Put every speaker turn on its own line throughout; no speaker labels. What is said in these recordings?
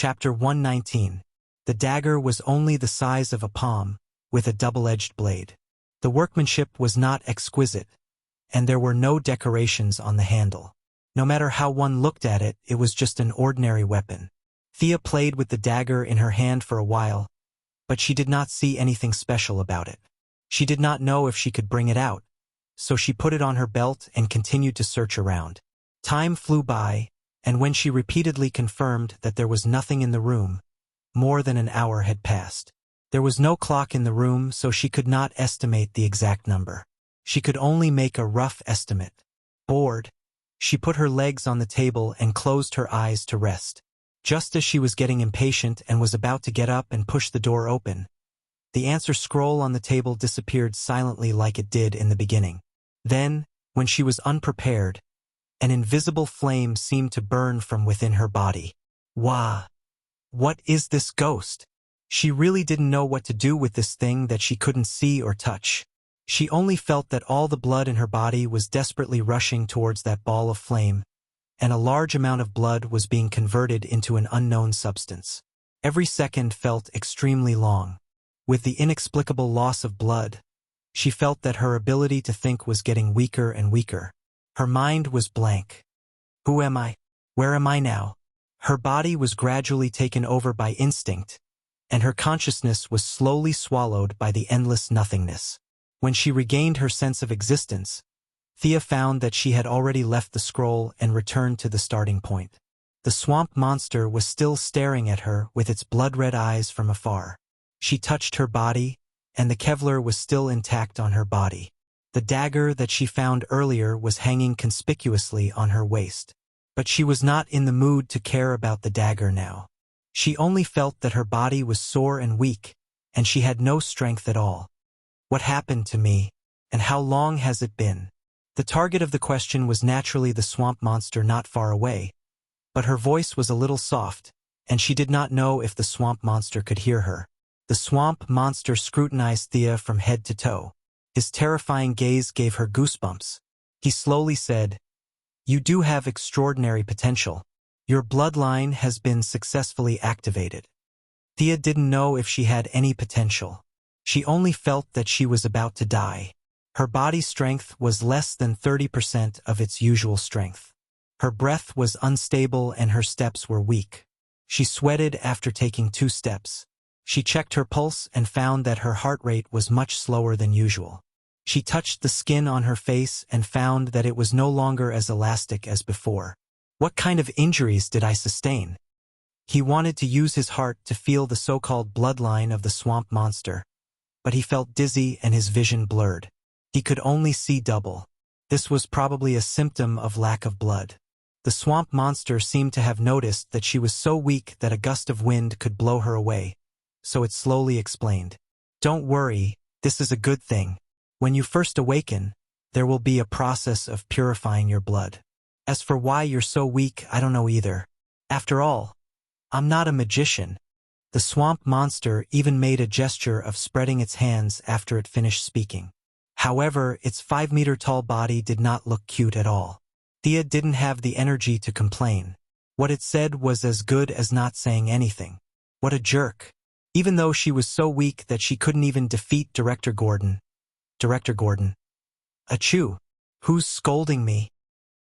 Chapter 119. The dagger was only the size of a palm, with a double-edged blade. The workmanship was not exquisite, and there were no decorations on the handle. No matter how one looked at it, it was just an ordinary weapon. Thea played with the dagger in her hand for a while, but she did not see anything special about it. She did not know if she could bring it out, so she put it on her belt and continued to search around. Time flew by, and when she repeatedly confirmed that there was nothing in the room, more than an hour had passed. There was no clock in the room, so she could not estimate the exact number. She could only make a rough estimate. Bored, she put her legs on the table and closed her eyes to rest. Just as she was getting impatient and was about to get up and push the door open, the answer scroll on the table disappeared silently like it did in the beginning. Then, when she was unprepared, an invisible flame seemed to burn from within her body. Wah! What is this ghost? She really didn't know what to do with this thing that she couldn't see or touch. She only felt that all the blood in her body was desperately rushing towards that ball of flame, and a large amount of blood was being converted into an unknown substance. Every second felt extremely long. With the inexplicable loss of blood, she felt that her ability to think was getting weaker and weaker. Her mind was blank. Who am I? Where am I now? Her body was gradually taken over by instinct, and her consciousness was slowly swallowed by the endless nothingness. When she regained her sense of existence, Thea found that she had already left the scroll and returned to the starting point. The swamp monster was still staring at her with its blood-red eyes from afar. She touched her body, and the Kevlar was still intact on her body. The dagger that she found earlier was hanging conspicuously on her waist. But she was not in the mood to care about the dagger now. She only felt that her body was sore and weak, and she had no strength at all. What happened to me, and how long has it been? The target of the question was naturally the swamp monster not far away, but her voice was a little soft, and she did not know if the swamp monster could hear her. The swamp monster scrutinized Thea from head to toe. His terrifying gaze gave her goosebumps. He slowly said, "You do have extraordinary potential. Your bloodline has been successfully activated." Thea didn't know if she had any potential. She only felt that she was about to die. Her body strength was less than 30% of its usual strength. Her breath was unstable and her steps were weak. She sweated after taking 2 steps. She checked her pulse and found that her heart rate was much slower than usual. She touched the skin on her face and found that it was no longer as elastic as before. What kind of injuries did I sustain? He wanted to use his heart to feel the so-called bloodline of the swamp monster, but he felt dizzy and his vision blurred. He could only see double. This was probably a symptom of lack of blood. The swamp monster seemed to have noticed that she was so weak that a gust of wind could blow her away, so it slowly explained. "Don't worry, this is a good thing. When you first awaken, there will be a process of purifying your blood. As for why you're so weak, I don't know either. After all, I'm not a magician." The swamp monster even made a gesture of spreading its hands after it finished speaking. However, its 5-meter-tall body did not look cute at all. Thea didn't have the energy to complain. What it said was as good as not saying anything. What a jerk. Even though she was so weak that she couldn't even defeat Director Gordon. Director Gordon. Achoo! Who's scolding me?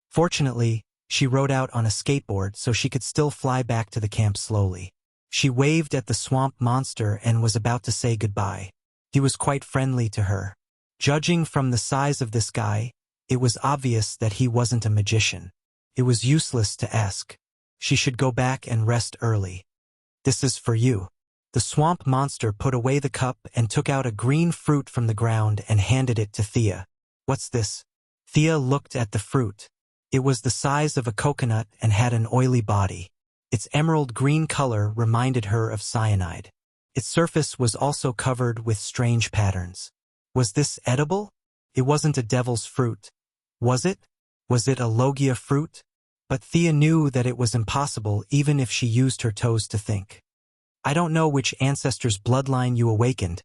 Fortunately, she rode out on a skateboard so she could still fly back to the camp slowly. She waved at the swamp monster and was about to say goodbye. He was quite friendly to her. Judging from the size of this guy, it was obvious that he wasn't a magician. It was useless to ask. She should go back and rest early. "This is for you." The swamp monster put away the cup and took out a green fruit from the ground and handed it to Thea. "What's this?" Thea looked at the fruit. It was the size of a coconut and had an oily body. Its emerald green color reminded her of cyanide. Its surface was also covered with strange patterns. Was this edible? It wasn't a devil's fruit. Was it? Was it a logia fruit? But Thea knew that it was impossible even if she used her toes to think. "I don't know which ancestor's bloodline you awakened,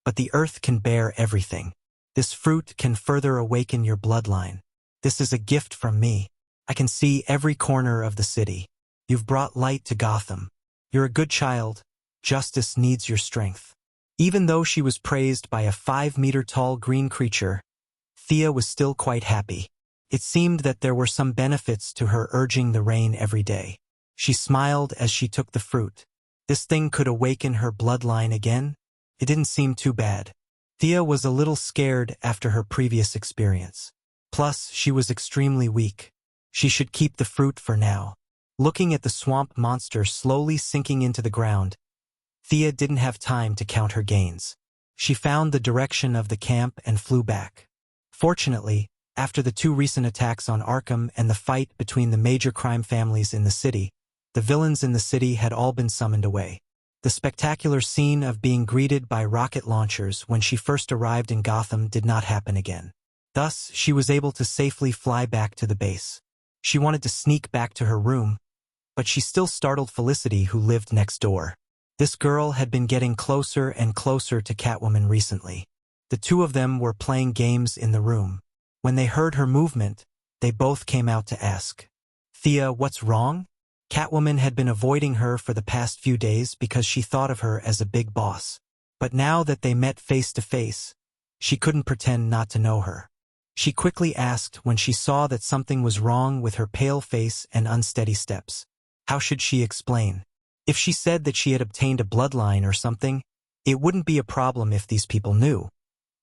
but the earth can bear everything. This fruit can further awaken your bloodline. This is a gift from me. I can see every corner of the city. You've brought light to Gotham. You're a good child. Justice needs your strength." Even though she was praised by a 5-meter-tall green creature, Thea was still quite happy. It seemed that there were some benefits to her urging the rain every day. She smiled as she took the fruit. This thing could awaken her bloodline again? It didn't seem too bad. Thea was a little scared after her previous experience. Plus, she was extremely weak. She should keep the fruit for now. Looking at the swamp monster slowly sinking into the ground, Thea didn't have time to count her gains. She found the direction of the camp and flew back. Fortunately, after the 2 recent attacks on Arkham and the fight between the major crime families in the city, the villains in the city had all been summoned away. The spectacular scene of being greeted by rocket launchers when she first arrived in Gotham did not happen again. Thus, she was able to safely fly back to the base. She wanted to sneak back to her room, but she still startled Felicity, who lived next door. This girl had been getting closer and closer to Catwoman recently. The 2 of them were playing games in the room. When they heard her movement, they both came out to ask, "Thea, what's wrong?" Catwoman had been avoiding her for the past few days because she thought of her as a big boss. But now that they met face to face, she couldn't pretend not to know her. She quickly asked when she saw that something was wrong with her pale face and unsteady steps. How should she explain? If she said that she had obtained a bloodline or something, it wouldn't be a problem if these people knew.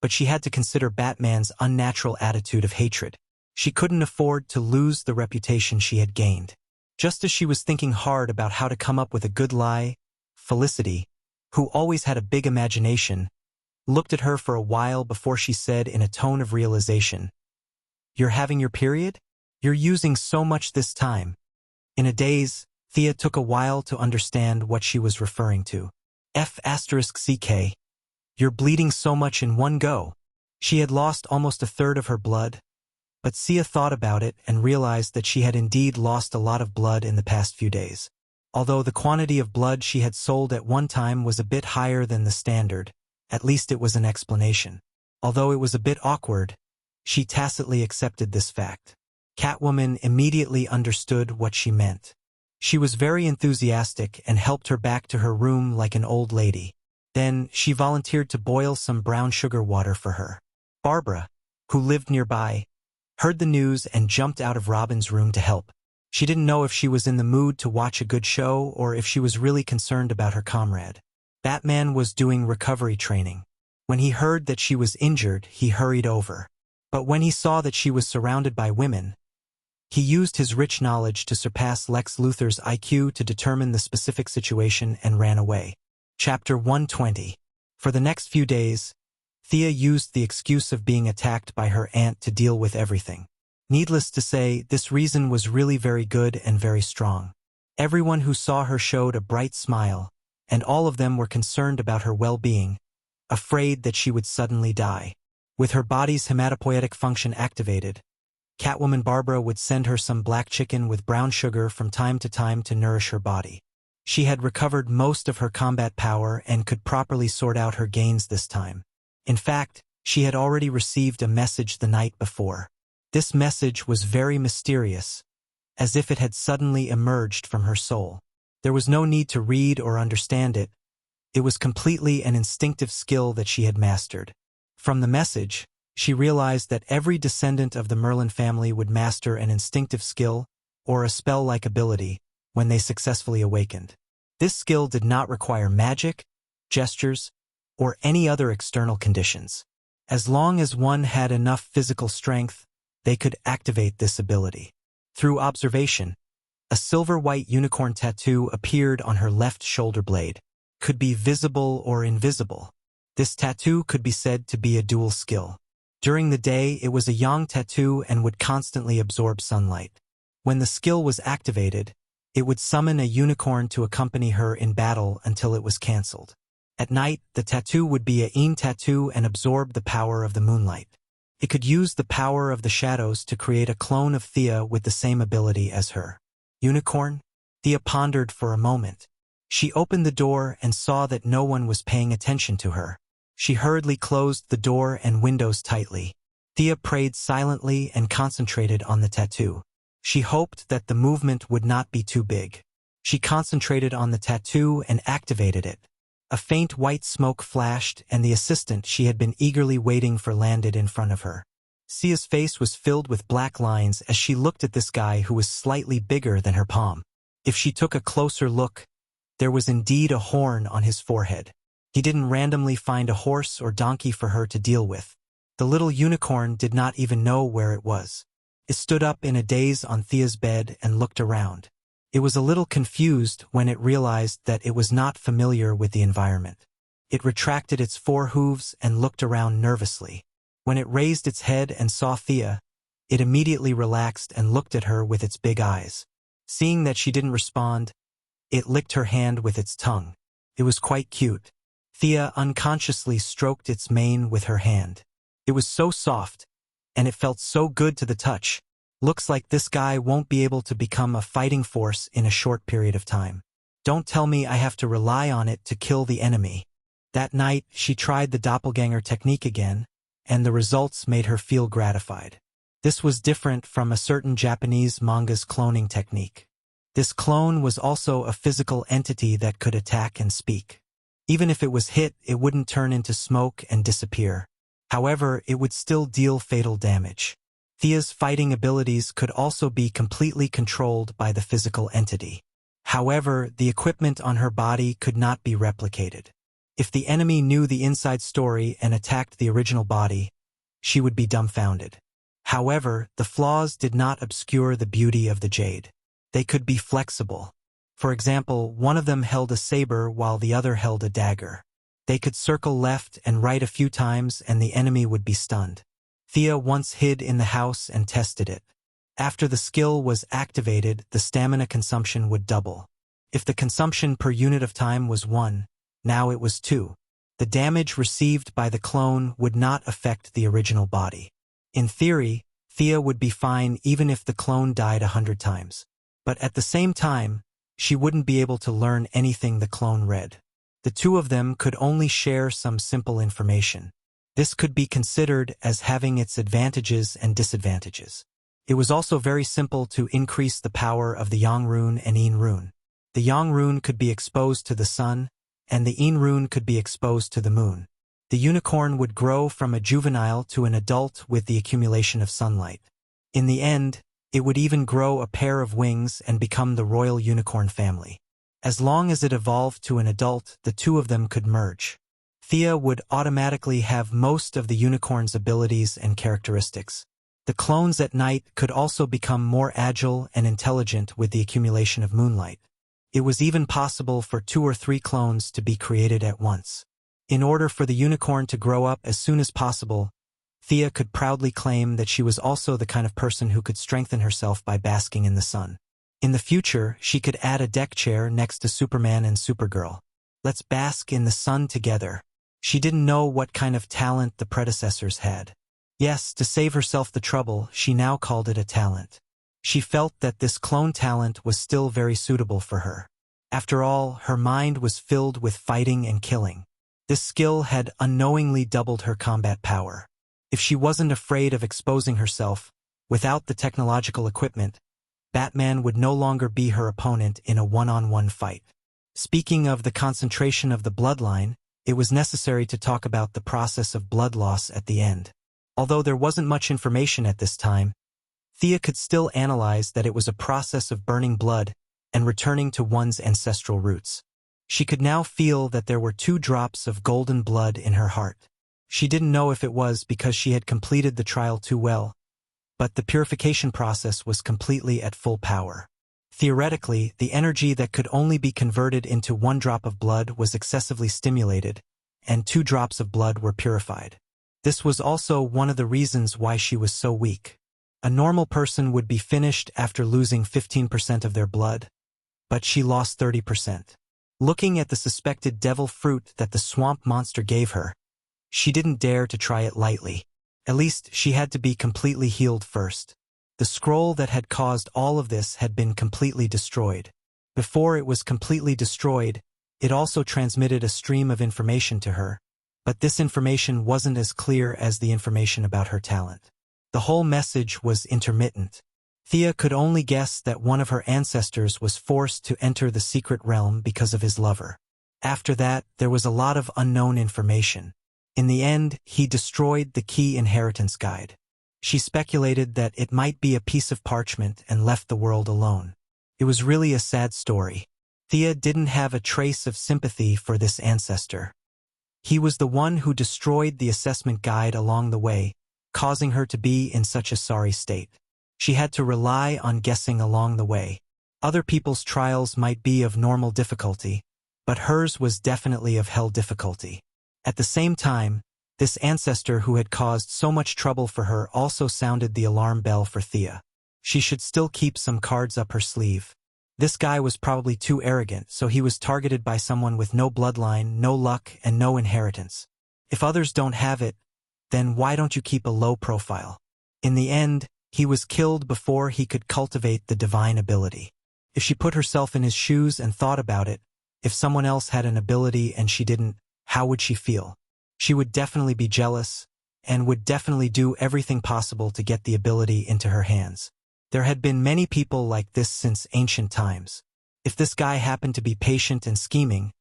But she had to consider Batman's unnatural attitude of hatred. She couldn't afford to lose the reputation she had gained. Just as she was thinking hard about how to come up with a good lie, Felicity, who always had a big imagination, looked at her for a while before she said in a tone of realization, "You're having your period? You're using so much this time." In a daze, Thea took a while to understand what she was referring to. F***CK. You're bleeding so much in one go. She had lost almost a third of her blood, but Sia thought about it and realized that she had indeed lost a lot of blood in the past few days. Although the quantity of blood she had sold at one time was a bit higher than the standard, at least it was an explanation. Although it was a bit awkward, she tacitly accepted this fact. Catwoman immediately understood what she meant. She was very enthusiastic and helped her back to her room like an old lady. Then she volunteered to boil some brown sugar water for her. Barbara, who lived nearby, heard the news and jumped out of Robin's room to help. She didn't know if she was in the mood to watch a good show or if she was really concerned about her comrade. Batman was doing recovery training. When he heard that she was injured, he hurried over. But when he saw that she was surrounded by women, he used his rich knowledge to surpass Lex Luthor's IQ to determine the specific situation and ran away. Chapter 120. For the next few days, Thea used the excuse of being attacked by her aunt to deal with everything. Needless to say, this reason was really very good and very strong. Everyone who saw her showed a bright smile, and all of them were concerned about her well-being, afraid that she would suddenly die. With her body's hematopoietic function activated, Catwoman Barbara would send her some black chicken with brown sugar from time to nourish her body. She had recovered most of her combat power and could properly sort out her gains this time. In fact, she had already received a message the night before. This message was very mysterious, as if it had suddenly emerged from her soul. There was no need to read or understand it. It was completely an instinctive skill that she had mastered. From the message, she realized that every descendant of the Merlin family would master an instinctive skill, or a spell-like ability, when they successfully awakened. This skill did not require magic, gestures, or any other external conditions. As long as one had enough physical strength, they could activate this ability. Through observation, a silver-white unicorn tattoo appeared on her left shoulder blade. Could be visible or invisible. This tattoo could be said to be a dual skill. During the day, it was a yang tattoo and would constantly absorb sunlight. When the skill was activated, it would summon a unicorn to accompany her in battle until it was cancelled. At night, the tattoo would be a yin tattoo and absorb the power of the moonlight. It could use the power of the shadows to create a clone of Thea with the same ability as her. Unicorn? Thea pondered for a moment. She opened the door and saw that no one was paying attention to her. She hurriedly closed the door and windows tightly. Thea prayed silently and concentrated on the tattoo. She hoped that the movement would not be too big. She concentrated on the tattoo and activated it. A faint white smoke flashed, and the assistant she had been eagerly waiting for landed in front of her. Sia's face was filled with black lines as she looked at this guy who was slightly bigger than her palm. If she took a closer look, there was indeed a horn on his forehead. He didn't randomly find a horse or donkey for her to deal with. The little unicorn did not even know where it was. It stood up in a daze on Thea's bed and looked around. It was a little confused when it realized that it was not familiar with the environment. It retracted its 4 hooves and looked around nervously. When it raised its head and saw Thea, it immediately relaxed and looked at her with its big eyes. Seeing that she didn't respond, it licked her hand with its tongue. It was quite cute. Thea unconsciously stroked its mane with her hand. It was so soft, and it felt so good to the touch. Looks like this guy won't be able to become a fighting force in a short period of time. Don't tell me I have to rely on it to kill the enemy. That night, she tried the doppelganger technique again, and the results made her feel gratified. This was different from a certain Japanese manga's cloning technique. This clone was also a physical entity that could attack and speak. Even if it was hit, it wouldn't turn into smoke and disappear. However, it would still deal fatal damage. Thea's fighting abilities could also be completely controlled by the physical entity. However, the equipment on her body could not be replicated. If the enemy knew the inside story and attacked the original body, she would be dumbfounded. However, the flaws did not obscure the beauty of the jade. They could be flexible. For example, one of them held a saber while the other held a dagger. They could circle left and right a few times and the enemy would be stunned. Thea once hid in the house and tested it. After the skill was activated, the stamina consumption would double. If the consumption per unit of time was 1, now it was 2. The damage received by the clone would not affect the original body. In theory, Thea would be fine even if the clone died 100 times. But at the same time, she wouldn't be able to learn anything the clone read. The two of them could only share some simple information. This could be considered as having its advantages and disadvantages. It was also very simple to increase the power of the Yang rune and Yin rune. The Yang rune could be exposed to the sun, and the Yin rune could be exposed to the moon. The unicorn would grow from a juvenile to an adult with the accumulation of sunlight. In the end, it would even grow a pair of wings and become the royal unicorn family. As long as it evolved to an adult, the two of them could merge. Thea would automatically have most of the unicorn's abilities and characteristics. The clones at night could also become more agile and intelligent with the accumulation of moonlight. It was even possible for 2 or 3 clones to be created at once. In order for the unicorn to grow up as soon as possible, Thea could proudly claim that she was also the kind of person who could strengthen herself by basking in the sun. In the future, she could add a deck chair next to Superman and Supergirl. Let's bask in the sun together. She didn't know what kind of talent the predecessors had. Yes, to save herself the trouble, she now called it a talent. She felt that this clone talent was still very suitable for her. After all, her mind was filled with fighting and killing. This skill had unknowingly doubled her combat power. If she wasn't afraid of exposing herself, without the technological equipment, Batman would no longer be her opponent in a one-on-one fight. Speaking of the concentration of the bloodline, it was necessary to talk about the process of blood loss at the end. Although there wasn't much information at this time, Thea could still analyze that it was a process of burning blood and returning to one's ancestral roots. She could now feel that there were 2 drops of golden blood in her heart. She didn't know if it was because she had completed the trial too well, but the purification process was completely at full power. Theoretically, the energy that could only be converted into 1 drop of blood was excessively stimulated, and 2 drops of blood were purified. This was also one of the reasons why she was so weak. A normal person would be finished after losing 15% of their blood, but she lost 30%. Looking at the suspected devil fruit that the swamp monster gave her, she didn't dare to try it lightly. At least she had to be completely healed first. The scroll that had caused all of this had been completely destroyed. Before it was completely destroyed, it also transmitted a stream of information to her, but this information wasn't as clear as the information about her talent. The whole message was intermittent. Thea could only guess that one of her ancestors was forced to enter the secret realm because of his lover. After that, there was a lot of unknown information. In the end, he destroyed the key inheritance guide. She speculated that it might be a piece of parchment and left the world alone. It was really a sad story. Thea didn't have a trace of sympathy for this ancestor. He was the one who destroyed the assessment guide along the way, causing her to be in such a sorry state. She had to rely on guessing along the way. Other people's trials might be of normal difficulty, but hers was definitely of hell difficulty. At the same time, this ancestor who had caused so much trouble for her also sounded the alarm bell for Thea. She should still keep some cards up her sleeve. This guy was probably too arrogant, so he was targeted by someone with no bloodline, no luck, and no inheritance. If others don't have it, then why don't you keep a low profile? In the end, he was killed before he could cultivate the divine ability. If she put herself in his shoes and thought about it, if someone else had an ability and she didn't, how would she feel? She would definitely be jealous, and would definitely do everything possible to get the ability into her hands. There had been many people like this since ancient times. If this guy happened to be patient and scheming,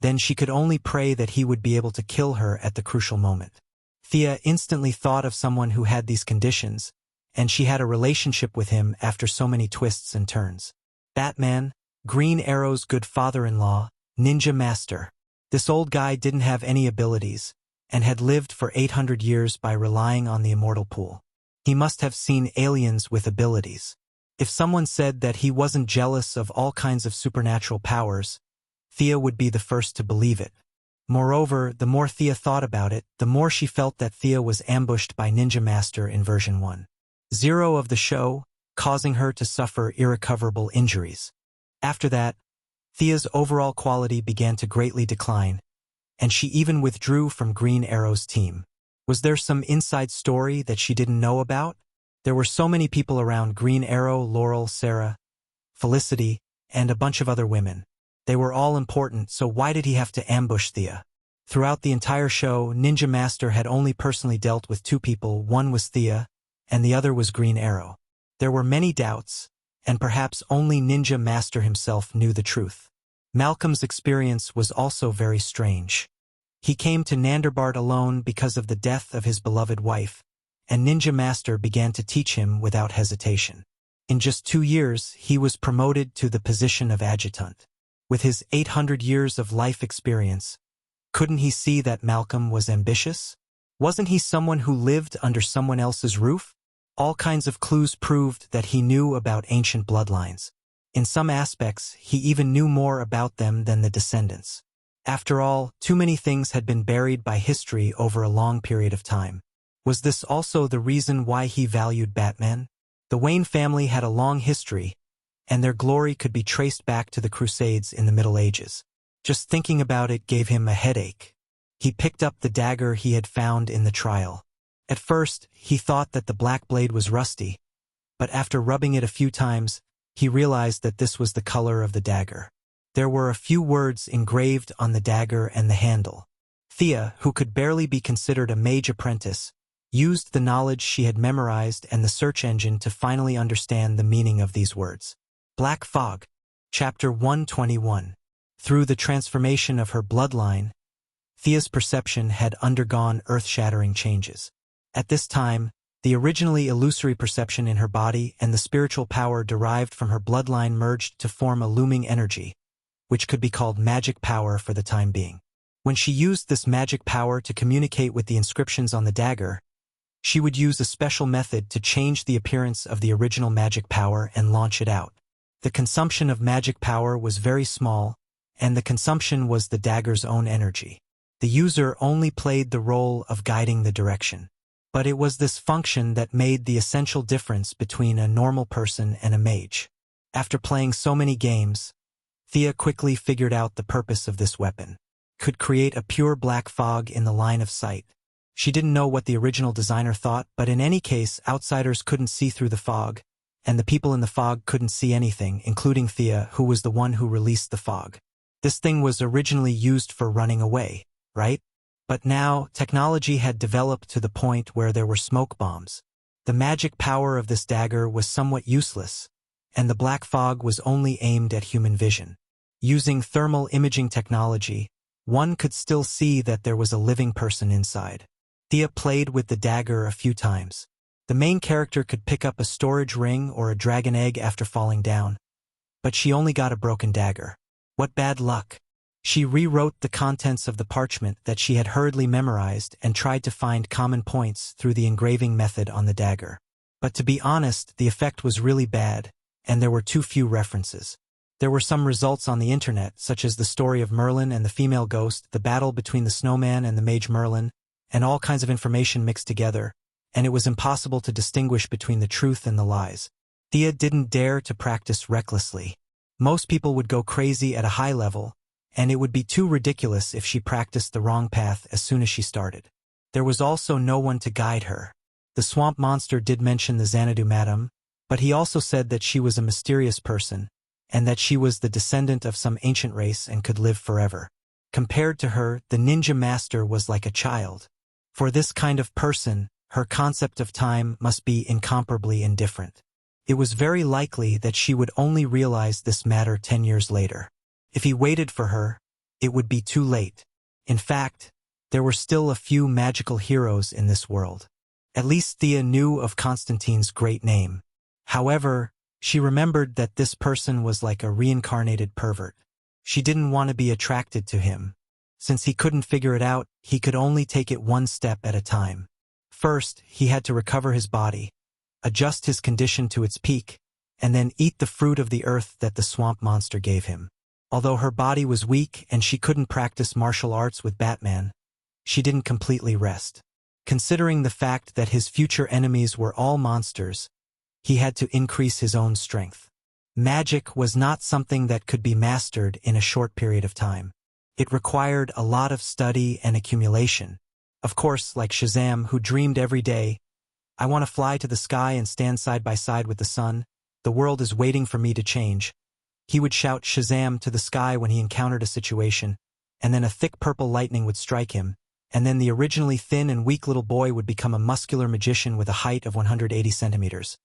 then she could only pray that he would be able to kill her at the crucial moment. Thea instantly thought of someone who had these conditions, and she had a relationship with him after so many twists and turns. Batman, Green Arrow's good father-in-law, ninja master. This old guy didn't have any abilities, and had lived for 800 years by relying on the immortal pool. He must have seen aliens with abilities. If someone said that he wasn't jealous of all kinds of supernatural powers, Thea would be the first to believe it. Moreover, the more Thea thought about it, the more she felt that Thea was ambushed by Ninja Master in version 1.0 of the show, causing her to suffer irrecoverable injuries. After that, Thea's overall quality began to greatly decline, and she even withdrew from Green Arrow's team. Was there some inside story that she didn't know about? There were so many people around Green Arrow, Laurel, Sarah, Felicity, and a bunch of other women. They were all important, so why did he have to ambush Thea? Throughout the entire show, Ninja Master had only personally dealt with two people. One was Thea, and the other was Green Arrow. There were many doubts, and perhaps only Ninja Master himself knew the truth. Malcolm's experience was also very strange. He came to Nanderbart alone because of the death of his beloved wife, and Ninja Master began to teach him without hesitation. In just 2 years, he was promoted to the position of adjutant. With his 800 years of life experience, couldn't he see that Malcolm was ambitious? Wasn't he someone who lived under someone else's roof? All kinds of clues proved that he knew about ancient bloodlines. In some aspects, he even knew more about them than the descendants. After all, too many things had been buried by history over a long period of time. Was this also the reason why he valued Batman? The Wayne family had a long history, and their glory could be traced back to the Crusades in the Middle Ages. Just thinking about it gave him a headache. He picked up the dagger he had found in the trial. At first, he thought that the black blade was rusty, but after rubbing it a few times, he realized that this was the color of the dagger. There were a few words engraved on the dagger and the handle. Thea, who could barely be considered a mage apprentice, used the knowledge she had memorized and the search engine to finally understand the meaning of these words. Black Fog, Chapter 121. Through the transformation of her bloodline, Thea's perception had undergone earth-shattering changes. At this time, the originally illusory perception in her body and the spiritual power derived from her bloodline merged to form a looming energy, which could be called magic power for the time being. When she used this magic power to communicate with the inscriptions on the dagger, she would use a special method to change the appearance of the original magic power and launch it out. The consumption of magic power was very small, and the consumption was the dagger's own energy. The user only played the role of guiding the direction. But it was this function that made the essential difference between a normal person and a mage. After playing so many games, Thea quickly figured out the purpose of this weapon. Could create a pure black fog in the line of sight. She didn't know what the original designer thought, but in any case, outsiders couldn't see through the fog, and the people in the fog couldn't see anything, including Thea, who was the one who released the fog. This thing was originally used for running away, right? But now, technology had developed to the point where there were smoke bombs. The magic power of this dagger was somewhat useless, and the black fog was only aimed at human vision. Using thermal imaging technology, one could still see that there was a living person inside. Thea played with the dagger a few times. The main character could pick up a storage ring or a dragon egg after falling down, but she only got a broken dagger. What bad luck! She rewrote the contents of the parchment that she had hurriedly memorized and tried to find common points through the engraving method on the dagger. But to be honest, the effect was really bad, and there were too few references. There were some results on the internet, such as the story of Merlin and the female ghost, the battle between the snowman and the mage Merlin, and all kinds of information mixed together, and it was impossible to distinguish between the truth and the lies. Thea didn't dare to practice recklessly. Most people would go crazy at a high level, and it would be too ridiculous if she practiced the wrong path as soon as she started. There was also no one to guide her. The swamp monster did mention the Xanadu Madam, but he also said that she was a mysterious person, and that she was the descendant of some ancient race and could live forever. Compared to her, the ninja master was like a child. For this kind of person, her concept of time must be incomparably indifferent. It was very likely that she would only realize this matter 10 years later. If he waited for her, it would be too late. In fact, there were still a few magical heroes in this world. At least Thea knew of Constantine's great name. However, she remembered that this person was like a reincarnated pervert. She didn't want to be attracted to him. Since he couldn't figure it out, he could only take it one step at a time. First, he had to recover his body, adjust his condition to its peak, and then eat the fruit of the earth that the swamp monster gave him. Although her body was weak and she couldn't practice martial arts with Batman, she didn't completely rest. Considering the fact that his future enemies were all monsters, he had to increase his own strength. Magic was not something that could be mastered in a short period of time. It required a lot of study and accumulation. Of course, like Shazam, who dreamed every day, "I want to fly to the sky and stand side by side with the sun. The world is waiting for me to change." He would shout Shazam to the sky when he encountered a situation, and then a thick purple lightning would strike him, and then the originally thin and weak little boy would become a muscular magician with a height of 180 centimeters.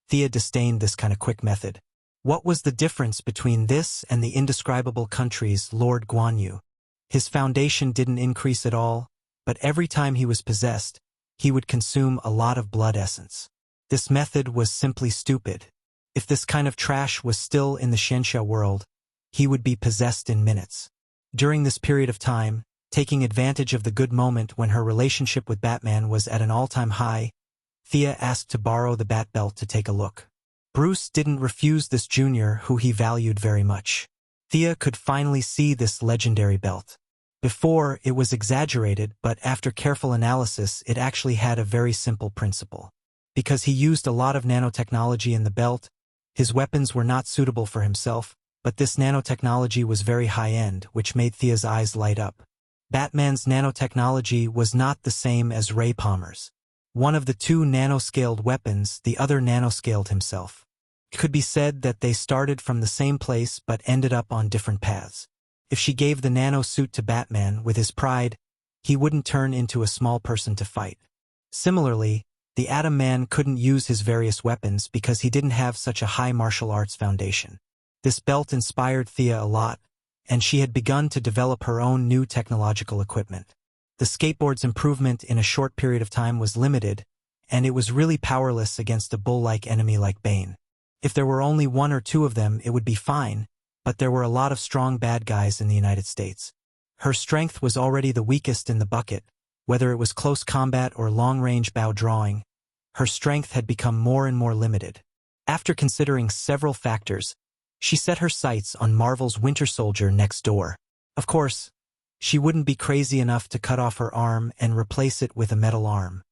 Thea disdained this kind of quick method. What was the difference between this and the indescribable country's Lord Guan Yu? His foundation didn't increase at all, but every time he was possessed, he would consume a lot of blood essence. This method was simply stupid. If this kind of trash was still in the Xianxia world, he would be possessed in minutes. During this period of time, taking advantage of the good moment when her relationship with Batman was at an all-time high, Thea asked to borrow the Bat Belt to take a look. Bruce didn't refuse this junior who he valued very much. Thea could finally see this legendary belt. Before, it was exaggerated, but after careful analysis, it actually had a very simple principle. Because he used a lot of nanotechnology in the belt, his weapons were not suitable for himself, but this nanotechnology was very high-end, which made Thea's eyes light up. Batman's nanotechnology was not the same as Ray Palmer's. One of the two nanoscaled weapons, the other nanoscaled himself. It could be said that they started from the same place but ended up on different paths. If she gave the nano suit to Batman with his pride, he wouldn't turn into a small person to fight. Similarly, the Atom Man couldn't use his various weapons because he didn't have such a high martial arts foundation. This belt inspired Thea a lot, and she had begun to develop her own new technological equipment. The skateboard's improvement in a short period of time was limited, and it was really powerless against a bull-like enemy like Bane. If there were only one or two of them, it would be fine, but there were a lot of strong bad guys in the United States. Her strength was already the weakest in the bucket, whether it was close combat or long-range bow drawing. Her strength had become more and more limited. After considering several factors, she set her sights on Marvel's Winter Soldier next door. Of course, she wouldn't be crazy enough to cut off her arm and replace it with a metal arm.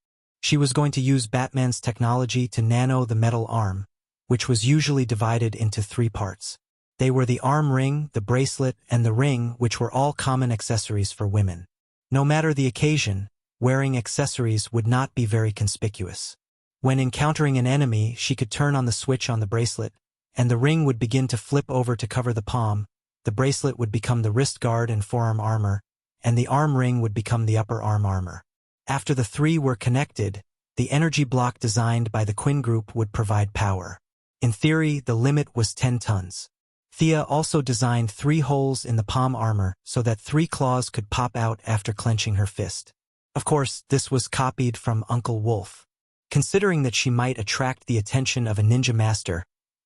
She was going to use Batman's technology to nano the metal arm, which was usually divided into 3 parts. They were the arm ring, the bracelet, and the ring, which were all common accessories for women. No matter the occasion, wearing accessories would not be very conspicuous. When encountering an enemy, she could turn on the switch on the bracelet, and the ring would begin to flip over to cover the palm. The bracelet would become the wrist guard and forearm armor, and the arm ring would become the upper arm armor. After the 3 were connected, The energy block designed by the Quinn Group would provide power. In theory, the limit was 10 tons. Thea also designed 3 holes in the palm armor so that 3 claws could pop out after clenching her fist. Of course, this was copied from Uncle Wolf. Considering that she might attract the attention of a ninja master,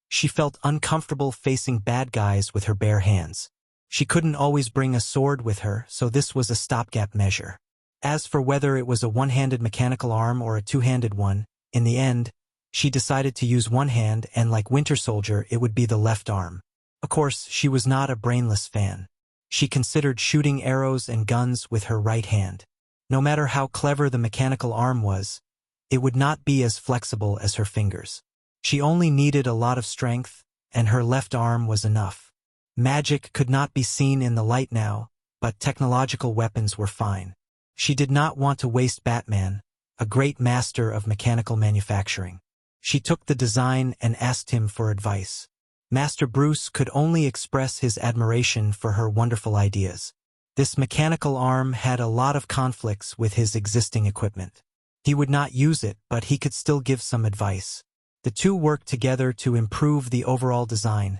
she felt uncomfortable facing bad guys with her bare hands. She couldn't always bring a sword with her, so this was a stopgap measure. As for whether it was a one-handed mechanical arm or a two-handed one, in the end, she decided to use one hand, and like Winter Soldier, it would be the left arm. Of course, she was not a brainless fan. She considered shooting arrows and guns with her right hand. No matter how clever the mechanical arm was, it would not be as flexible as her fingers. She only needed a lot of strength, and her left arm was enough. Magic could not be seen in the light now, but technological weapons were fine. She did not want to waste Batman, a great master of mechanical manufacturing. She took the design and asked him for advice. Master Bruce could only express his admiration for her wonderful ideas. This mechanical arm had a lot of conflicts with his existing equipment. He would not use it, but he could still give some advice. The two worked together to improve the overall design,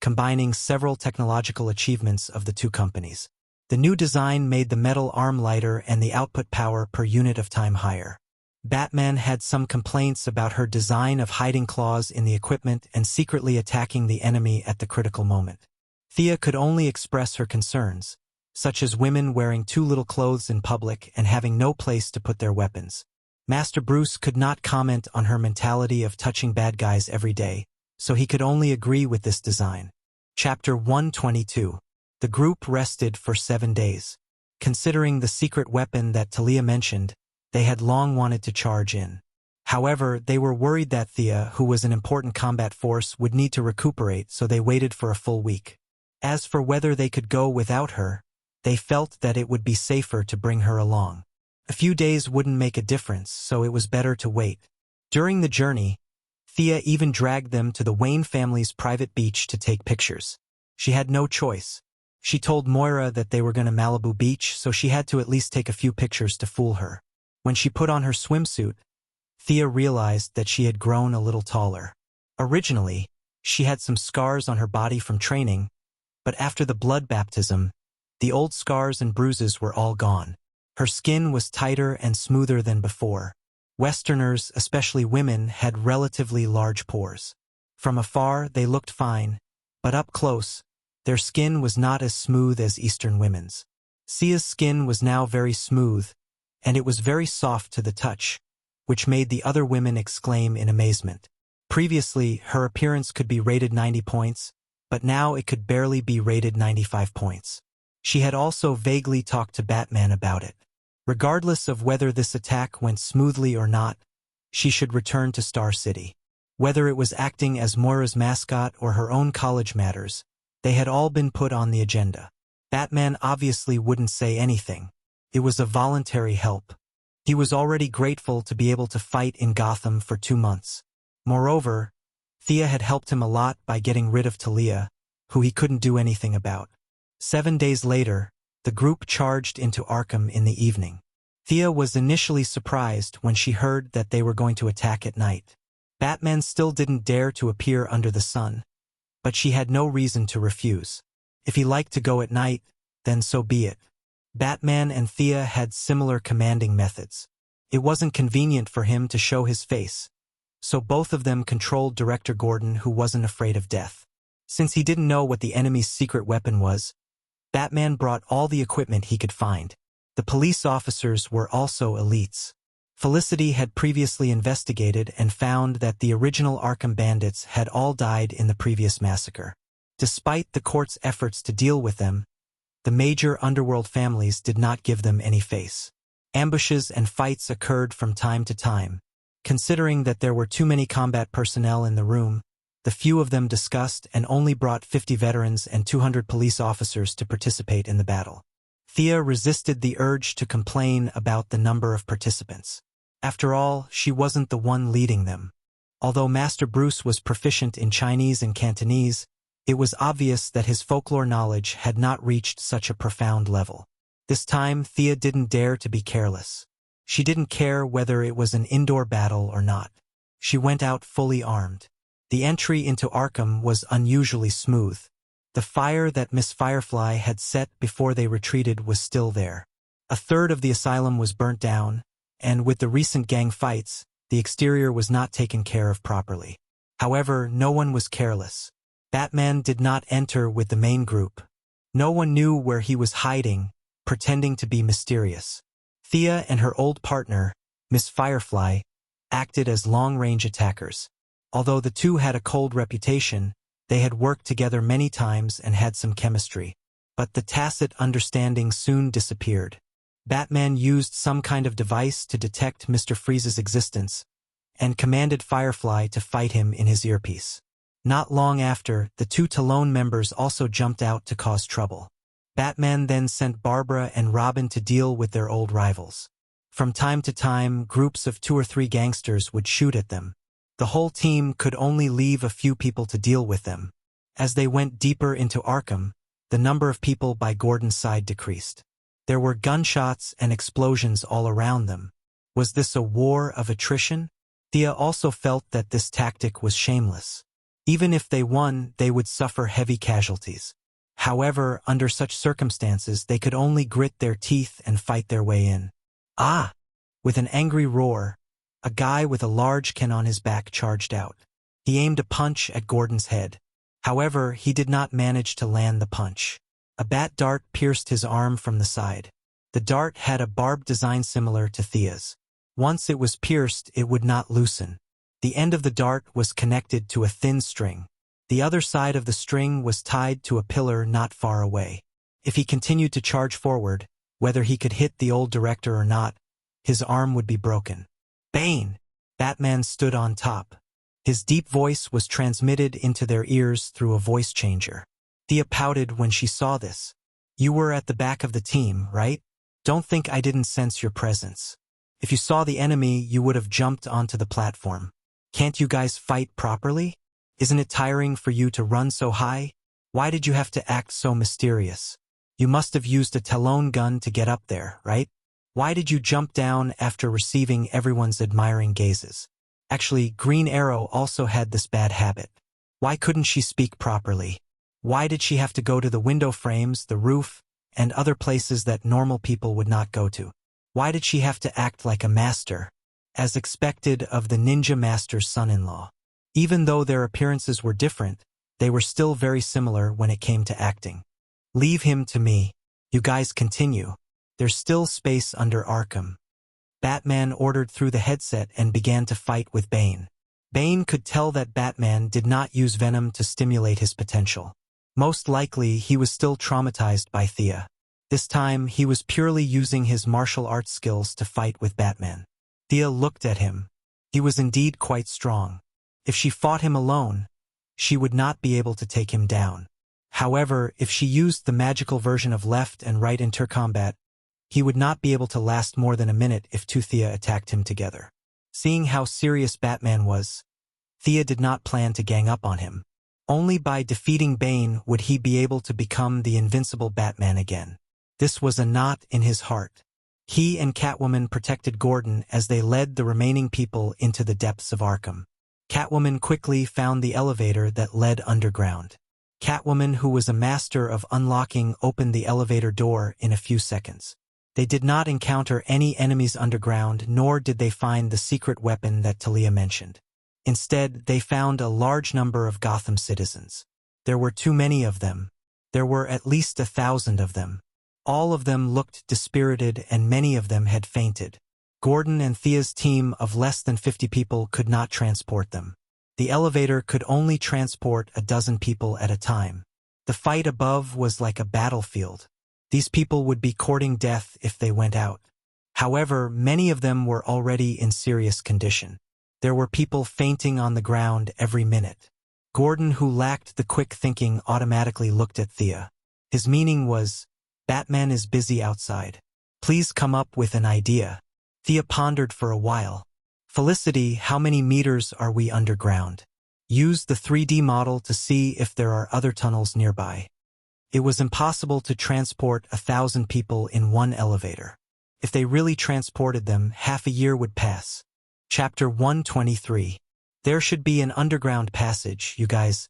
combining several technological achievements of the two companies. The new design made the metal arm lighter and the output power per unit of time higher. Batman had some complaints about her design of hiding claws in the equipment and secretly attacking the enemy at the critical moment. Thea could only express her concerns, such as women wearing too little clothes in public and having no place to put their weapons. Master Bruce could not comment on her mentality of touching bad guys every day, so he could only agree with this design. Chapter 122. The group rested for 7 days. Considering the secret weapon that Talia mentioned, they had long wanted to charge in. However, they were worried that Thea, who was an important combat force, would need to recuperate, so they waited for a full week. As for whether they could go without her, they felt that it would be safer to bring her along. A few days wouldn't make a difference, so it was better to wait. During the journey, Thea even dragged them to the Wayne family's private beach to take pictures. She had no choice. She told Moira that they were going to Malibu Beach, so she had to at least take a few pictures to fool her. When she put on her swimsuit, Thea realized that she had grown a little taller. Originally, she had some scars on her body from training, but after the blood baptism, the old scars and bruises were all gone. Her skin was tighter and smoother than before. Westerners, especially women, had relatively large pores. From afar, they looked fine, but up close, their skin was not as smooth as Eastern women's. Sia's skin was now very smooth, and it was very soft to the touch, which made the other women exclaim in amazement. Previously, her appearance could be rated 90 points, but now it could barely be rated 95 points. She had also vaguely talked to Batman about it. Regardless of whether this attack went smoothly or not, she should return to Star City. Whether it was acting as Moira's mascot or her own college matters, they had all been put on the agenda. Batman obviously wouldn't say anything. It was a voluntary help. He was already grateful to be able to fight in Gotham for 2 months. Moreover, Thea had helped him a lot by getting rid of Talia, who he couldn't do anything about. 7 days later, the group charged into Arkham in the evening. Thea was initially surprised when she heard that they were going to attack at night. Batman still didn't dare to appear under the sun, but she had no reason to refuse. If he liked to go at night, then so be it. Batman and Thea had similar commanding methods. It wasn't convenient for him to show his face, so both of them controlled Director Gordon, who wasn't afraid of death. Since he didn't know what the enemy's secret weapon was, Batman brought all the equipment he could find. The police officers were also elites. Felicity had previously investigated and found that the original Arkham bandits had all died in the previous massacre. Despite the court's efforts to deal with them, the major underworld families did not give them any face. Ambushes and fights occurred from time to time. Considering that there were too many combat personnel in the room, the few of them discussed and only brought 50 veterans and 200 police officers to participate in the battle. Thea resisted the urge to complain about the number of participants. After all, she wasn't the one leading them. Although Master Bruce was proficient in Chinese and Cantonese, it was obvious that his folklore knowledge had not reached such a profound level. This time, Thea didn't dare to be careless. She didn't care whether it was an indoor battle or not. She went out fully armed. The entry into Arkham was unusually smooth. The fire that Miss Firefly had set before they retreated was still there. A third of the asylum was burnt down, and with the recent gang fights, the exterior was not taken care of properly. However, no one was careless. Batman did not enter with the main group. No one knew where he was hiding, pretending to be mysterious. Thea and her old partner, Miss Firefly, acted as long-range attackers. Although the two had a cold reputation, they had worked together many times and had some chemistry. But the tacit understanding soon disappeared. Batman used some kind of device to detect Mr. Freeze's existence, and commanded Firefly to fight him in his earpiece. Not long after, the two Talon members also jumped out to cause trouble. Batman then sent Barbara and Robin to deal with their old rivals. From time to time, groups of 2 or 3 gangsters would shoot at them. The whole team could only leave a few people to deal with them. As they went deeper into Arkham, the number of people by Gordon's side decreased. There were gunshots and explosions all around them. Was this a war of attrition? Thea also felt that this tactic was shameless. Even if they won, they would suffer heavy casualties. However, under such circumstances, they could only grit their teeth and fight their way in. Ah! With an angry roar, a guy with a large can on his back charged out. He aimed a punch at Gordon's head. However, he did not manage to land the punch. A bat dart pierced his arm from the side. The dart had a barbed design similar to Thea's. Once it was pierced, it would not loosen. The end of the dart was connected to a thin string. The other side of the string was tied to a pillar not far away. If he continued to charge forward, whether he could hit the old director or not, his arm would be broken. Bane! Batman stood on top. His deep voice was transmitted into their ears through a voice changer. Thea pouted when she saw this. You were at the back of the team, right? Don't think I didn't sense your presence. If you saw the enemy, you would have jumped onto the platform. Can't you guys fight properly? Isn't it tiring for you to run so high? Why did you have to act so mysterious? You must have used a Talon gun to get up there, right? Why did you jump down after receiving everyone's admiring gazes? Actually, Green Arrow also had this bad habit. Why couldn't she speak properly? Why did she have to go to the window frames, the roof, and other places that normal people would not go to? Why did she have to act like a master, as expected of the ninja master's son-in-law? Even though their appearances were different, they were still very similar when it came to acting. Leave him to me. You guys continue. There's still space under Arkham. Batman ordered through the headset and began to fight with Bane. Bane could tell that Batman did not use venom to stimulate his potential. Most likely, he was still traumatized by Thea. This time, he was purely using his martial arts skills to fight with Batman. Thea looked at him. He was indeed quite strong. If she fought him alone, she would not be able to take him down. However, if she used the magical version of left and right intercombat, he would not be able to last more than a minute if two Thea attacked him together. Seeing how serious Batman was, Thea did not plan to gang up on him. Only by defeating Bane would he be able to become the invincible Batman again. This was a knot in his heart. He and Catwoman protected Gordon as they led the remaining people into the depths of Arkham. Catwoman quickly found the elevator that led underground. Catwoman, who was a master of unlocking, opened the elevator door in a few seconds. They did not encounter any enemies underground, nor did they find the secret weapon that Talia mentioned. Instead, they found a large number of Gotham citizens. There were too many of them. There were at least 1,000 of them. All of them looked dispirited and many of them had fainted. Gordon and Thea's team of less than 50 people could not transport them. The elevator could only transport 12 people at a time. The fight above was like a battlefield. These people would be courting death if they went out. However, many of them were already in serious condition. There were people fainting on the ground every minute. Gordon, who lacked the quick thinking, automatically looked at Thea. His meaning was, Batman is busy outside. Please come up with an idea. Thea pondered for a while. Felicity, how many meters are we underground? Use the 3D model to see if there are other tunnels nearby. It was impossible to transport 1,000 people in one elevator. If they really transported them, half a year would pass. Chapter 123. There should be an underground passage, you guys.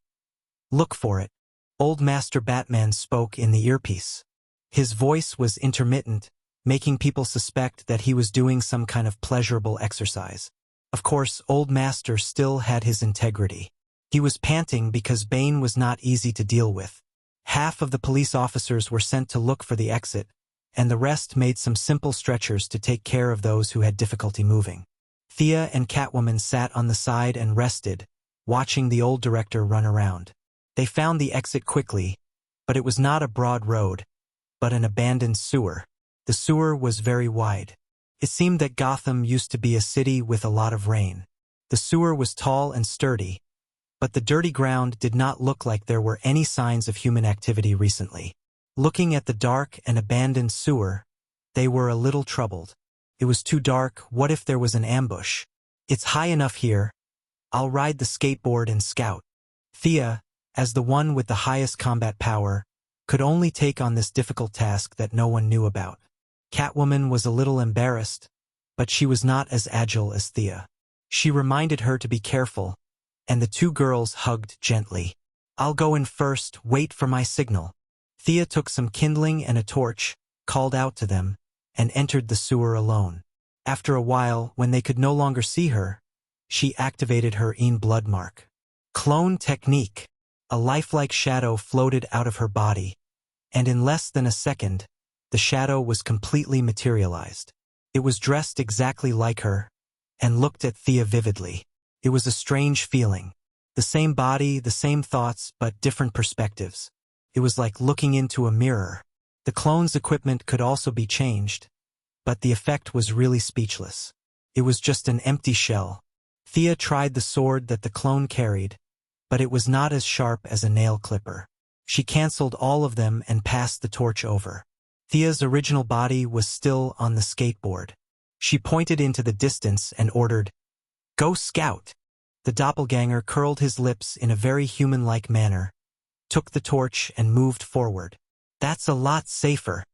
Look for it. Old Master Batman spoke in the earpiece. His voice was intermittent, making people suspect that he was doing some kind of pleasurable exercise. Of course, Old Master still had his integrity. He was panting because Bane was not easy to deal with. Half of the police officers were sent to look for the exit, and the rest made some simple stretchers to take care of those who had difficulty moving. Thea and Catwoman sat on the side and rested, watching the old director run around. They found the exit quickly, but it was not a broad road, but an abandoned sewer. The sewer was very wide. It seemed that Gotham used to be a city with a lot of rain. The sewer was tall and sturdy, but the dirty ground did not look like there were any signs of human activity recently. Looking at the dark and abandoned sewer, they were a little troubled. It was too dark. What if there was an ambush? It's high enough here. I'll ride the skateboard and scout. Thea, as the one with the highest combat power, could only take on this difficult task that no one knew about. Catwoman was a little embarrassed, but she was not as agile as Thea. She reminded her to be careful, and the two girls hugged gently. I'll go in first, wait for my signal. Thea took some kindling and a torch, called out to them, and entered the sewer alone. After a while, when they could no longer see her, she activated her own blood mark. Clone technique. A lifelike shadow floated out of her body, and in less than a second, the shadow was completely materialized. It was dressed exactly like her, and looked at Thea vividly. It was a strange feeling. The same body, the same thoughts, but different perspectives. It was like looking into a mirror. The clone's equipment could also be changed, but the effect was really speechless. It was just an empty shell. Thea tried the sword that the clone carried, but it was not as sharp as a nail clipper. She canceled all of them and passed the torch over. Thea's original body was still on the skateboard. She pointed into the distance and ordered, "Go scout!" The doppelganger curled his lips in a very human-like manner, took the torch and moved forward. That's a lot safer.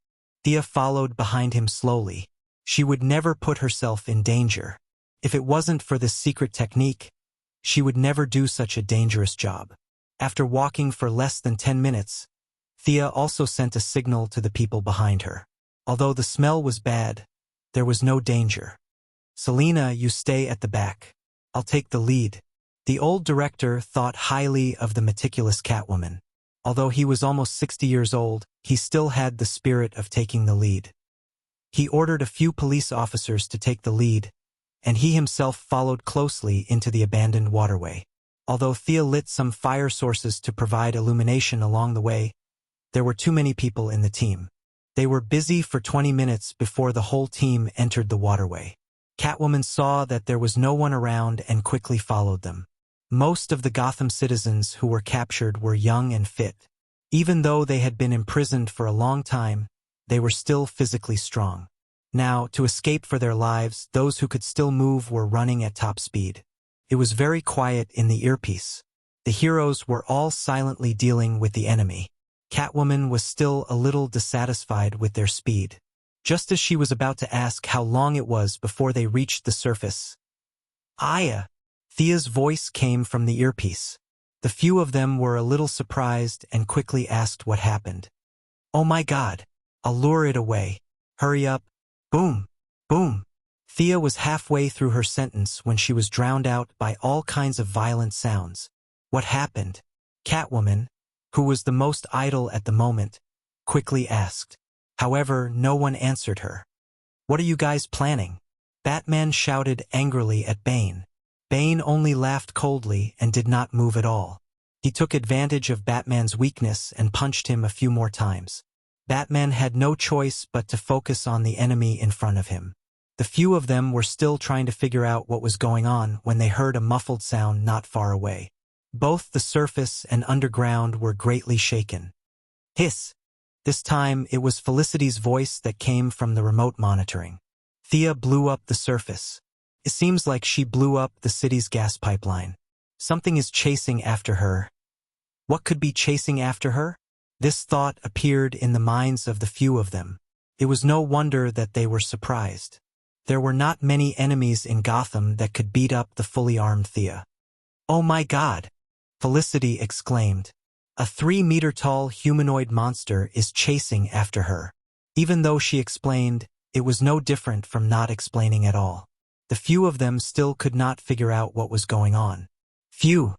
Thea followed behind him slowly. She would never put herself in danger. If it wasn't for this secret technique, she would never do such a dangerous job. After walking for less than 10 minutes, Thea also sent a signal to the people behind her. Although the smell was bad, there was no danger. "Selina, you stay at the back. I'll take the lead." The old director thought highly of the meticulous Catwoman. Although he was almost 60 years old, he still had the spirit of taking the lead. He ordered a few police officers to take the lead, and he himself followed closely into the abandoned waterway. Although Thea lit some fire sources to provide illumination along the way, there were too many people in the team. They were busy for 20 minutes before the whole team entered the waterway. Catwoman saw that there was no one around and quickly followed them. Most of the Gotham citizens who were captured were young and fit. Even though they had been imprisoned for a long time, they were still physically strong. Now, to escape for their lives, those who could still move were running at top speed. It was very quiet in the earpiece. The heroes were all silently dealing with the enemy. Catwoman was still a little dissatisfied with their speed. Just as she was about to ask how long it was before they reached the surface, "Aya!" Thea's voice came from the earpiece. The few of them were a little surprised and quickly asked what happened. "Oh my God! I'll lure it away. Hurry up!" Boom! Boom! Thea was halfway through her sentence when she was drowned out by all kinds of violent sounds. What happened? Catwoman, who was the most idle at the moment, quickly asked. However, no one answered her. "What are you guys planning?" Batman shouted angrily at Bane. Bane only laughed coldly and did not move at all. He took advantage of Batman's weakness and punched him a few more times. Batman had no choice but to focus on the enemy in front of him. The few of them were still trying to figure out what was going on when they heard a muffled sound not far away. Both the surface and underground were greatly shaken. Hiss! This time it was Felicity's voice that came from the remote monitoring. Thea blew up the surface. It seems like she blew up the city's gas pipeline. Something is chasing after her. What could be chasing after her? This thought appeared in the minds of the few of them. It was no wonder that they were surprised. There were not many enemies in Gotham that could beat up the fully armed Thea. "Oh my God!" Felicity exclaimed. "A 3-meter-tall humanoid monster is chasing after her." Even though she explained, it was no different from not explaining at all. The few of them still could not figure out what was going on. Phew,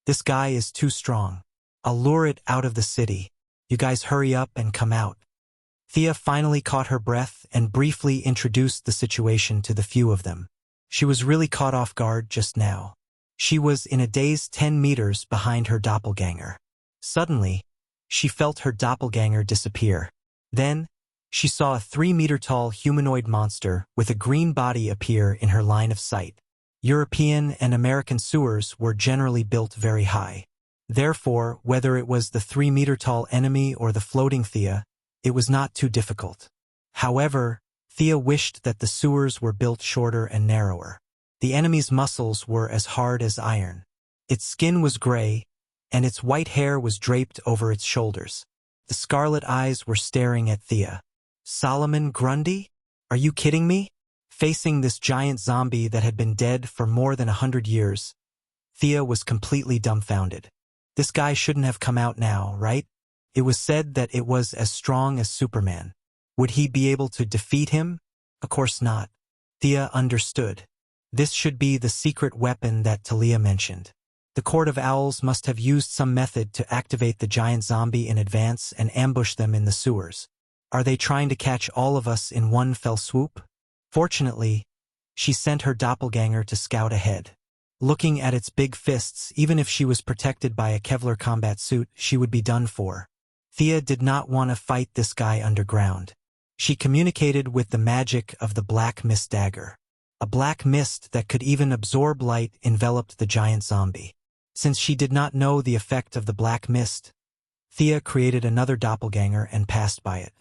this guy is too strong. I'll lure it out of the city. You guys hurry up and come out. Thea finally caught her breath and briefly introduced the situation to the few of them. She was really caught off guard just now. She was in a daze 10 meters behind her doppelganger. Suddenly, she felt her doppelganger disappear. Then, she saw a 3-meter-tall humanoid monster with a green body appear in her line of sight. European and American sewers were generally built very high. Therefore, whether it was the 3-meter-tall enemy or the floating Thea, it was not too difficult. However, Thea wished that the sewers were built shorter and narrower. The enemy's muscles were as hard as iron. Its skin was gray, and its white hair was draped over its shoulders. The scarlet eyes were staring at Thea. "Solomon Grundy? Are you kidding me?" Facing this giant zombie that had been dead for more than 100 years, Thea was completely dumbfounded. This guy shouldn't have come out now, right? It was said that it was as strong as Superman. Would he be able to defeat him? Of course not. Thea understood. This should be the secret weapon that Talia mentioned. The Court of Owls must have used some method to activate the giant zombie in advance and ambush them in the sewers. Are they trying to catch all of us in one fell swoop? Fortunately, she sent her doppelganger to scout ahead. Looking at its big fists, even if she was protected by a Kevlar combat suit, she would be done for. Thea did not want to fight this guy underground. She communicated with the magic of the black mist dagger. A black mist that could even absorb light enveloped the giant zombie. Since she did not know the effect of the black mist, Thea created another doppelganger and passed by it.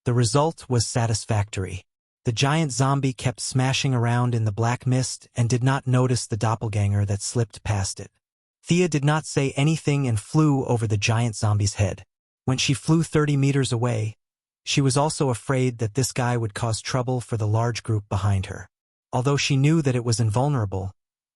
The result was satisfactory. The giant zombie kept smashing around in the black mist and did not notice the doppelganger that slipped past it. Thea did not say anything and flew over the giant zombie's head. When she flew 30 meters away, she was also afraid that this guy would cause trouble for the large group behind her. Although she knew that it was invulnerable,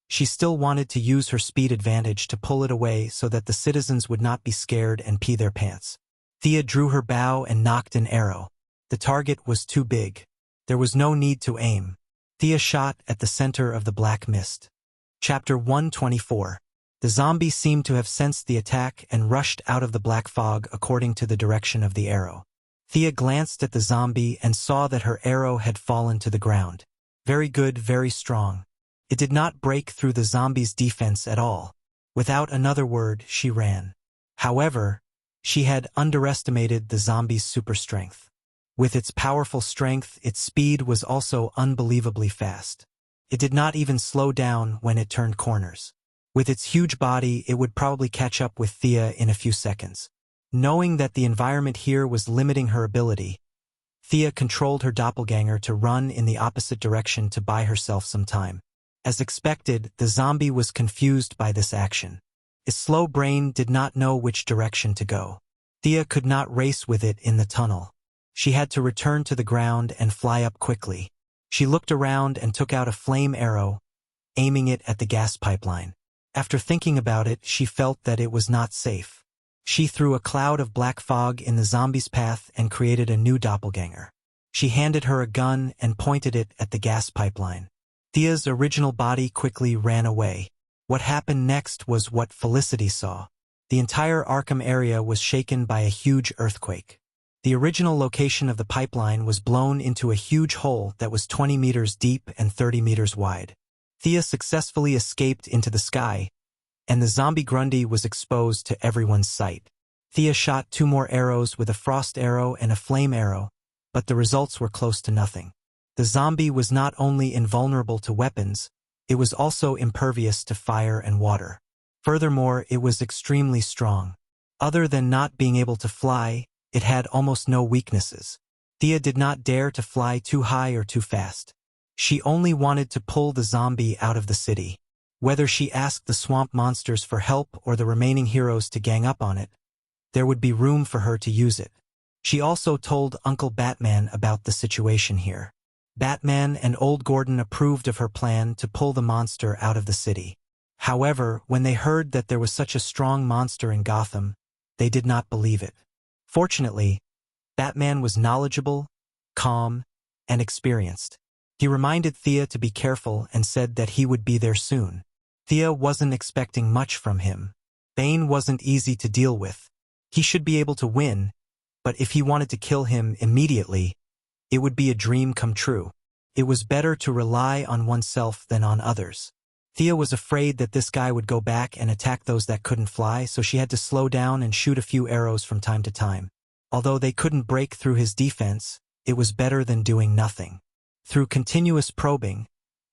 she still wanted to use her speed advantage to pull it away so that the citizens would not be scared and pee their pants. Thea drew her bow and knocked an arrow. The target was too big. There was no need to aim. Thea shot at the center of the black mist. Chapter 124. The zombie seemed to have sensed the attack and rushed out of the black fog according to the direction of the arrow. Thea glanced at the zombie and saw that her arrow had fallen to the ground. Very good, very strong. It did not break through the zombie's defense at all. Without another word, she ran. However, she had underestimated the zombie's super strength. With its powerful strength, its speed was also unbelievably fast. It did not even slow down when it turned corners. With its huge body, it would probably catch up with Thea in a few seconds. Knowing that the environment here was limiting her ability, Thea controlled her doppelganger to run in the opposite direction to buy herself some time. As expected, the zombie was confused by this action. Its slow brain did not know which direction to go. Thea could not race with it in the tunnel. She had to return to the ground and fly up quickly. She looked around and took out a flame arrow, aiming it at the gas pipeline. After thinking about it, she felt that it was not safe. She threw a cloud of black fog in the zombie's path and created a new doppelganger. She handed her a gun and pointed it at the gas pipeline. Thea's original body quickly ran away. What happened next was what Felicity saw. The entire Arkham area was shaken by a huge earthquake. The original location of the pipeline was blown into a huge hole that was 20 meters deep and 30 meters wide. Thea successfully escaped into the sky, and the zombie Grundy was exposed to everyone's sight. Thea shot 2 more arrows with a frost arrow and a flame arrow, but the results were close to nothing. The zombie was not only invulnerable to weapons, it was also impervious to fire and water. Furthermore, it was extremely strong. Other than not being able to fly, it had almost no weaknesses. Thea did not dare to fly too high or too fast. She only wanted to pull the zombie out of the city. Whether she asked the swamp monsters for help or the remaining heroes to gang up on it, there would be room for her to use it. She also told Uncle Batman about the situation here. Batman and Old Gordon approved of her plan to pull the monster out of the city. However, when they heard that there was such a strong monster in Gotham, they did not believe it. Fortunately, Batman was knowledgeable, calm, and experienced. He reminded Thea to be careful and said that he would be there soon. Thea wasn't expecting much from him. Bane wasn't easy to deal with. He should be able to win, but if he wanted to kill him immediately, it would be a dream come true. It was better to rely on oneself than on others. Thea was afraid that this guy would go back and attack those that couldn't fly, so she had to slow down and shoot a few arrows from time to time. Although they couldn't break through his defense, it was better than doing nothing. Through continuous probing,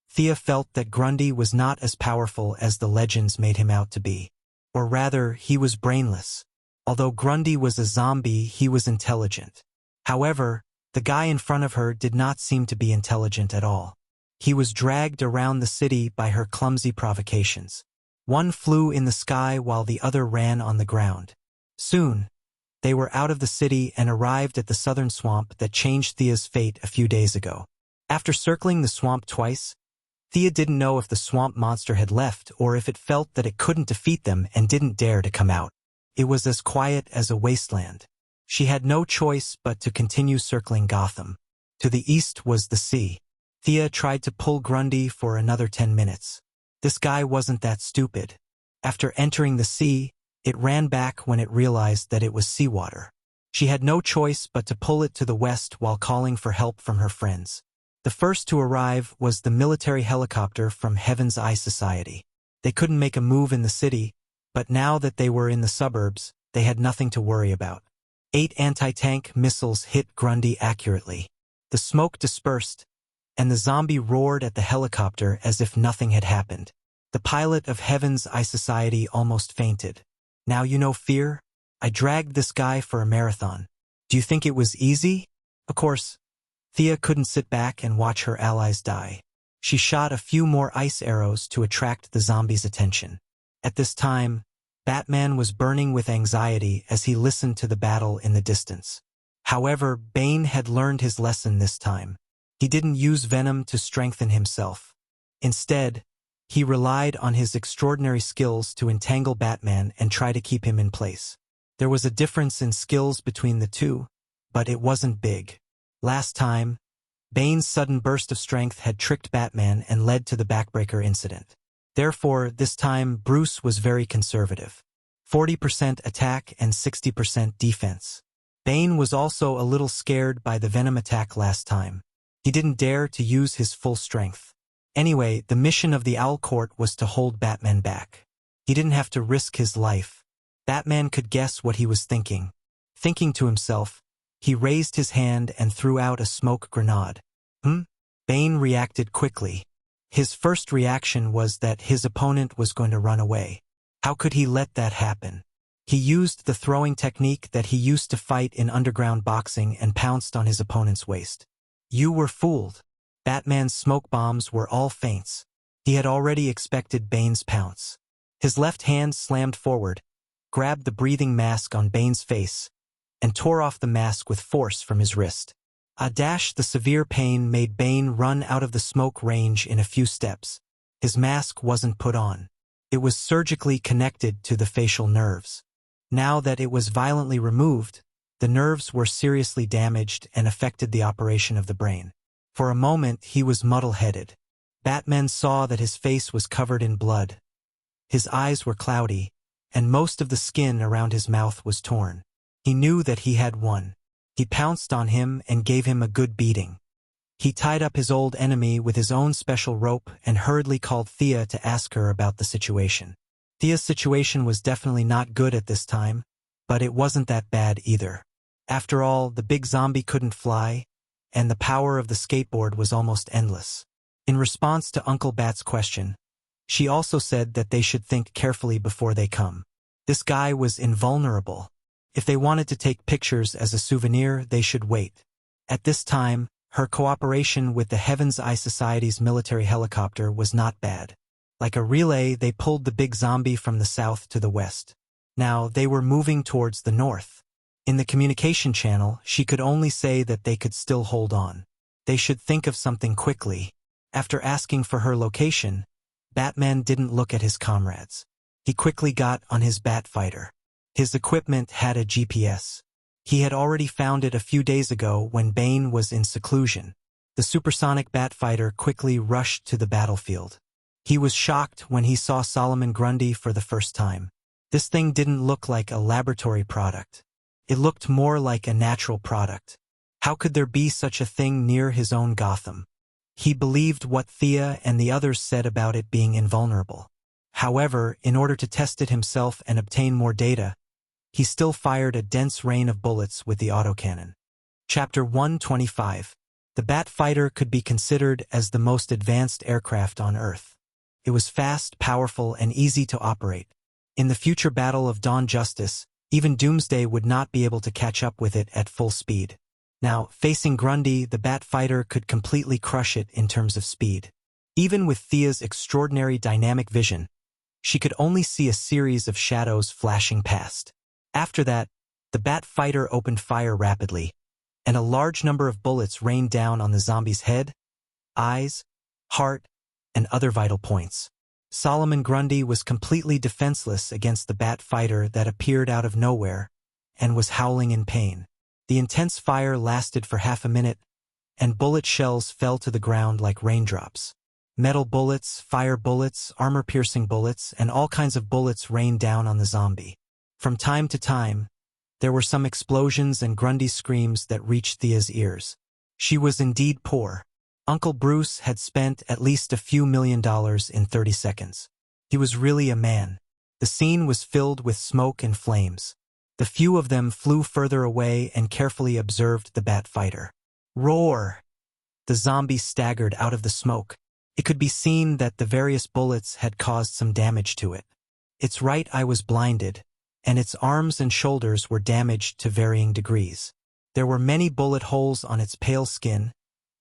Thea felt that Grundy was not as powerful as the legends made him out to be. Or rather, he was brainless. Although Grundy was a zombie, he was intelligent. However, the guy in front of her did not seem to be intelligent at all. He was dragged around the city by her clumsy provocations. One flew in the sky while the other ran on the ground. Soon, they were out of the city and arrived at the southern swamp that changed Thea's fate a few days ago. After circling the swamp twice, Thea didn't know if the swamp monster had left or if it felt that it couldn't defeat them and didn't dare to come out. It was as quiet as a wasteland. She had no choice but to continue circling Gotham. To the east was the sea. Thea tried to pull Grundy for another 10 minutes. This guy wasn't that stupid. After entering the sea, it ran back when it realized that it was seawater. She had no choice but to pull it to the west while calling for help from her friends. The first to arrive was the military helicopter from Heaven's Eye Society. They couldn't make a move in the city, but now that they were in the suburbs, they had nothing to worry about. 8 anti-tank missiles hit Grundy accurately. The smoke dispersed, and the zombie roared at the helicopter as if nothing had happened. The pilot of Heaven's Eye Society almost fainted. Now you know fear? I dragged this guy for a marathon. Do you think it was easy? Of course, Thea couldn't sit back and watch her allies die. She shot a few more ice arrows to attract the zombies' attention. At this time, Batman was burning with anxiety as he listened to the battle in the distance. However, Bane had learned his lesson this time. He didn't use venom to strengthen himself. Instead, he relied on his extraordinary skills to entangle Batman and try to keep him in place. There was a difference in skills between the two, but it wasn't big. Last time, Bane's sudden burst of strength had tricked Batman and led to the backbreaker incident. Therefore, this time Bruce was very conservative. 40% attack and 60% defense. Bane was also a little scared by the venom attack last time. He didn't dare to use his full strength. Anyway, the mission of the Owl Court was to hold Batman back. He didn't have to risk his life. Batman could guess what he was thinking. Thinking to himself, he raised his hand and threw out a smoke grenade. Bane reacted quickly. His first reaction was that his opponent was going to run away. How could he let that happen? He used the throwing technique that he used to fight in underground boxing and pounced on his opponent's waist. You were fooled. Batman's smoke bombs were all feints. He had already expected Bane's pounce. His left hand slammed forward, grabbed the breathing mask on Bane's face, and tore off the mask with force from his wrist. The severe pain made Bane run out of the smoke range in a few steps. His mask wasn't put on. It was surgically connected to the facial nerves. Now that it was violently removed, the nerves were seriously damaged and affected the operation of the brain. For a moment, he was muddle-headed. Batman saw that his face was covered in blood. His eyes were cloudy, and most of the skin around his mouth was torn. He knew that he had won. He pounced on him and gave him a good beating. He tied up his old enemy with his own special rope and hurriedly called Thea to ask her about the situation. Thea's situation was definitely not good at this time, but it wasn't that bad either. After all, the big zombie couldn't fly, and the power of the skateboard was almost endless. In response to Uncle Bat's question, she also said that they should think carefully before they come. This guy was invulnerable. If they wanted to take pictures as a souvenir, they should wait. At this time, her cooperation with the Heaven's Eye Society's military helicopter was not bad. Like a relay, they pulled the big zombie from the south to the west. Now, they were moving towards the north. In the communication channel, she could only say that they could still hold on. They should think of something quickly. After asking for her location, Batman didn't look at his comrades. He quickly got on his Batfighter. His equipment had a GPS. He had already found it a few days ago when Bane was in seclusion. The supersonic Batfighter quickly rushed to the battlefield. He was shocked when he saw Solomon Grundy for the first time. This thing didn't look like a laboratory product. It looked more like a natural product. How could there be such a thing near his own Gotham? He believed what Thea and the others said about it being invulnerable. However, in order to test it himself and obtain more data, he still fired a dense rain of bullets with the autocannon. Chapter 125. The Batfighter could be considered as the most advanced aircraft on Earth. It was fast, powerful, and easy to operate. In the future battle of Dawn Justice, even Doomsday would not be able to catch up with it at full speed. Now, facing Grundy, the Batfighter could completely crush it in terms of speed. Even with Thea's extraordinary dynamic vision, she could only see a series of shadows flashing past. After that, the Batfighter opened fire rapidly, and a large number of bullets rained down on the zombie's head, eyes, heart, and other vital points. Solomon Grundy was completely defenseless against the Batfighter that appeared out of nowhere and was howling in pain. The intense fire lasted for half a minute, and bullet shells fell to the ground like raindrops. Metal bullets, fire bullets, armor-piercing bullets, and all kinds of bullets rained down on the zombie. From time to time, there were some explosions and Grundy screams that reached Thea's ears. She was indeed poor. Uncle Bruce had spent at least a few $1 million in 30 seconds. He was really a man. The scene was filled with smoke and flames. The few of them flew further away and carefully observed the Batfighter. Roar! The zombie staggered out of the smoke. It could be seen that the various bullets had caused some damage to it. Its right eye was blinded, and its arms and shoulders were damaged to varying degrees. There were many bullet holes on its pale skin,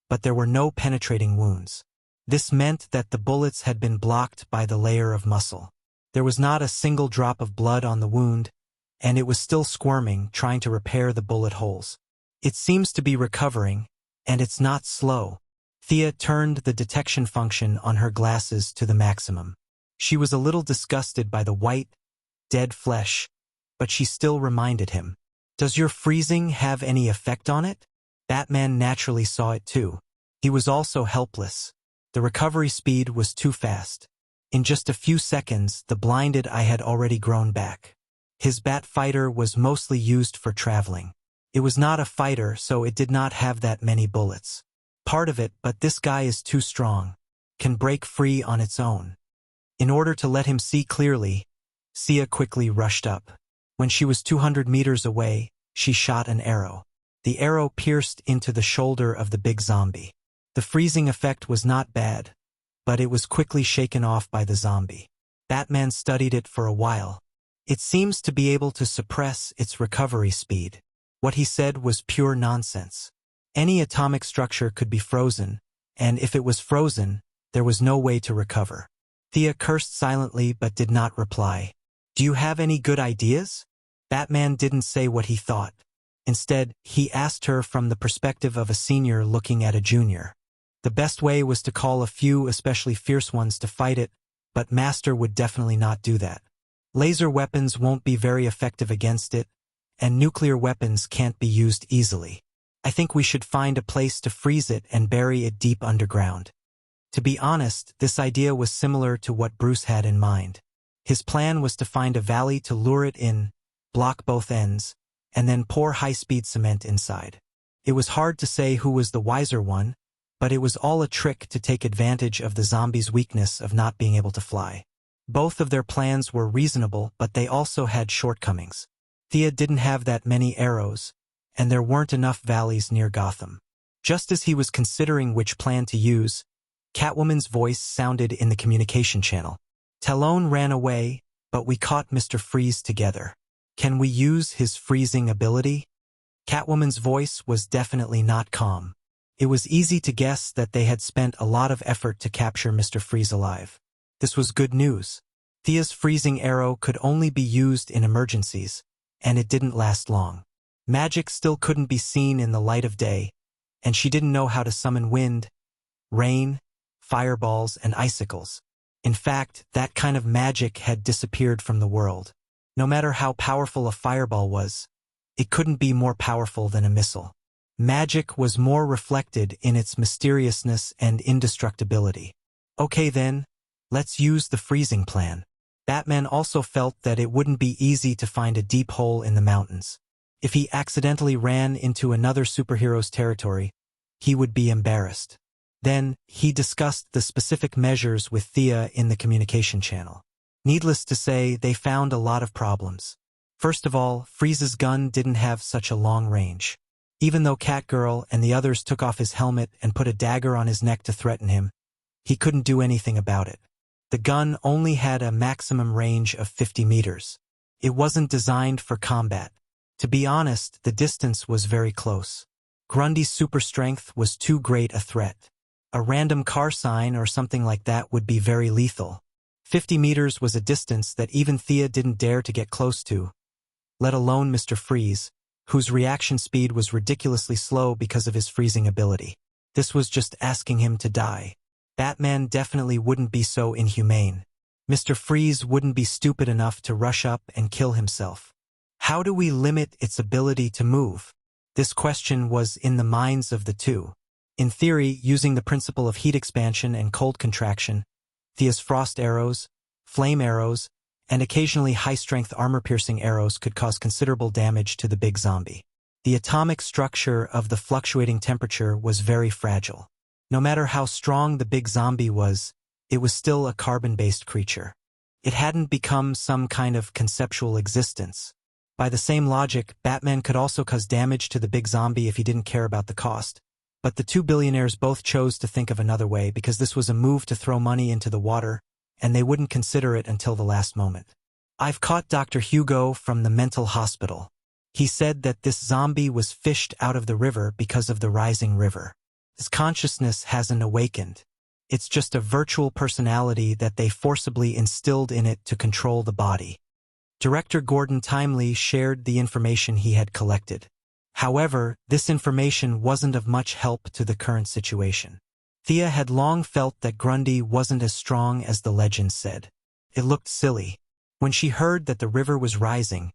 but there were no penetrating wounds. This meant that the bullets had been blocked by the layer of muscle. There was not a single drop of blood on the wound, and it was still squirming, trying to repair the bullet holes. It seems to be recovering, and it's not slow. Thea turned the detection function on her glasses to the maximum. She was a little disgusted by the white, dead flesh, but she still reminded him. Does your freezing have any effect on it? Batman naturally saw it too. He was also helpless. The recovery speed was too fast. In just a few seconds, the blinded eye had already grown back. His Batfighter was mostly used for traveling. It was not a fighter, so it did not have that many bullets. Part of it, but this guy is too strong. Can break free on its own. In order to let him see clearly, Sia quickly rushed up. When she was 200 meters away, she shot an arrow. The arrow pierced into the shoulder of the big zombie. The freezing effect was not bad, but it was quickly shaken off by the zombie. Batman studied it for a while. It seems to be able to suppress its recovery speed. What he said was pure nonsense. Any atomic structure could be frozen, and if it was frozen, there was no way to recover. Thea cursed silently but did not reply. Do you have any good ideas? Batman didn't say what he thought. Instead, he asked her from the perspective of a senior looking at a junior. The best way was to call a few especially fierce ones to fight it, but Master would definitely not do that. Laser weapons won't be very effective against it, and nuclear weapons can't be used easily. I think we should find a place to freeze it and bury it deep underground. To be honest, this idea was similar to what Bruce had in mind. His plan was to find a valley to lure it in, block both ends, and then pour high-speed cement inside. It was hard to say who was the wiser one, but it was all a trick to take advantage of the zombie's weakness of not being able to fly. Both of their plans were reasonable, but they also had shortcomings. Thea didn't have that many arrows, and there weren't enough valleys near Gotham. Just as he was considering which plan to use, Catwoman's voice sounded in the communication channel. Talon ran away, but we caught Mr. Freeze together. Can we use his freezing ability? Catwoman's voice was definitely not calm. It was easy to guess that they had spent a lot of effort to capture Mr. Freeze alive. This was good news. Thea's freezing arrow could only be used in emergencies, and it didn't last long. Magic still couldn't be seen in the light of day, and she didn't know how to summon wind, rain, fireballs, and icicles. In fact, that kind of magic had disappeared from the world. No matter how powerful a fireball was, it couldn't be more powerful than a missile. Magic was more reflected in its mysteriousness and indestructibility. Okay then, let's use the freezing plan. Batman also felt that it wouldn't be easy to find a deep hole in the mountains. If he accidentally ran into another superhero's territory, he would be embarrassed. Then, he discussed the specific measures with Thea in the communication channel. Needless to say, they found a lot of problems. First of all, Freeze's gun didn't have such a long range. Even though Catgirl and the others took off his helmet and put a dagger on his neck to threaten him, he couldn't do anything about it. The gun only had a maximum range of 50 meters. It wasn't designed for combat. To be honest, the distance was very close. Grundy's super strength was too great a threat. A random car sign or something like that would be very lethal. 50 meters was a distance that even Thea didn't dare to get close to, let alone Mr. Freeze, whose reaction speed was ridiculously slow because of his freezing ability. This was just asking him to die. Batman definitely wouldn't be so inhumane. Mr. Freeze wouldn't be stupid enough to rush up and kill himself. How do we limit its ability to move? This question was in the minds of the two. In theory, using the principle of heat expansion and cold contraction, Thea's frost arrows, flame arrows, and occasionally high-strength armor-piercing arrows could cause considerable damage to the big zombie. The atomic structure of the fluctuating temperature was very fragile. No matter how strong the big zombie was, it was still a carbon-based creature. It hadn't become some kind of conceptual existence. By the same logic, Batman could also cause damage to the big zombie if he didn't care about the cost. But the two billionaires both chose to think of another way because this was a move to throw money into the water, and they wouldn't consider it until the last moment. I've caught Dr. Hugo from the mental hospital. He said that this zombie was fished out of the river because of the rising river. His consciousness hasn't awakened. It's just a virtual personality that they forcibly instilled in it to control the body. Director Gordon timely shared the information he had collected. However, this information wasn't of much help to the current situation. Thea had long felt that Grundy wasn't as strong as the legend said. It looked silly. When she heard that the river was rising,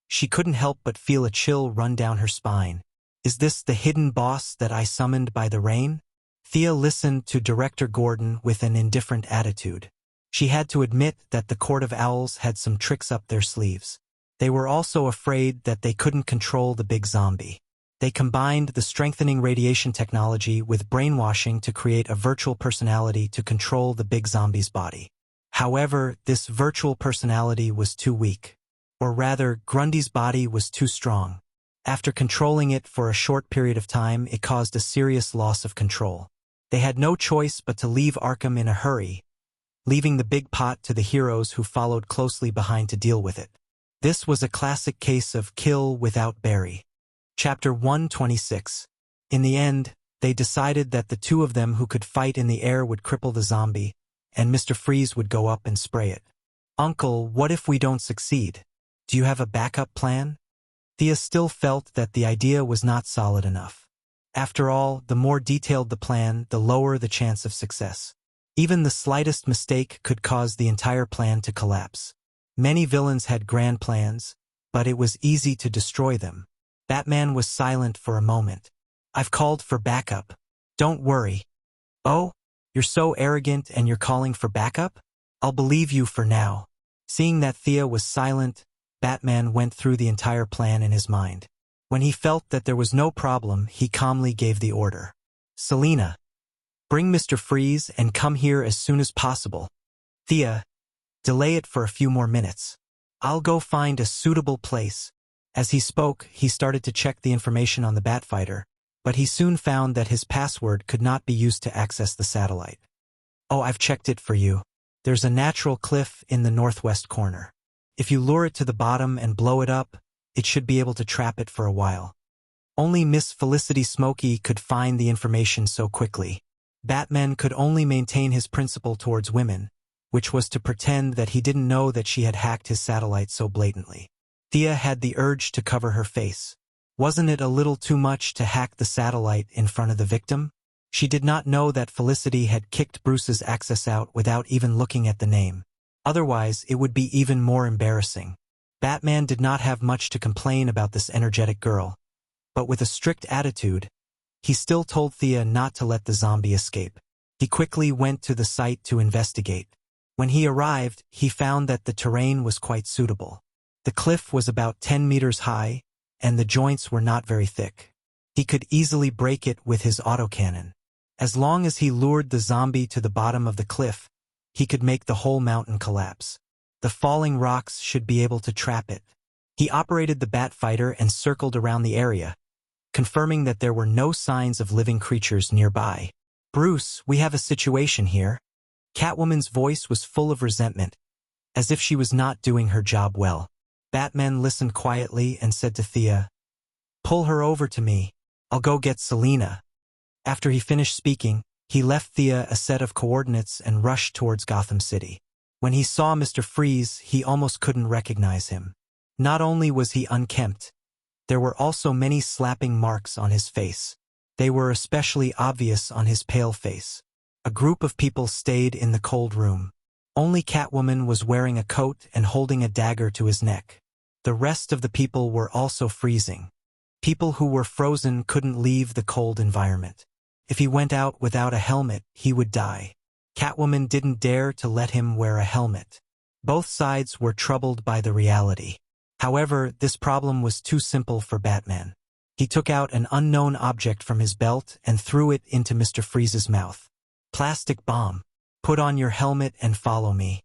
she couldn't help but feel a chill run down her spine. Is this the hidden boss that I summoned by the rain? Thea listened to Director Gordon with an indifferent attitude. She had to admit that the Court of Owls had some tricks up their sleeves. They were also afraid that they couldn't control the big zombie. They combined the strengthening radiation technology with brainwashing to create a virtual personality to control the big zombie's body. However, this virtual personality was too weak. Or rather, Grundy's body was too strong. After controlling it for a short period of time, it caused a serious loss of control. They had no choice but to leave Arkham in a hurry, leaving the big pot to the heroes who followed closely behind to deal with it. This was a classic case of kill without Barry. Chapter 126. In the end, they decided that the two of them who could fight in the air would cripple the zombie, and Mr. Freeze would go up and spray it. Uncle, what if we don't succeed? Do you have a backup plan? Thea still felt that the idea was not solid enough. After all, the more detailed the plan, the lower the chance of success. Even the slightest mistake could cause the entire plan to collapse. Many villains had grand plans, but it was easy to destroy them. Batman was silent for a moment. I've called for backup. Don't worry. Oh, you're so arrogant and you're calling for backup? I'll believe you for now. Seeing that Thea was silent, Batman went through the entire plan in his mind. When he felt that there was no problem, he calmly gave the order. Selina, bring Mr. Freeze and come here as soon as possible. Thea, delay it for a few more minutes. I'll go find a suitable place. As he spoke, he started to check the information on the Batfighter, but he soon found that his password could not be used to access the satellite. Oh, I've checked it for you. There's a natural cliff in the northwest corner. If you lure it to the bottom and blow it up, it should be able to trap it for a while. Only Miss Felicity Smokey could find the information so quickly. Batman could only maintain his principle towards women, which was to pretend that he didn't know that she had hacked his satellite so blatantly. Thea had the urge to cover her face. Wasn't it a little too much to hack the satellite in front of the victim? She did not know that Felicity had kicked Bruce's access out without even looking at the name. Otherwise, it would be even more embarrassing. Batman did not have much to complain about this energetic girl, but with a strict attitude, he still told Thea not to let the zombie escape. He quickly went to the site to investigate. When he arrived, he found that the terrain was quite suitable. The cliff was about 10 meters high, and the joints were not very thick. He could easily break it with his autocannon. As long as he lured the zombie to the bottom of the cliff, he could make the whole mountain collapse. The falling rocks should be able to trap it. He operated the bat fighter and circled around the area, confirming that there were no signs of living creatures nearby. "Bruce, we have a situation here." Catwoman's voice was full of resentment, as if she was not doing her job well. Batman listened quietly and said to Thea, "Pull her over to me. I'll go get Selina." After he finished speaking, he left Thea a set of coordinates and rushed towards Gotham City. When he saw Mr. Freeze, he almost couldn't recognize him. Not only was he unkempt, there were also many slapping marks on his face. They were especially obvious on his pale face. A group of people stayed in the cold room. Only Catwoman was wearing a coat and holding a dagger to his neck. The rest of the people were also freezing. People who were frozen couldn't leave the cold environment. If he went out without a helmet, he would die. Catwoman didn't dare to let him wear a helmet. Both sides were troubled by the reality. However, this problem was too simple for Batman. He took out an unknown object from his belt and threw it into Mr. Freeze's mouth. "Plastic bomb. Put on your helmet and follow me."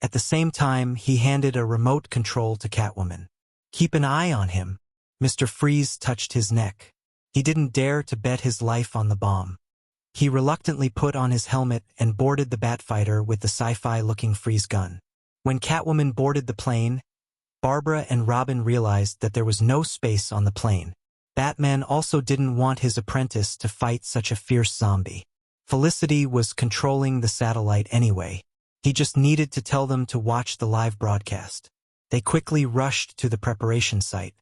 At the same time, he handed a remote control to Catwoman. "Keep an eye on him." Mr. Freeze touched his neck. He didn't dare to bet his life on the bomb. He reluctantly put on his helmet and boarded the Batfighter with the sci-fi-looking freeze gun. When Catwoman boarded the plane, Barbara and Robin realized that there was no space on the plane. Batman also didn't want his apprentice to fight such a fierce zombie. Felicity was controlling the satellite anyway. He just needed to tell them to watch the live broadcast. They quickly rushed to the preparation site.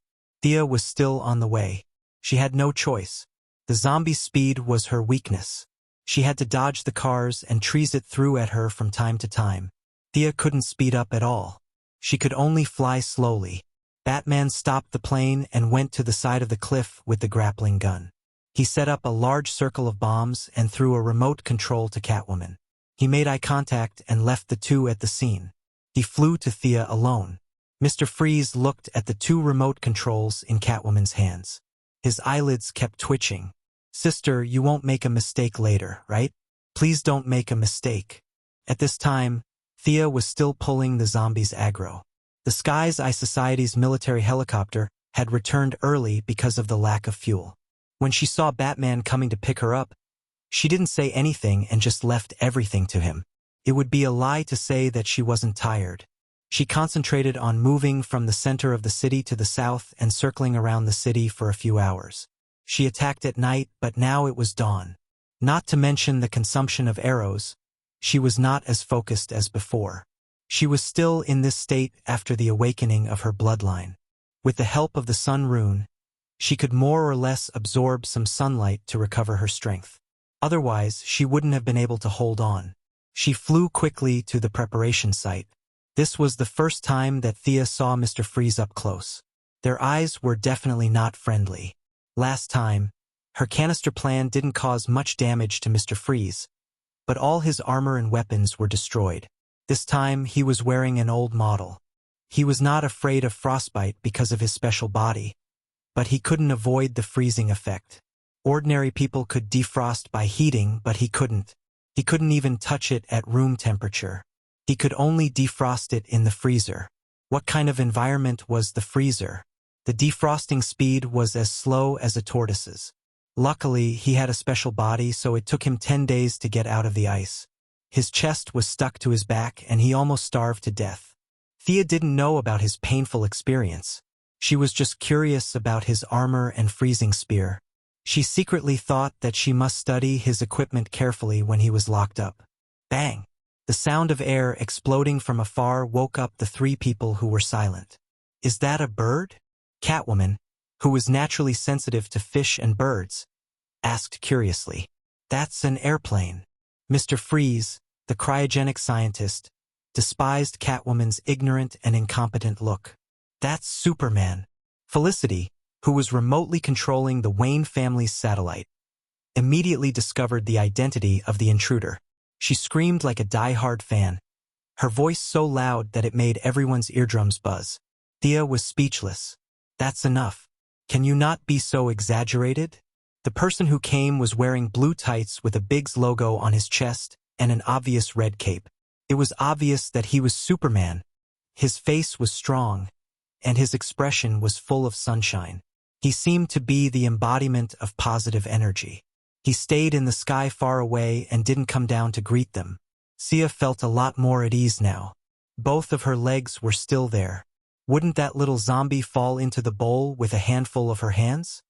Thea was still on the way. She had no choice. The zombie's speed was her weakness. She had to dodge the cars and trees it threw at her from time to time. Thea couldn't speed up at all. She could only fly slowly. Batman stopped the plane and went to the side of the cliff with the grappling gun. He set up a large circle of bombs and threw a remote control to Catwoman. He made eye contact and left the two at the scene. He flew to Thea alone. Mr. Freeze looked at the two remote controls in Catwoman's hands. His eyelids kept twitching. "Sister, you won't make a mistake later, right? Please don't make a mistake." At this time, Thea was still pulling the zombie's aggro. The Sky's Eye Society's military helicopter had returned early because of the lack of fuel. When she saw Batman coming to pick her up, she didn't say anything and just left everything to him. It would be a lie to say that she wasn't tired. She concentrated on moving from the center of the city to the south and circling around the city for a few hours. She attacked at night, but now it was dawn. Not to mention the consumption of arrows, she was not as focused as before. She was still in this state after the awakening of her bloodline. With the help of the sun rune, she could more or less absorb some sunlight to recover her strength. Otherwise, she wouldn't have been able to hold on. She flew quickly to the preparation site. This was the first time that Thea saw Mr. Freeze up close. Their eyes were definitely not friendly. Last time, her canister plan didn't cause much damage to Mr. Freeze, but all his armor and weapons were destroyed. This time, he was wearing an old model. He was not afraid of frostbite because of his special body, but he couldn't avoid the freezing effect. Ordinary people could defrost by heating, but he couldn't. He couldn't even touch it at room temperature. He could only defrost it in the freezer. What kind of environment was the freezer? The defrosting speed was as slow as a tortoise's. Luckily, he had a special body, so it took him 10 days to get out of the ice. His chest was stuck to his back, and he almost starved to death. Thea didn't know about his painful experience. She was just curious about his armor and freezing spear. She secretly thought that she must study his equipment carefully when he was locked up. Bang! The sound of air exploding from afar woke up the three people who were silent. "Is that a bird?" "Catwoman, who was naturally sensitive to fish and birds, asked curiously. "That's an airplane." Mr. Freeze, the cryogenic scientist, despised Catwoman's ignorant and incompetent look. "That's Superman." Felicity, who was remotely controlling the Wayne family's satellite, immediately discovered the identity of the intruder. She screamed like a die-hard fan, her voice so loud that it made everyone's eardrums buzz. Thea was speechless. "That's enough. Can you not be so exaggerated?" The person who came was wearing blue tights with a Biggs logo on his chest and an obvious red cape. It was obvious that he was Superman. His face was strong, and his expression was full of sunshine. He seemed to be the embodiment of positive energy. He stayed in the sky far away and didn't come down to greet them. Sia felt a lot more at ease now. Both of her legs were still there. Wouldn't that little zombie fall into the bowl with a handful of her hands?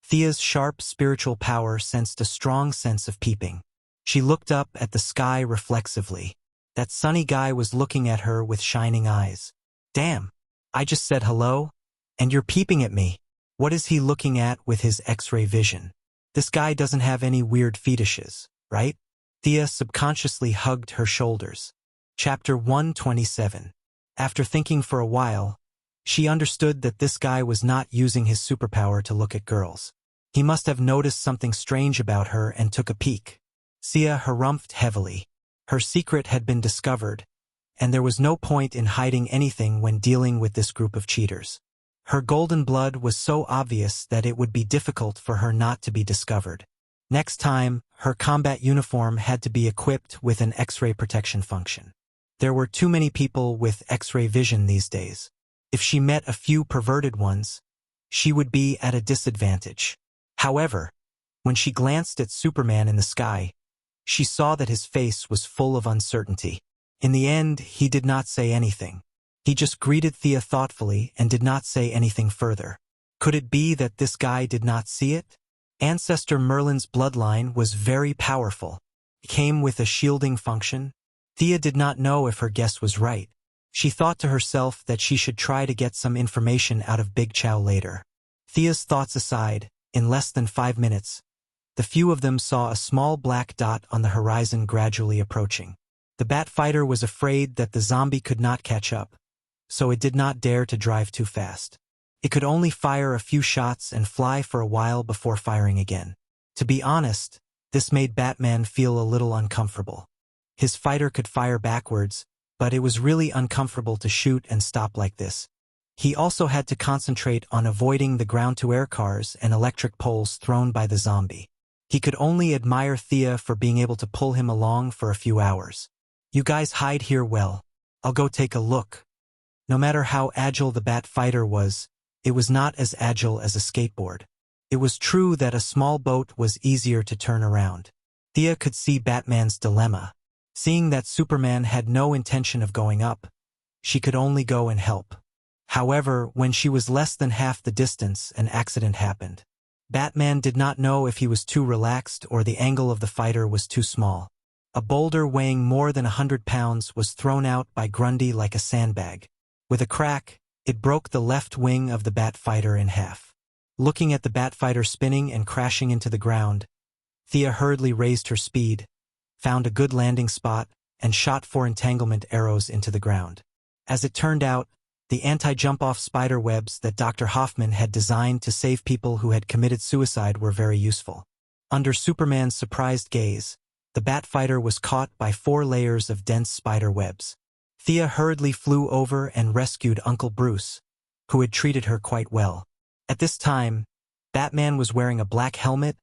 Thea's sharp spiritual power sensed a strong sense of peeping. She looked up at the sky reflexively. That sunny guy was looking at her with shining eyes. "Damn, I just said hello, and you're peeping at me. What is he looking at with his X-ray vision? This guy doesn't have any weird fetishes, right?" Thea subconsciously hugged her shoulders. Chapter 127. After thinking for a while, she understood that this guy was not using his superpower to look at girls. He must have noticed something strange about her and took a peek. Sia harumphed heavily. Her secret had been discovered, and there was no point in hiding anything when dealing with this group of cheaters. Her golden blood was so obvious that it would be difficult for her not to be discovered. Next time, her combat uniform had to be equipped with an X-ray protection function. There were too many people with X-ray vision these days. If she met a few perverted ones, she would be at a disadvantage. However, when she glanced at Superman in the sky, she saw that his face was full of uncertainty. In the end, he did not say anything. He just greeted Thea thoughtfully and did not say anything further. Could it be that this guy did not see it? Ancestor Merlin's bloodline was very powerful. It came with a shielding function. Thea did not know if her guess was right. She thought to herself that she should try to get some information out of Big Chow later. Thea's thoughts aside, in less than 5 minutes, the few of them saw a small black dot on the horizon gradually approaching. The bat fighter was afraid that the zombie could not catch up, so it did not dare to drive too fast. It could only fire a few shots and fly for a while before firing again. To be honest, this made Batman feel a little uncomfortable. His fighter could fire backwards, but it was really uncomfortable to shoot and stop like this. He also had to concentrate on avoiding the ground-to-air cars and electric poles thrown by the zombie. He could only admire Thea for being able to pull him along for a few hours. "You guys hide here well. I'll go take a look." No matter how agile the bat fighter was, it was not as agile as a skateboard. It was true that a small boat was easier to turn around. Thea could see Batman's dilemma. Seeing that Superman had no intention of going up, she could only go and help. However, when she was less than half the distance, an accident happened. Batman did not know if he was too relaxed or the angle of the fighter was too small. A boulder weighing more than 100 pounds was thrown out by Grundy like a sandbag. With a crack, it broke the left wing of the bat fighter in half. Looking at the bat fighter spinning and crashing into the ground, Thea hurriedly raised her speed, found a good landing spot, and shot 4 entanglement arrows into the ground. As it turned out, the anti-jump-off spider webs that Dr. Hoffman had designed to save people who had committed suicide were very useful. Under Superman's surprised gaze, the bat fighter was caught by 4 layers of dense spider webs. Thea hurriedly flew over and rescued Uncle Bruce, who had treated her quite well. At this time, Batman was wearing a black helmet,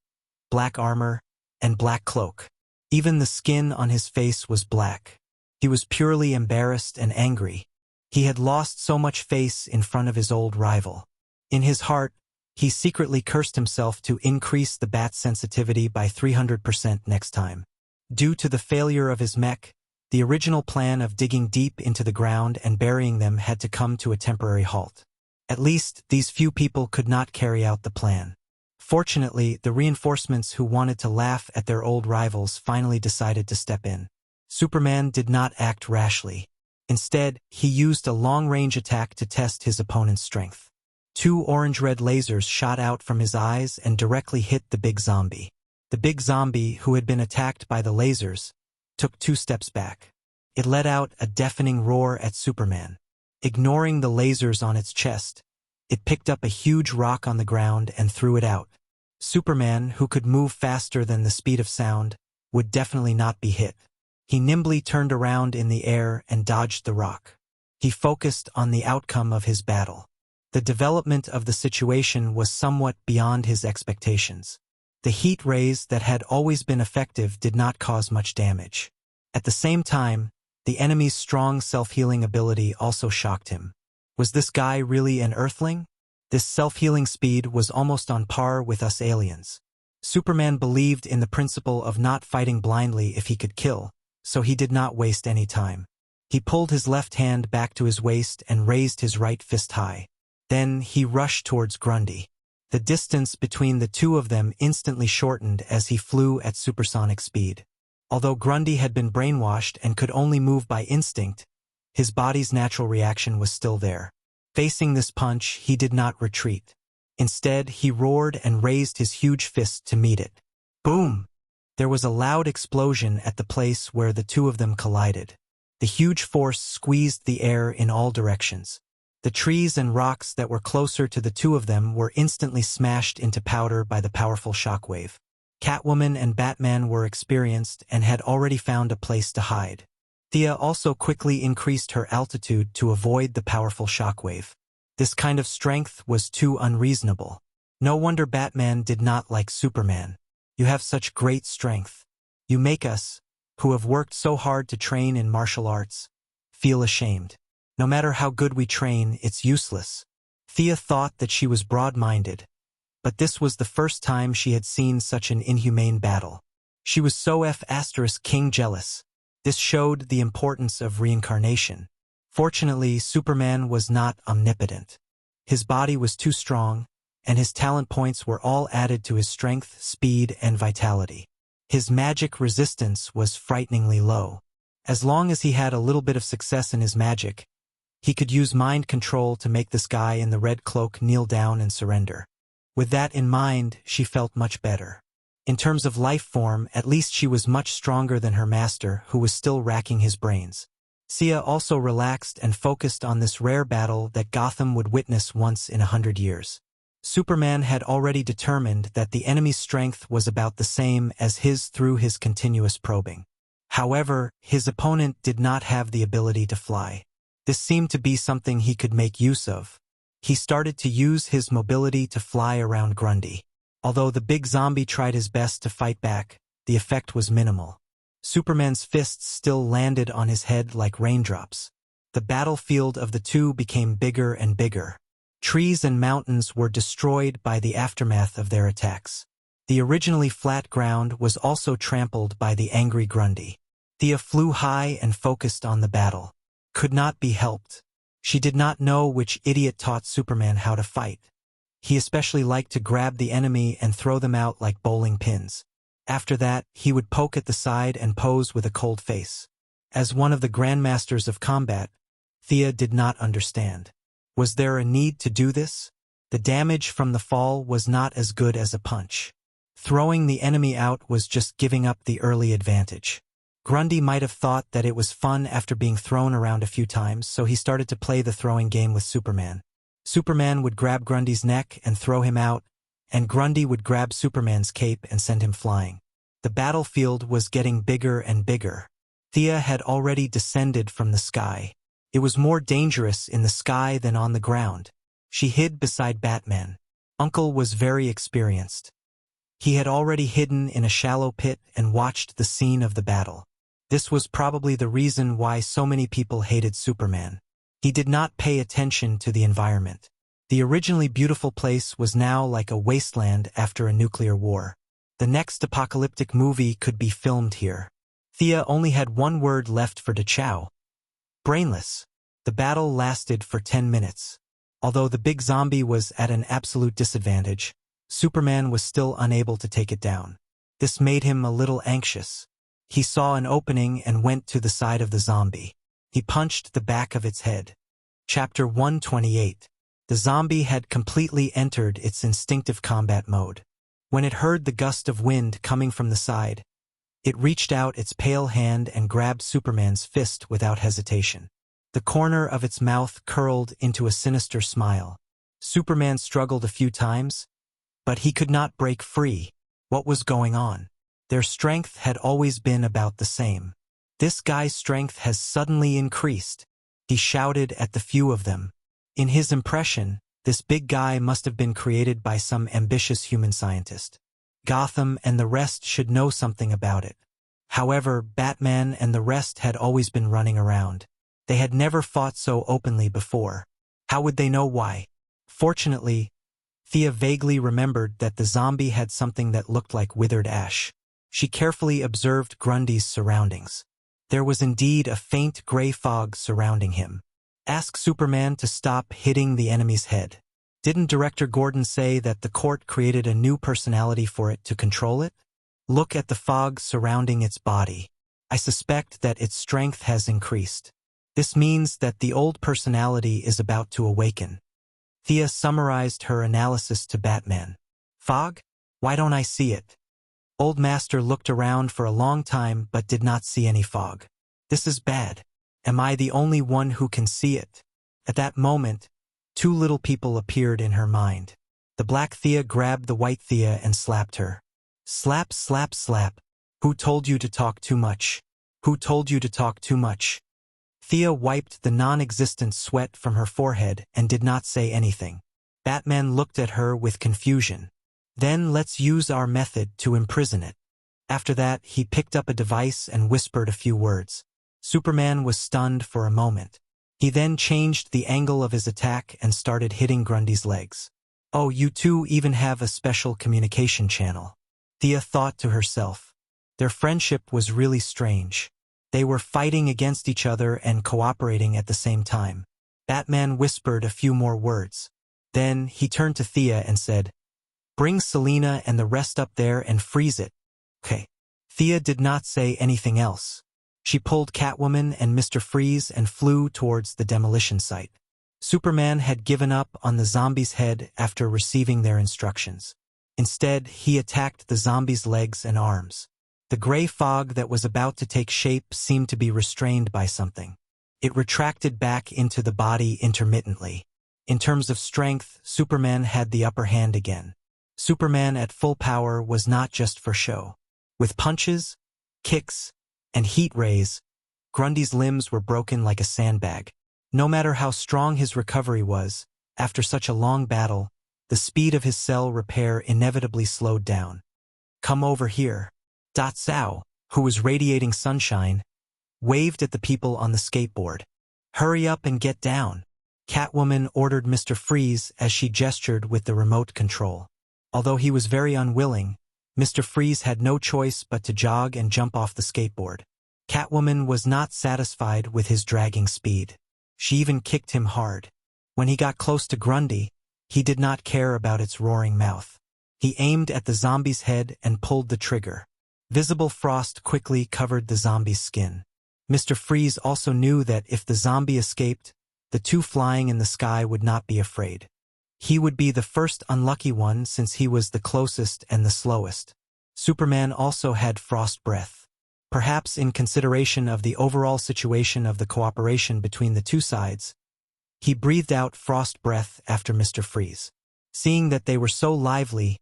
black armor, and black cloak. Even the skin on his face was black. He was purely embarrassed and angry. He had lost so much face in front of his old rival. In his heart, he secretly cursed himself to increase the bat's sensitivity by 300% next time. Due to the failure of his mech, the original plan of digging deep into the ground and burying them had to come to a temporary halt. At least, these few people could not carry out the plan. Fortunately, the reinforcements who wanted to laugh at their old rivals finally decided to step in. Superman did not act rashly. Instead, he used a long-range attack to test his opponent's strength. Two orange-red lasers shot out from his eyes and directly hit the big zombie. The big zombie, who had been attacked by the lasers, took 2 steps back. It let out a deafening roar at Superman. Ignoring the lasers on its chest, it picked up a huge rock on the ground and threw it out. Superman, who could move faster than the speed of sound, would definitely not be hit. He nimbly turned around in the air and dodged the rock. He focused on the outcome of his battle. The development of the situation was somewhat beyond his expectations. The heat rays that had always been effective did not cause much damage. At the same time, the enemy's strong self-healing ability also shocked him. Was this guy really an Earthling? This self-healing speed was almost on par with us aliens. Superman believed in the principle of not fighting blindly if he could kill, so he did not waste any time. He pulled his left hand back to his waist and raised his right fist high. Then he rushed towards Grundy. The distance between the two of them instantly shortened as he flew at supersonic speed. Although Grundy had been brainwashed and could only move by instinct, his body's natural reaction was still there. Facing this punch, he did not retreat. Instead, he roared and raised his huge fist to meet it. Boom! There was a loud explosion at the place where the two of them collided. The huge force squeezed the air in all directions. The trees and rocks that were closer to the two of them were instantly smashed into powder by the powerful shockwave. Catwoman and Batman were experienced and had already found a place to hide. Thea also quickly increased her altitude to avoid the powerful shockwave. This kind of strength was too unreasonable. No wonder Batman did not like Superman. You have such great strength. You make us, who have worked so hard to train in martial arts, feel ashamed. No matter how good we train, it's useless. Thea thought that she was broad-minded, but this was the first time she had seen such an inhumane battle. She was so King jealous. This showed the importance of reincarnation. Fortunately, Superman was not omnipotent. His body was too strong, and his talent points were all added to his strength, speed, and vitality. His magic resistance was frighteningly low. As long as he had a little bit of success in his magic, he could use mind control to make this guy in the red cloak kneel down and surrender. With that in mind, she felt much better. In terms of life form, at least she was much stronger than her master, who was still racking his brains. Sia also relaxed and focused on this rare battle that Gotham would witness once in 100 years. Superman had already determined that the enemy's strength was about the same as his through his continuous probing. However, his opponent did not have the ability to fly. This seemed to be something he could make use of. He started to use his mobility to fly around Grundy. Although the big zombie tried his best to fight back, the effect was minimal. Superman's fists still landed on his head like raindrops. The battlefield of the two became bigger and bigger. Trees and mountains were destroyed by the aftermath of their attacks. The originally flat ground was also trampled by the angry Grundy. Thea flew high and focused on the battle. Could not be helped. She did not know which idiot taught Superman how to fight. He especially liked to grab the enemy and throw them out like bowling pins. After that, he would poke at the side and pose with a cold face. As one of the grandmasters of combat, Thea did not understand. Was there a need to do this? The damage from the fall was not as good as a punch. Throwing the enemy out was just giving up the early advantage. Grundy might have thought that it was fun after being thrown around a few times, so he started to play the throwing game with Superman. Superman would grab Grundy's neck and throw him out, and Grundy would grab Superman's cape and send him flying. The battlefield was getting bigger and bigger. Thea had already descended from the sky. It was more dangerous in the sky than on the ground. She hid beside Batman. Uncle was very experienced. He had already hidden in a shallow pit and watched the scene of the battle. This was probably the reason why so many people hated Superman. He did not pay attention to the environment. The originally beautiful place was now like a wasteland after a nuclear war. The next apocalyptic movie could be filmed here. Thea only had one word left for Dachau. Brainless. The battle lasted for 10 minutes. Although the big zombie was at an absolute disadvantage, Superman was still unable to take it down. This made him a little anxious. He saw an opening and went to the side of the zombie. He punched the back of its head. Chapter 128. The zombie had completely entered its instinctive combat mode. When it heard the gust of wind coming from the side, it reached out its pale hand and grabbed Superman's fist without hesitation. The corner of its mouth curled into a sinister smile. Superman struggled a few times, but he could not break free. What was going on? Their strength had always been about the same. This guy's strength has suddenly increased. He shouted at the few of them. In his impression, this big guy must have been created by some ambitious human scientist. Gotham and the rest should know something about it. However, Batman and the rest had always been running around. They had never fought so openly before. How would they know why? Fortunately, Thea vaguely remembered that the zombie had something that looked like withered ash. She carefully observed Grundy's surroundings. There was indeed a faint gray fog surrounding him. Ask Superman to stop hitting the enemy's head. Didn't Director Gordon say that the court created a new personality for it to control it? Look at the fog surrounding its body. I suspect that its strength has increased. This means that the old personality is about to awaken. Thea summarized her analysis to Batman. Fog? Why don't I see it? Old Master looked around for a long time but did not see any fog. This is bad. Am I the only one who can see it? At that moment, two little people appeared in her mind. The black Thea grabbed the white Thea and slapped her. Slap, slap, slap. Who told you to talk too much? Who told you to talk too much? Thea wiped the non-existent sweat from her forehead and did not say anything. Batman looked at her with confusion. Then let's use our method to imprison it. After that, he picked up a device and whispered a few words. Superman was stunned for a moment. He then changed the angle of his attack and started hitting Grundy's legs. Oh, you two even have a special communication channel. Thea thought to herself. Their friendship was really strange. They were fighting against each other and cooperating at the same time. Batman whispered a few more words. Then he turned to Thea and said, "Bring Selina and the rest up there and freeze it." Okay. Thea did not say anything else. She pulled Catwoman and Mr. Freeze and flew towards the demolition site. Superman had given up on the zombie's head after receiving their instructions. Instead, he attacked the zombie's legs and arms. The gray fog that was about to take shape seemed to be restrained by something. It retracted back into the body intermittently. In terms of strength, Superman had the upper hand again. Superman at full power was not just for show. With punches, kicks, and heat rays, Grundy's limbs were broken like a sandbag. No matter how strong his recovery was, after such a long battle, the speed of his cell repair inevitably slowed down. "Come over here." Sao, who was radiating sunshine, waved at the people on the skateboard. "Hurry up and get down." Catwoman ordered Mr. Freeze as she gestured with the remote control. Although he was very unwilling, Mr. Freeze had no choice but to jog and jump off the skateboard. Catwoman was not satisfied with his dragging speed. She even kicked him hard. When he got close to Grundy, he did not care about its roaring mouth. He aimed at the zombie's head and pulled the trigger. Visible frost quickly covered the zombie's skin. Mr. Freeze also knew that if the zombie escaped, the two flying in the sky would not be afraid. He would be the first unlucky one since he was the closest and the slowest. Superman also had frost breath. Perhaps in consideration of the overall situation of the cooperation between the two sides, he breathed out frost breath after Mr. Freeze. Seeing that they were so lively,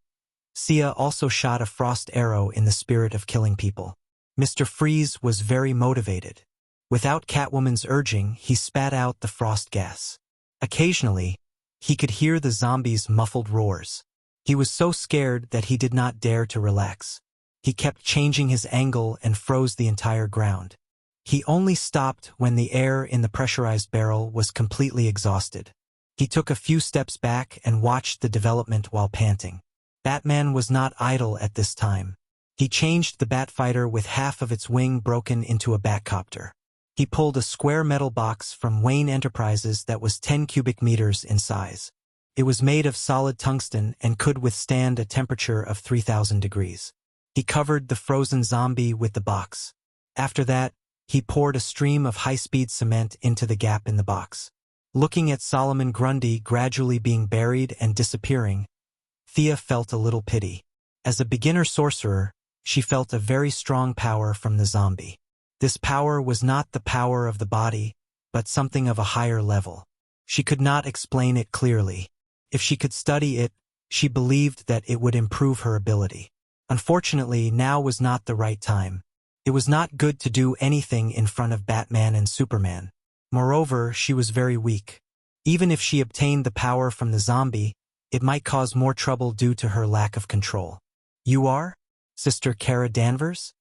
Sia also shot a frost arrow in the spirit of killing people. Mr. Freeze was very motivated. Without Catwoman's urging, he spat out the frost gas. Occasionally, he could hear the zombies' muffled roars. He was so scared that he did not dare to relax. He kept changing his angle and froze the entire ground. He only stopped when the air in the pressurized barrel was completely exhausted. He took a few steps back and watched the development while panting. Batman was not idle at this time. He changed the Batfighter with half of its wing broken into a Batcopter. He pulled a square metal box from Wayne Enterprises that was 10 cubic meters in size. It was made of solid tungsten and could withstand a temperature of 3,000 degrees. He covered the frozen zombie with the box. After that, he poured a stream of high-speed cement into the gap in the box. Looking at Solomon Grundy gradually being buried and disappearing, Thea felt a little pity. As a beginner sorcerer, she felt a very strong power from the zombie. This power was not the power of the body, but something of a higher level. She could not explain it clearly. If she could study it, she believed that it would improve her ability. Unfortunately, now was not the right time. It was not good to do anything in front of Batman and Superman. Moreover, she was very weak. Even if she obtained the power from the zombie, it might cause more trouble due to her lack of control. "You are? Sister Kara Danvers?"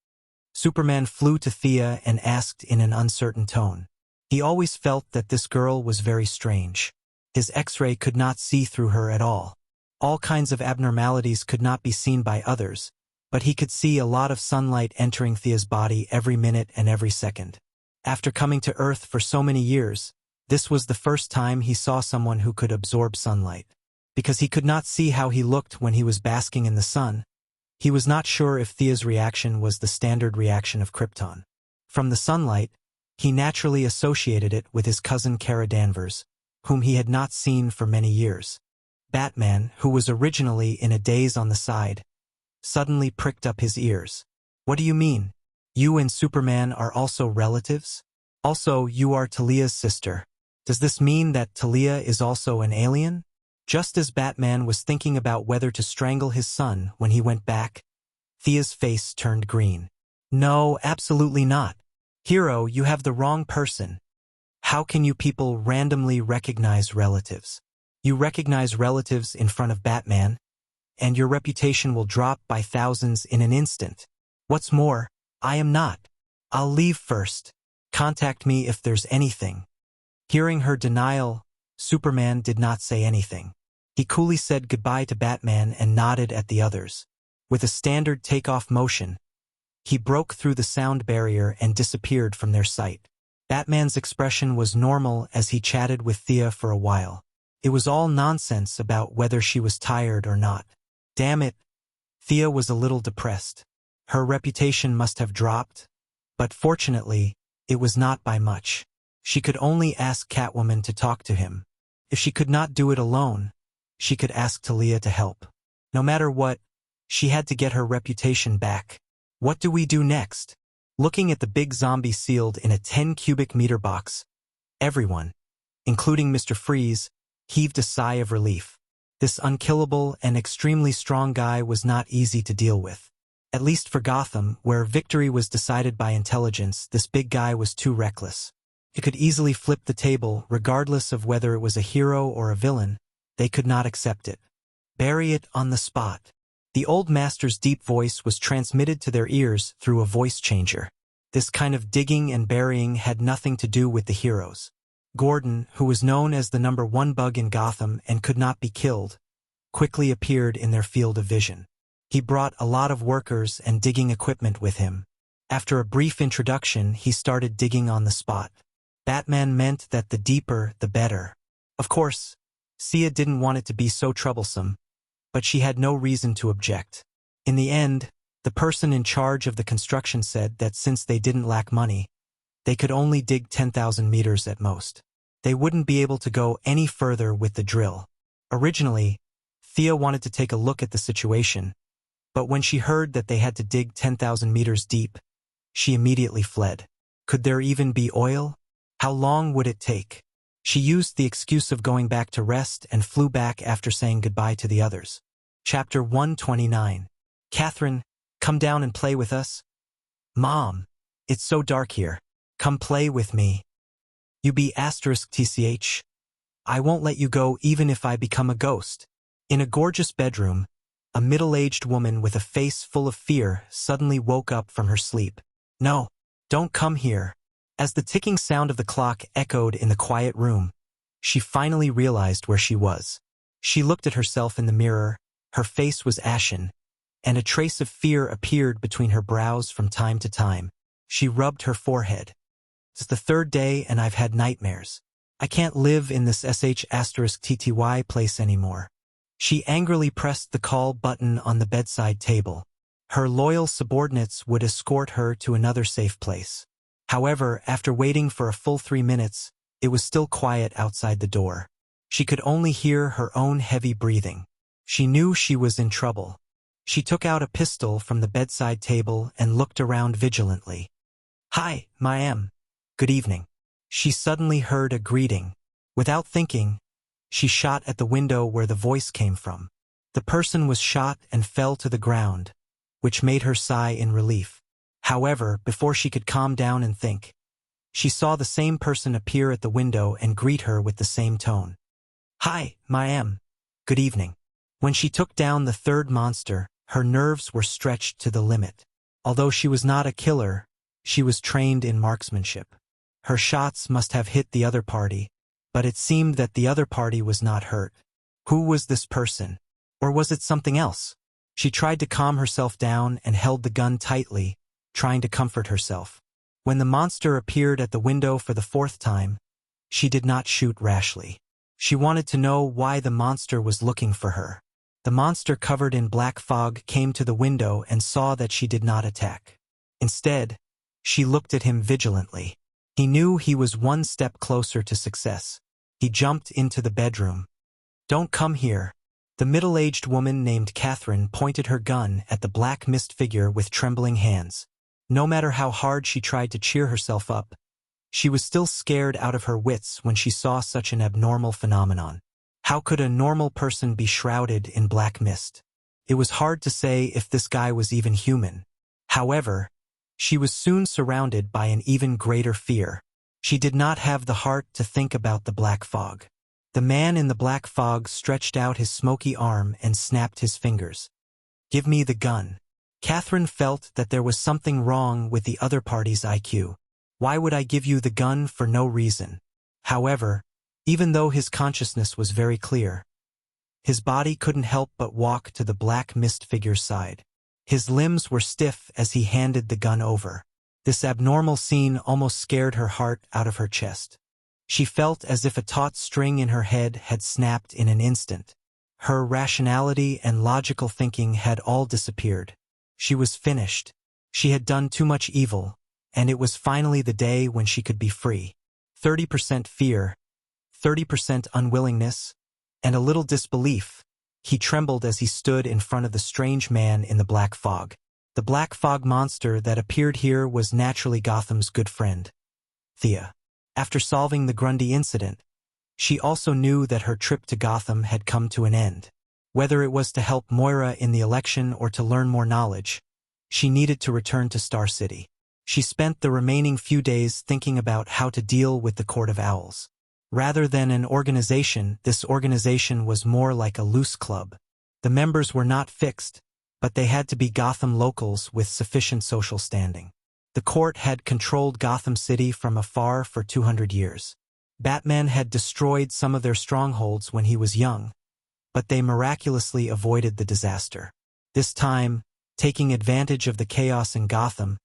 Superman flew to Thea and asked in an uncertain tone. He always felt that this girl was very strange. His X-ray could not see through her at all. All kinds of abnormalities could not be seen by others, but he could see a lot of sunlight entering Thea's body every minute and every second. After coming to Earth for so many years, this was the first time he saw someone who could absorb sunlight. Because he could not see how he looked when he was basking in the sun, he was not sure if Thea's reaction was the standard reaction of Krypton. From the sunlight, he naturally associated it with his cousin Kara Danvers, whom he had not seen for many years. Batman, who was originally in a daze on the side, suddenly pricked up his ears. "What do you mean? You and Superman are also relatives? Also, you are Talia's sister. Does this mean that Talia is also an alien?" Just as Batman was thinking about whether to strangle his son when he went back, Thea's face turned green. "No, absolutely not. Hero, you have the wrong person. How can you people randomly recognize relatives? You recognize relatives in front of Batman, and your reputation will drop by thousands in an instant. What's more, I am not. I'll leave first. Contact me if there's anything." Hearing her denial, Superman did not say anything. He coolly said goodbye to Batman and nodded at the others. With a standard takeoff motion, he broke through the sound barrier and disappeared from their sight. Batman's expression was normal as he chatted with Thea for a while. It was all nonsense about whether she was tired or not. Damn it, Thea was a little depressed. Her reputation must have dropped, but fortunately, it was not by much. She could only ask Catwoman to talk to him. If she could not do it alone, she could ask Talia to help. No matter what, she had to get her reputation back. What do we do next? Looking at the big zombie sealed in a 10 cubic meter box, everyone, including Mr. Freeze, heaved a sigh of relief. This unkillable and extremely strong guy was not easy to deal with. At least for Gotham, where victory was decided by intelligence, this big guy was too reckless. He could easily flip the table, regardless of whether it was a hero or a villain. They could not accept it. Bury it on the spot. The old master's deep voice was transmitted to their ears through a voice changer. This kind of digging and burying had nothing to do with the heroes. Gordon, who was known as the #1 bug in Gotham and could not be killed, quickly appeared in their field of vision. He brought a lot of workers and digging equipment with him. After a brief introduction, he started digging on the spot. Batman meant that the deeper, the better. Of course, Sia didn't want it to be so troublesome, but she had no reason to object. In the end, the person in charge of the construction said that since they didn't lack money, they could only dig 10,000 meters at most. They wouldn't be able to go any further with the drill. Originally, Thea wanted to take a look at the situation, but when she heard that they had to dig 10,000 meters deep, she immediately fled. Could there even be oil? How long would it take? She used the excuse of going back to rest and flew back after saying goodbye to the others. Chapter 129. "Catherine, come down and play with us." "Mom, it's so dark here. Come play with me." "TCH. I won't let you go even if I become a ghost." In a gorgeous bedroom, a middle-aged woman with a face full of fear suddenly woke up from her sleep. "No, don't come here." As the ticking sound of the clock echoed in the quiet room, she finally realized where she was. She looked at herself in the mirror, her face was ashen, and a trace of fear appeared between her brows from time to time. She rubbed her forehead. "It's the third day and I've had nightmares. I can't live in this sh*tty place anymore." She angrily pressed the call button on the bedside table. Her loyal subordinates would escort her to another safe place. However, after waiting for a full 3 minutes, It was still quiet outside the door. She could only hear her own heavy breathing. She knew she was in trouble. She took out a pistol from the bedside table and looked around vigilantly. "Hi, ma'am. Good evening." She suddenly heard a greeting. Without thinking, she shot at the window where the voice came from. The person was shot and fell to the ground, which made her sigh in relief. However, before she could calm down and think, she saw the same person appear at the window and greet her with the same tone. "Hi, ma'am. Good evening." When she took down the third monster, her nerves were stretched to the limit. Although she was not a killer, she was trained in marksmanship. Her shots must have hit the other party, but it seemed that the other party was not hurt. Who was this person? Or was it something else? She tried to calm herself down and held the gun tightly, trying to comfort herself. When the monster appeared at the window for the fourth time, she did not shoot rashly. She wanted to know why the monster was looking for her. The monster covered in black fog came to the window and saw that she did not attack. Instead, she looked at him vigilantly. He knew he was one step closer to success. He jumped into the bedroom. "Don't come here." The middle-aged woman named Catherine pointed her gun at the black mist figure with trembling hands. No matter how hard she tried to cheer herself up, she was still scared out of her wits when she saw such an abnormal phenomenon. How could a normal person be shrouded in black mist? It was hard to say if this guy was even human. However, she was soon surrounded by an even greater fear. She did not have the heart to think about the black fog. The man in the black fog stretched out his smoky arm and snapped his fingers. "Give me the gun." Catherine felt that there was something wrong with the other party's IQ. "Why would I give you the gun for no reason?" However, even though his consciousness was very clear, his body couldn't help but walk to the black mist figure's side. His limbs were stiff as he handed the gun over. This abnormal scene almost scared her heart out of her chest. She felt as if a taut string in her head had snapped in an instant. Her rationality and logical thinking had all disappeared. She was finished. She had done too much evil, and it was finally the day when she could be free. 30% fear, 30% unwillingness, and a little disbelief. He trembled as he stood in front of the strange man in the black fog. The black fog monster that appeared here was naturally Gotham's good friend, Thea. After solving the Grundy incident, she also knew that her trip to Gotham had come to an end. Whether it was to help Moira in the election or to learn more knowledge, she needed to return to Star City. She spent the remaining few days thinking about how to deal with the Court of Owls. Rather than an organization, this organization was more like a loose club. The members were not fixed, but they had to be Gotham locals with sufficient social standing. The court had controlled Gotham City from afar for 200 years. Batman had destroyed some of their strongholds when he was young, but they miraculously avoided the disaster. This time, taking advantage of the chaos in Gotham,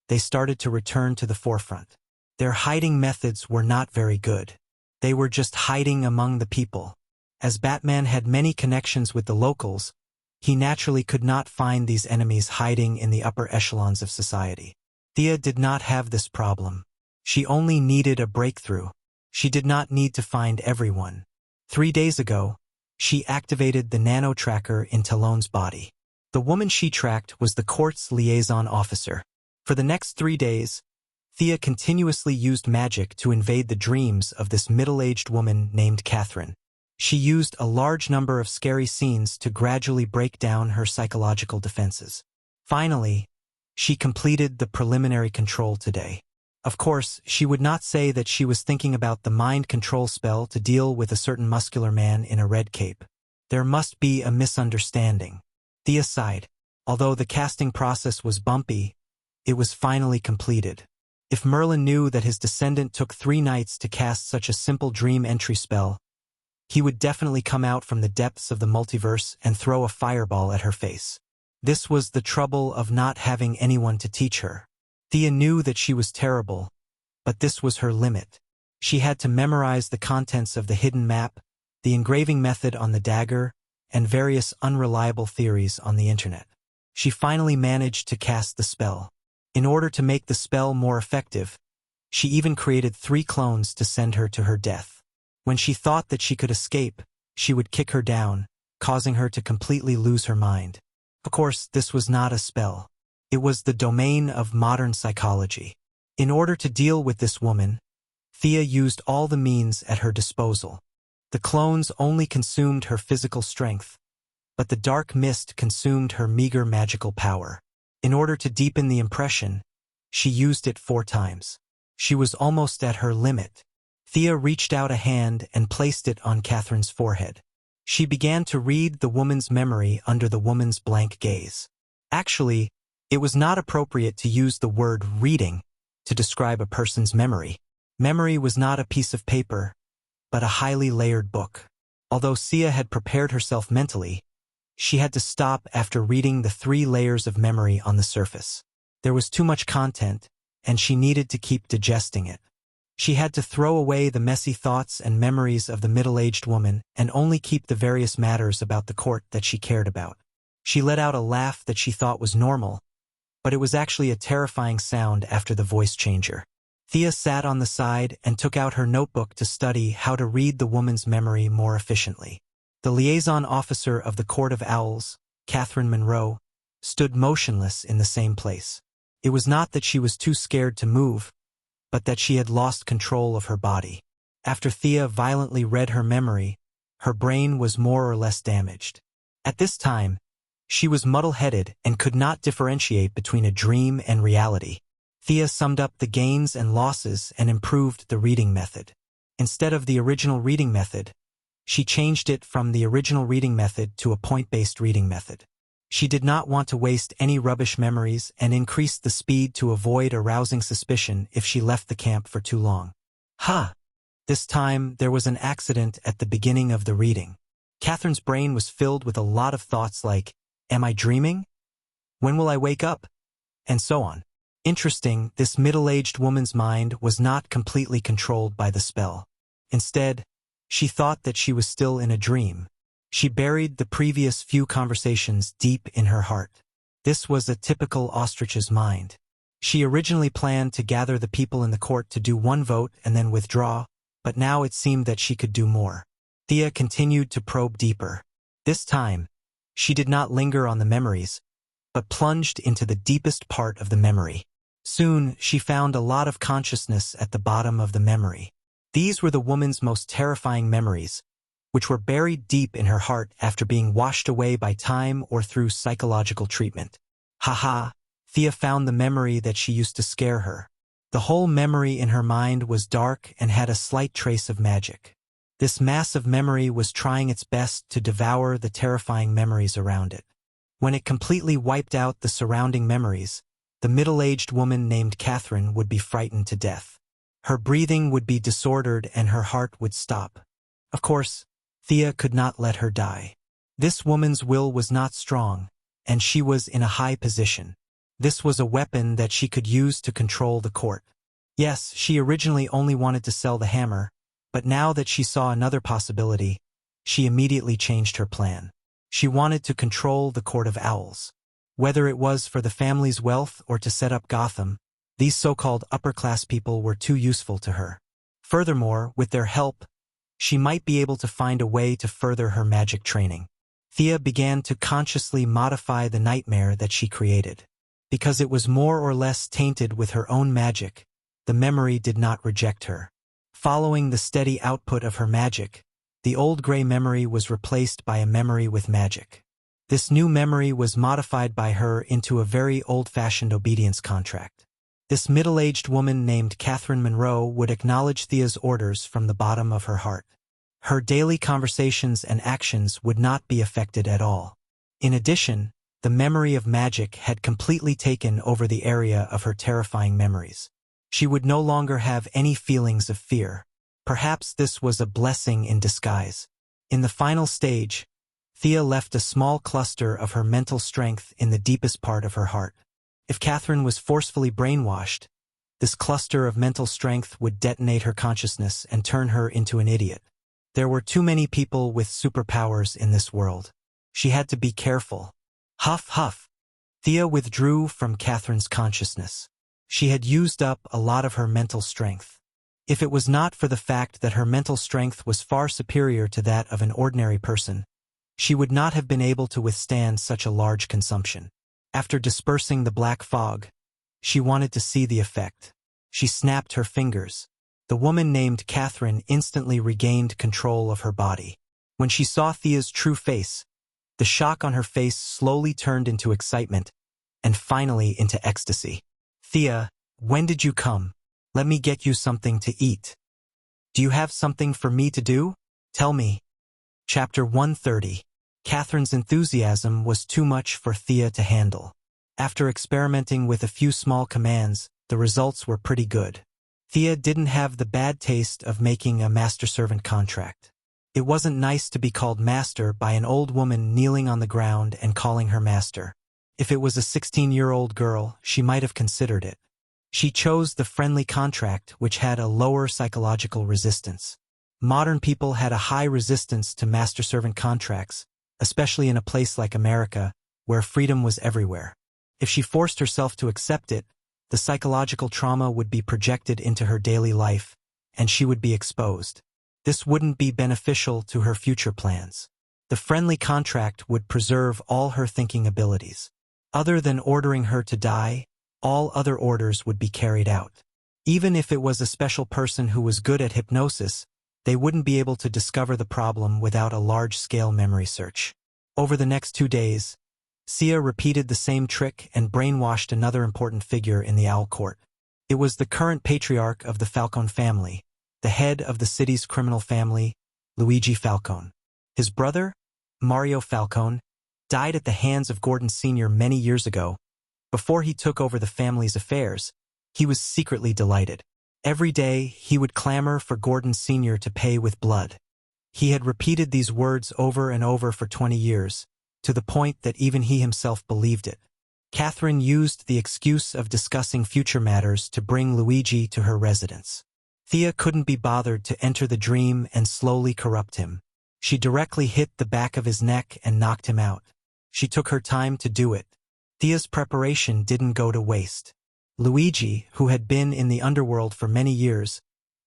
they started to return to the forefront. Their hiding methods were not very good. They were just hiding among the people. As Batman had many connections with the locals, he naturally could not find these enemies hiding in the upper echelons of society. Thea did not have this problem. She only needed a breakthrough. She did not need to find everyone. 3 days ago, she activated the nano-tracker in Talon's body. The woman she tracked was the court's liaison officer. For the next 3 days, Thea continuously used magic to invade the dreams of this middle-aged woman named Catherine. She used a large number of scary scenes to gradually break down her psychological defenses. Finally, she completed the preliminary control today. Of course, she would not say that she was thinking about the mind control spell to deal with a certain muscular man in a red cape. There must be a misunderstanding. Thea sighed. Although the casting process was bumpy, it was finally completed. If Merlin knew that his descendant took 3 nights to cast such a simple dream entry spell, he would definitely come out from the depths of the multiverse and throw a fireball at her face. This was the trouble of not having anyone to teach her. Thea knew that she was terrible, but this was her limit. She had to memorize the contents of the hidden map, the engraving method on the dagger, and various unreliable theories on the internet. She finally managed to cast the spell. In order to make the spell more effective, She even created 3 clones to send her to her death. When she thought that she could escape, she would kick her down, causing her to completely lose her mind. Of course, this was not a spell. It was the domain of modern psychology. In order to deal with this woman, Thea used all the means at her disposal. The clones only consumed her physical strength, but the dark mist consumed her meager magical power. In order to deepen the impression, she used it 4 times. She was almost at her limit. Thea reached out a hand and placed it on Catherine's forehead. She began to read the woman's memory under the woman's blank gaze. Actually, it was not appropriate to use the word reading to describe a person's memory. Memory was not a piece of paper, but a highly layered book. Although Thea had prepared herself mentally, she had to stop after reading the 3 layers of memory on the surface. There was too much content, and she needed to keep digesting it. She had to throw away the messy thoughts and memories of the middle-aged woman and only keep the various matters about the court that she cared about. She let out a laugh that she thought was normal, but it was actually a terrifying sound after the voice changer. Thea sat on the side and took out her notebook to study how to read the woman's memory more efficiently. The liaison officer of the Court of Owls, Catherine Monroe, stood motionless in the same place. It was not that she was too scared to move, but that she had lost control of her body. After Thea violently read her memory, her brain was more or less damaged. At this time, she was muddle-headed and could not differentiate between a dream and reality. Thea summed up the gains and losses and improved the reading method. Instead of the original reading method, she changed it from the original reading method to a point-based reading method. She did not want to waste any rubbish memories and increased the speed to avoid arousing suspicion if she left the camp for too long. This time, there was an accident at the beginning of the reading. Catherine's brain was filled with a lot of thoughts like, "Am I dreaming? When will I wake up?" and so on. Interesting, this middle-aged woman's mind was not completely controlled by the spell. Instead, she thought that she was still in a dream. She buried the previous few conversations deep in her heart. This was a typical ostrich's mind. She originally planned to gather the people in the court to do 1 vote and then withdraw, but now it seemed that she could do more. Thea continued to probe deeper. This time, she did not linger on the memories, but plunged into the deepest part of the memory. Soon, she found a lot of consciousness at the bottom of the memory. These were the woman's most terrifying memories, which were buried deep in her heart after being washed away by time or through psychological treatment. Thea found the memory that she used to scare her. The whole memory in her mind was dark and had a slight trace of magic. This massive memory was trying its best to devour the terrifying memories around it. When it completely wiped out the surrounding memories, the middle-aged woman named Catherine would be frightened to death. Her breathing would be disordered and her heart would stop. Of course, Thea could not let her die. This woman's will was not strong, and she was in a high position. This was a weapon that she could use to control the court. Yes, she originally only wanted to sell the hammer, but now that she saw another possibility, she immediately changed her plan. She wanted to control the Court of Owls. Whether it was for the family's wealth or to set up Gotham, these so-called upper-class people were too useful to her. Furthermore, with their help, she might be able to find a way to further her magic training. Thea began to consciously modify the nightmare that she created. Because it was more or less tainted with her own magic, the memory did not reject her. Following the steady output of her magic, the old gray memory was replaced by a memory with magic. This new memory was modified by her into a very old-fashioned obedience contract. This middle-aged woman named Catherine Monroe would acknowledge Thea's orders from the bottom of her heart. Her daily conversations and actions would not be affected at all. In addition, the memory of magic had completely taken over the area of her terrifying memories. She would no longer have any feelings of fear. Perhaps this was a blessing in disguise. In the final stage, Thea left a small cluster of her mental strength in the deepest part of her heart. If Catherine was forcefully brainwashed, this cluster of mental strength would detonate her consciousness and turn her into an idiot. There were too many people with superpowers in this world. She had to be careful. Huff, huff. Thea withdrew from Catherine's consciousness. She had used up a lot of her mental strength. If it was not for the fact that her mental strength was far superior to that of an ordinary person, she would not have been able to withstand such a large consumption. After dispersing the black fog, she wanted to see the effect. She snapped her fingers. The woman named Catherine instantly regained control of her body. When she saw Thea's true face, the shock on her face slowly turned into excitement, and finally into ecstasy. "Thea, when did you come? Let me get you something to eat. Do you have something for me to do? Tell me." Chapter 130. Catherine's enthusiasm was too much for Thea to handle. After experimenting with a few small commands, the results were pretty good. Thea didn't have the bad taste of making a master-servant contract. It wasn't nice to be called master by an old woman kneeling on the ground and calling her master. If it was a 16-year-old girl, she might have considered it. She chose the friendly contract, which had a lower psychological resistance. Modern people had a high resistance to master-servant contracts, especially in a place like America, where freedom was everywhere. If she forced herself to accept it, the psychological trauma would be projected into her daily life, and she would be exposed. This wouldn't be beneficial to her future plans. The friendly contract would preserve all her thinking abilities. Other than ordering her to die, all other orders would be carried out. Even if it was a special person who was good at hypnosis, they wouldn't be able to discover the problem without a large-scale memory search. Over the next 2 days, Sia repeated the same trick and brainwashed another important figure in the Owl Court. It was the current patriarch of the Falcone family, the head of the city's criminal family, Luigi Falcone. His brother, Mario Falcone, died at the hands of Gordon Sr. many years ago. Before he took over the family's affairs, he was secretly delighted. Every day, he would clamor for Gordon Sr. to pay with blood. He had repeated these words over and over for 20 years, to the point that even he himself believed it. Catherine used the excuse of discussing future matters to bring Luigi to her residence. Thea couldn't be bothered to enter the dream and slowly corrupt him. She directly hit the back of his neck and knocked him out. She took her time to do it. Thea's preparation didn't go to waste. Luigi, who had been in the underworld for many years,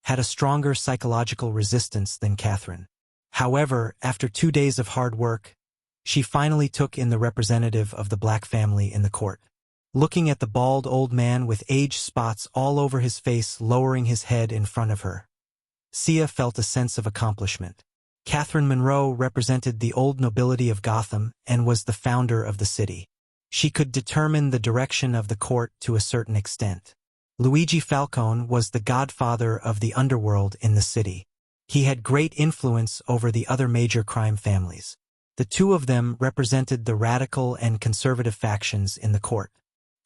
had a stronger psychological resistance than Catherine. However, after 2 days of hard work, she finally took in the representative of the black family in the court. Looking at the bald old man with age spots all over his face lowering his head in front of her, Sia felt a sense of accomplishment. Catherine Monroe represented the old nobility of Gotham and was the founder of the city. She could determine the direction of the court to a certain extent. Luigi Falcone was the godfather of the underworld in the city. He had great influence over the other major crime families. The two of them represented the radical and conservative factions in the court.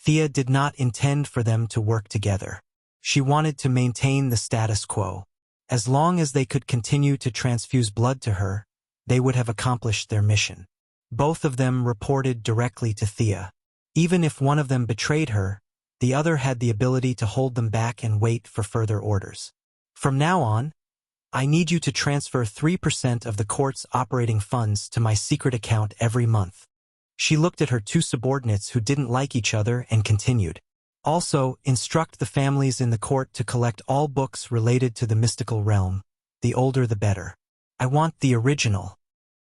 Thea did not intend for them to work together. She wanted to maintain the status quo. As long as they could continue to transfuse blood to her, they would have accomplished their mission. Both of them reported directly to Thea. Even if one of them betrayed her, the other had the ability to hold them back and wait for further orders. "From now on, I need you to transfer 3% of the court's operating funds to my secret account every month." She looked at her two subordinates who didn't like each other and continued. "Also, instruct the families in the court to collect all books related to the mystical realm. The older the better. I want the original."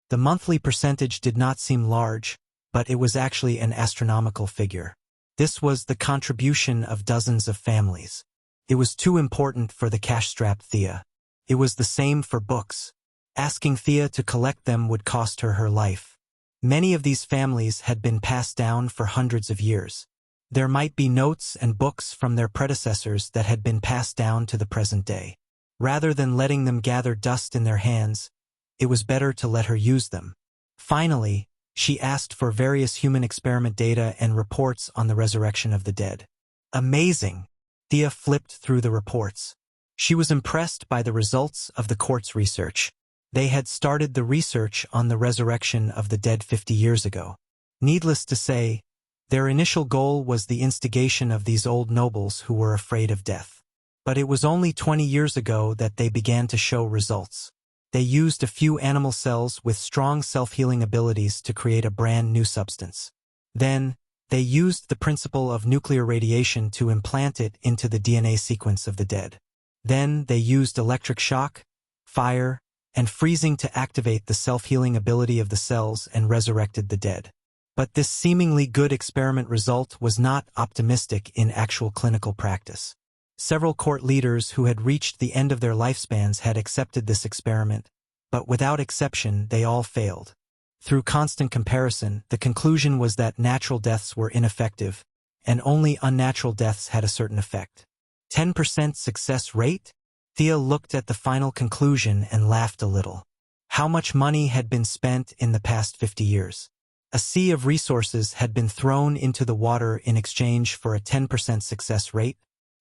The monthly percentage did not seem large, but it was actually an astronomical figure. This was the contribution of dozens of families. It was too important for the cash-strapped Thea. It was the same for books. Asking Thea to collect them would cost her her life. Many of these families had been passed down for hundreds of years. There might be notes and books from their predecessors that had been passed down to the present day. Rather than letting them gather dust in their hands, it was better to let her use them. Finally, she asked for various human experiment data and reports on the resurrection of the dead. Amazing! Thea flipped through the reports. She was impressed by the results of the court's research. They had started the research on the resurrection of the dead 50 years ago. Needless to say, their initial goal was the instigation of these old nobles who were afraid of death. But it was only 20 years ago that they began to show results. They used a few animal cells with strong self-healing abilities to create a brand new substance. Then, They used the principle of nuclear radiation to implant it into the DNA sequence of the dead. Then they used electric shock, fire, and freezing to activate the self-healing ability of the cells and resurrected the dead. But this seemingly good experiment result was not optimistic in actual clinical practice. Several court leaders who had reached the end of their lifespans had accepted this experiment, but without exception they all failed. Through constant comparison, the conclusion was that natural deaths were ineffective, and only unnatural deaths had a certain effect. 10% success rate? Thea looked at the final conclusion and laughed a little. How much money had been spent in the past 50 years? A sea of resources had been thrown into the water in exchange for a 10% success rate.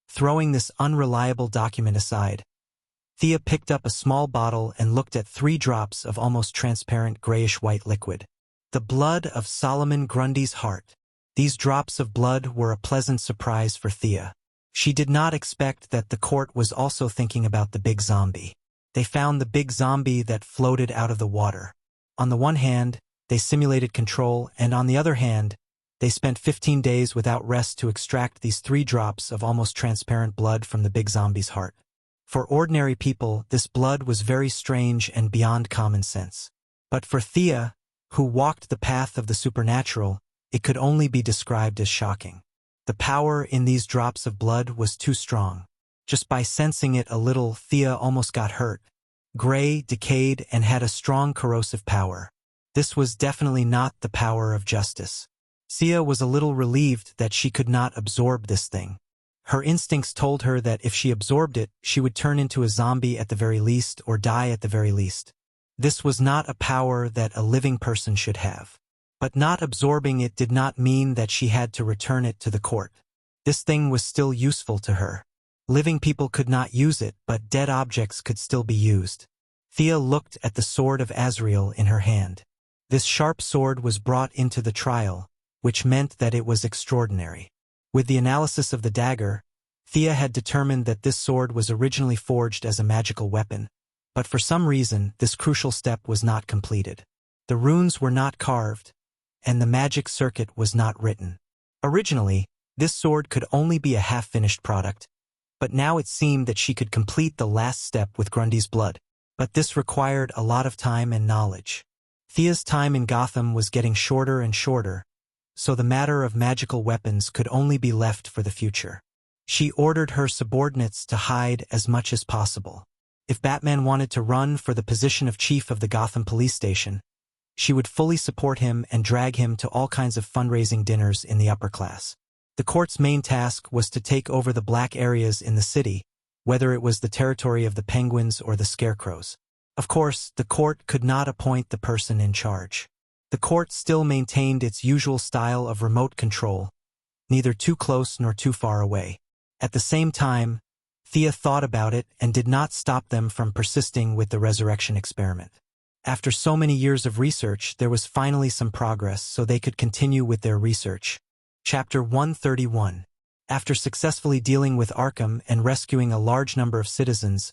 Throwing this unreliable document aside, Thea picked up a small bottle and looked at 3 drops of almost transparent grayish-white liquid. The blood of Solomon Grundy's heart. These drops of blood were a pleasant surprise for Thea. She did not expect that the court was also thinking about the big zombie. They found the big zombie that floated out of the water. On the one hand, they simulated control, and on the other hand, they spent 15 days without rest to extract these 3 drops of almost transparent blood from the big zombie's heart. For ordinary people, this blood was very strange and beyond common sense. But for Thea, who walked the path of the supernatural, it could only be described as shocking. The power in these drops of blood was too strong. Just by sensing it a little, Thea almost got hurt. Gray, decayed, and had a strong corrosive power. This was definitely not the power of justice. Thea was a little relieved that she could not absorb this thing. Her instincts told her that if she absorbed it, she would turn into a zombie at the very least or die at the very least. This was not a power that a living person should have. But not absorbing it did not mean that she had to return it to the court. This thing was still useful to her. Living people could not use it, but dead objects could still be used. Thea looked at the sword of Azrael in her hand. This sharp sword was brought into the trial, which meant that it was extraordinary. With the analysis of the dagger, Thea had determined that this sword was originally forged as a magical weapon, but for some reason this crucial step was not completed. The runes were not carved, and the magic circuit was not written. Originally, this sword could only be a half-finished product, but now it seemed that she could complete the last step with Grundy's blood. But this required a lot of time and knowledge. Thea's time in Gotham was getting shorter and shorter, so the matter of magical weapons could only be left for the future. She ordered her subordinates to hide as much as possible. If Batman wanted to run for the position of chief of the Gotham police station, she would fully support him and drag him to all kinds of fundraising dinners in the upper class. The court's main task was to take over the black areas in the city, whether it was the territory of the Penguins or the Scarecrows. Of course, the court could not appoint the person in charge. The court still maintained its usual style of remote control, neither too close nor too far away. At the same time, Thea thought about it and did not stop them from persisting with the resurrection experiment. After so many years of research, there was finally some progress so they could continue with their research. Chapter 131. After successfully dealing with Arkham and rescuing a large number of citizens,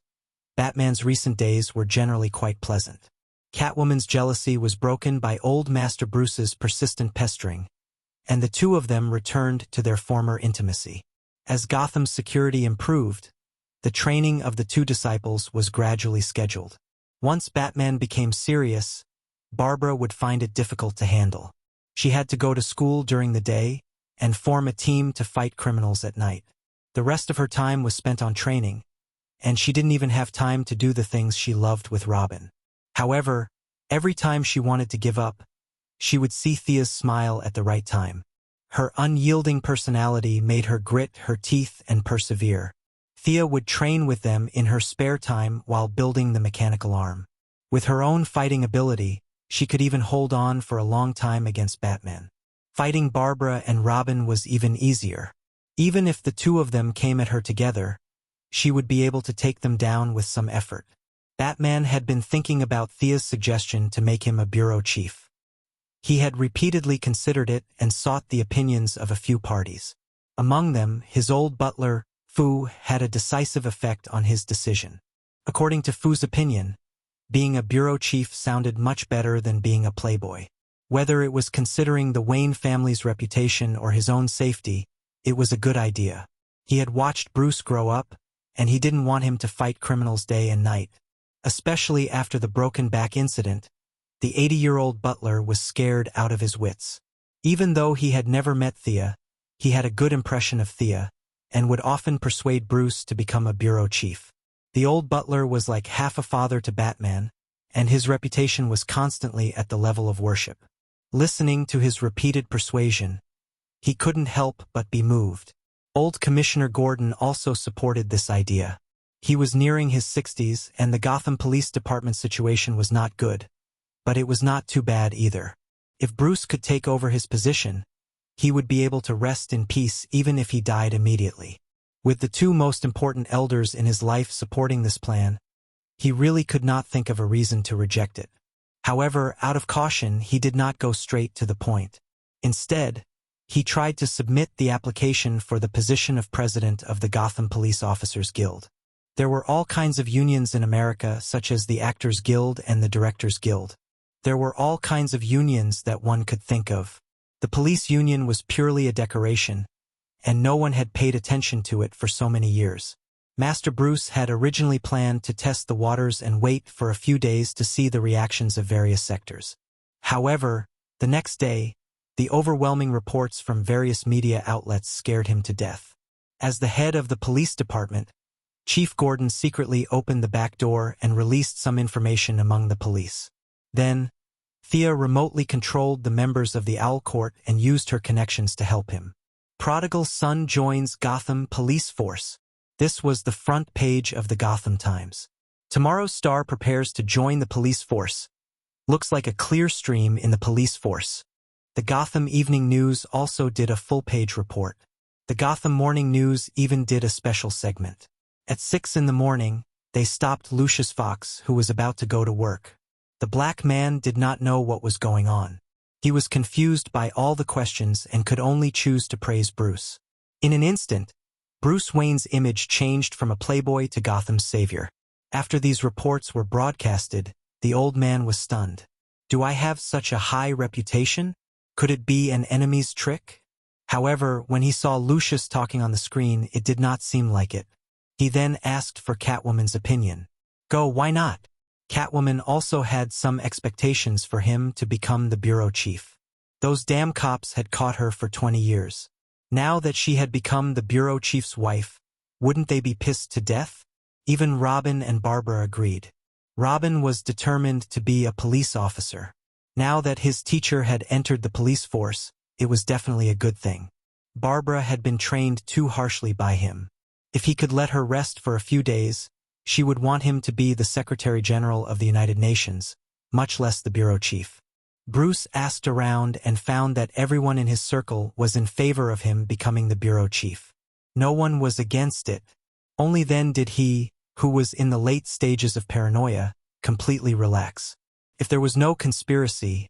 Batman's recent days were generally quite pleasant. Catwoman's jealousy was broken by old Master Bruce's persistent pestering, and the two of them returned to their former intimacy. As Gotham's security improved, the training of the two disciples was gradually scheduled. Once Batman became serious, Barbara would find it difficult to handle. She had to go to school during the day and form a team to fight criminals at night. The rest of her time was spent on training, and she didn't even have time to do the things she loved with Robin. However, every time she wanted to give up, she would see Thea's smile at the right time. Her unyielding personality made her grit her teeth and persevere. Thea would train with them in her spare time while building the mechanical arm. With her own fighting ability, she could even hold on for a long time against Batman. Fighting Barbara and Robin was even easier. Even if the two of them came at her together, she would be able to take them down with some effort. Batman had been thinking about Thea's suggestion to make him a bureau chief. He had repeatedly considered it and sought the opinions of a few parties. Among them, his old butler, Fu, had a decisive effect on his decision. According to Fu's opinion, being a bureau chief sounded much better than being a playboy. Whether it was considering the Wayne family's reputation or his own safety, it was a good idea. He had watched Bruce grow up, and he didn't want him to fight criminals day and night. Especially after the broken back incident, the 80-year-old butler was scared out of his wits. Even though he had never met Thea, he had a good impression of Thea, and would often persuade Bruce to become a bureau chief. The old butler was like half a father to Batman, and his reputation was constantly at the level of worship. Listening to his repeated persuasion, he couldn't help but be moved. Old Commissioner Gordon also supported this idea. He was nearing his 60s, and the Gotham Police Department situation was not good. But it was not too bad either. If Bruce could take over his position, he would be able to rest in peace even if he died immediately. With the two most important elders in his life supporting this plan, he really could not think of a reason to reject it. However, out of caution, he did not go straight to the point. Instead, he tried to submit the application for the position of president of the Gotham Police Officers Guild. There were all kinds of unions in America, such as the Actors Guild and the Directors Guild. There were all kinds of unions that one could think of. The police union was purely a decoration, and no one had paid attention to it for so many years. Master Bruce had originally planned to test the waters and wait for a few days to see the reactions of various sectors. However, the next day, the overwhelming reports from various media outlets scared him to death. As the head of the police department, Chief Gordon secretly opened the back door and released some information among the police. Then, Thea remotely controlled the members of the Owl Court and used her connections to help him. Prodigal son joins Gotham Police Force. This was the front page of the Gotham Times. Tomorrow's star prepares to join the police force. Looks like a clear stream in the police force. The Gotham Evening News also did a full-page report. The Gotham Morning News even did a special segment. At 6 in the morning, they stopped Lucius Fox, who was about to go to work. The black man did not know what was going on. He was confused by all the questions and could only choose to praise Bruce. In an instant, Bruce Wayne's image changed from a playboy to Gotham's savior. After these reports were broadcasted, the old man was stunned. Do I have such a high reputation? Could it be an enemy's trick? However, when he saw Lucius talking on the screen, it did not seem like it. He then asked for Catwoman's opinion. Go, why not? Catwoman also had some expectations for him to become the bureau chief. Those damn cops had caught her for 20 years. Now that she had become the bureau chief's wife, wouldn't they be pissed to death? Even Robin and Barbara agreed. Robin was determined to be a police officer. Now that his teacher had entered the police force, it was definitely a good thing. Barbara had been trained too harshly by him. If he could let her rest for a few days, she would want him to be the Secretary General of the United Nations, much less the bureau chief. Bruce asked around and found that everyone in his circle was in favor of him becoming the bureau chief. No one was against it. Only then did he, who was in the late stages of paranoia, completely relax. If there was no conspiracy,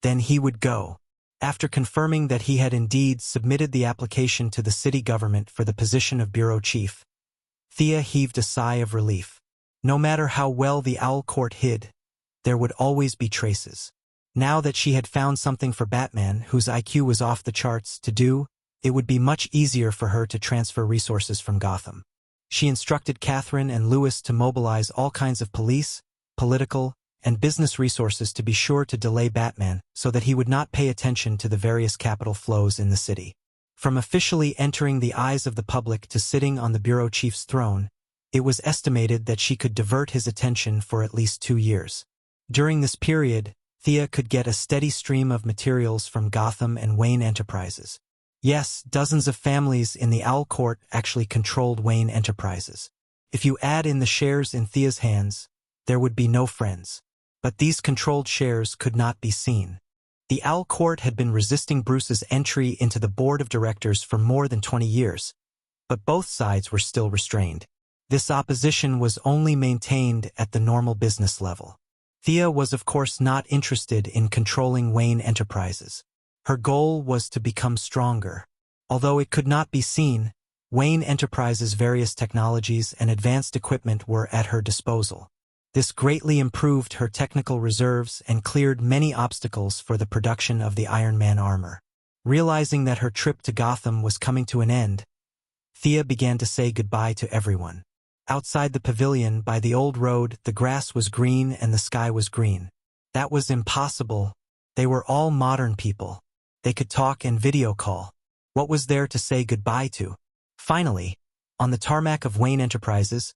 then he would go. After confirming that he had indeed submitted the application to the city government for the position of bureau chief, Thea heaved a sigh of relief. No matter how well the Owl Court hid, there would always be traces. Now that she had found something for Batman, whose IQ was off the charts, to do, it would be much easier for her to transfer resources from Gotham. She instructed Catherine and Lewis to mobilize all kinds of police, political, and business resources to be sure to delay Batman so that he would not pay attention to the various capital flows in the city. From officially entering the eyes of the public to sitting on the bureau chief's throne, it was estimated that she could divert his attention for at least 2 years. During this period, Thea could get a steady stream of materials from Gotham and Wayne Enterprises. Yes, dozens of families in the Owl Court actually controlled Wayne Enterprises. If you add in the shares in Thea's hands, there would be no friends. But these controlled shares could not be seen. The Owl Court had been resisting Bruce's entry into the board of directors for more than 20 years, but both sides were still restrained. This opposition was only maintained at the normal business level. Thea was of course not interested in controlling Wayne Enterprises. Her goal was to become stronger. Although it could not be seen, Wayne Enterprises' various technologies and advanced equipment were at her disposal. This greatly improved her technical reserves and cleared many obstacles for the production of the Iron Man armor. Realizing that her trip to Gotham was coming to an end, Thea began to say goodbye to everyone. Outside the pavilion, by the old road, the grass was green and the sky was green. That was impossible. They were all modern people. They could talk and video call. What was there to say goodbye to? Finally, on the tarmac of Wayne Enterprises,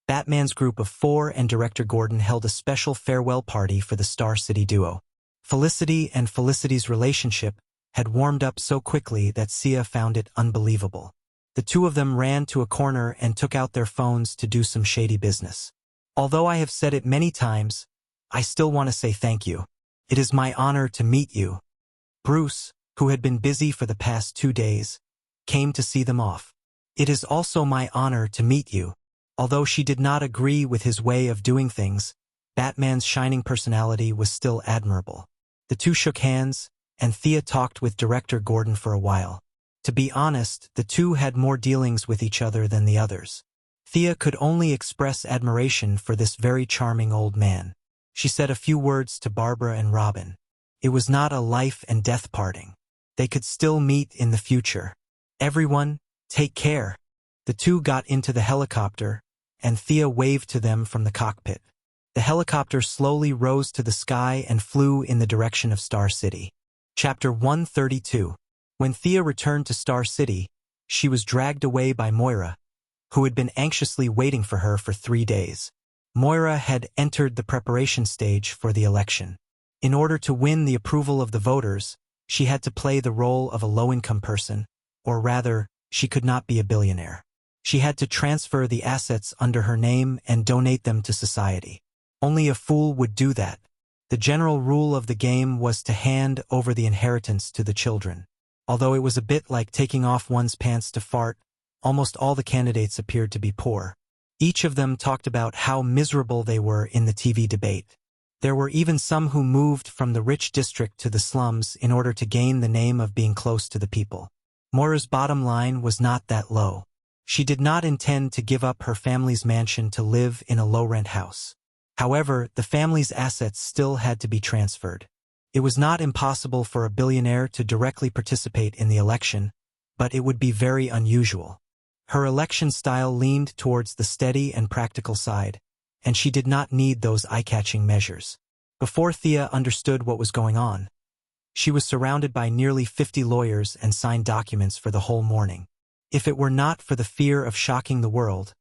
Batman's group of 4 and director Gordon held a special farewell party for the Star City duo. Felicity and Felicity's relationship had warmed up so quickly that Sia found it unbelievable. The two of them ran to a corner and took out their phones to do some shady business. Although I have said it many times, I still want to say thank you. It is my honor to meet you. Bruce, who had been busy for the past 2 days, came to see them off. It is also my honor to meet you. Although she did not agree with his way of doing things, Batman's shining personality was still admirable. The two shook hands, and Thea talked with director Gordon for a while. To be honest, the two had more dealings with each other than the others. Thea could only express admiration for this very charming old man. She said a few words to Barbara and Robin. It was not a life and death parting. They could still meet in the future. Everyone, take care. The two got into the helicopter, and Thea waved to them from the cockpit. The helicopter slowly rose to the sky and flew in the direction of Star City. Chapter 132. When Thea returned to Star City, she was dragged away by Moira, who had been anxiously waiting for her for 3 days. Moira had entered the preparation stage for the election. In order to win the approval of the voters, she had to play the role of a low-income person, or rather, she could not be a billionaire. She had to transfer the assets under her name and donate them to society. Only a fool would do that. The general rule of the game was to hand over the inheritance to the children. Although it was a bit like taking off one's pants to fart, almost all the candidates appeared to be poor. Each of them talked about how miserable they were in the TV debate. There were even some who moved from the rich district to the slums in order to gain the name of being close to the people. Moira's bottom line was not that low. She did not intend to give up her family's mansion to live in a low-rent house. However, the family's assets still had to be transferred. It was not impossible for a billionaire to directly participate in the election, but it would be very unusual. Her election style leaned towards the steady and practical side, and she did not need those eye-catching measures. Before Thea understood what was going on, she was surrounded by nearly 50 lawyers and signed documents for the whole morning. If it were not for the fear of shocking the world,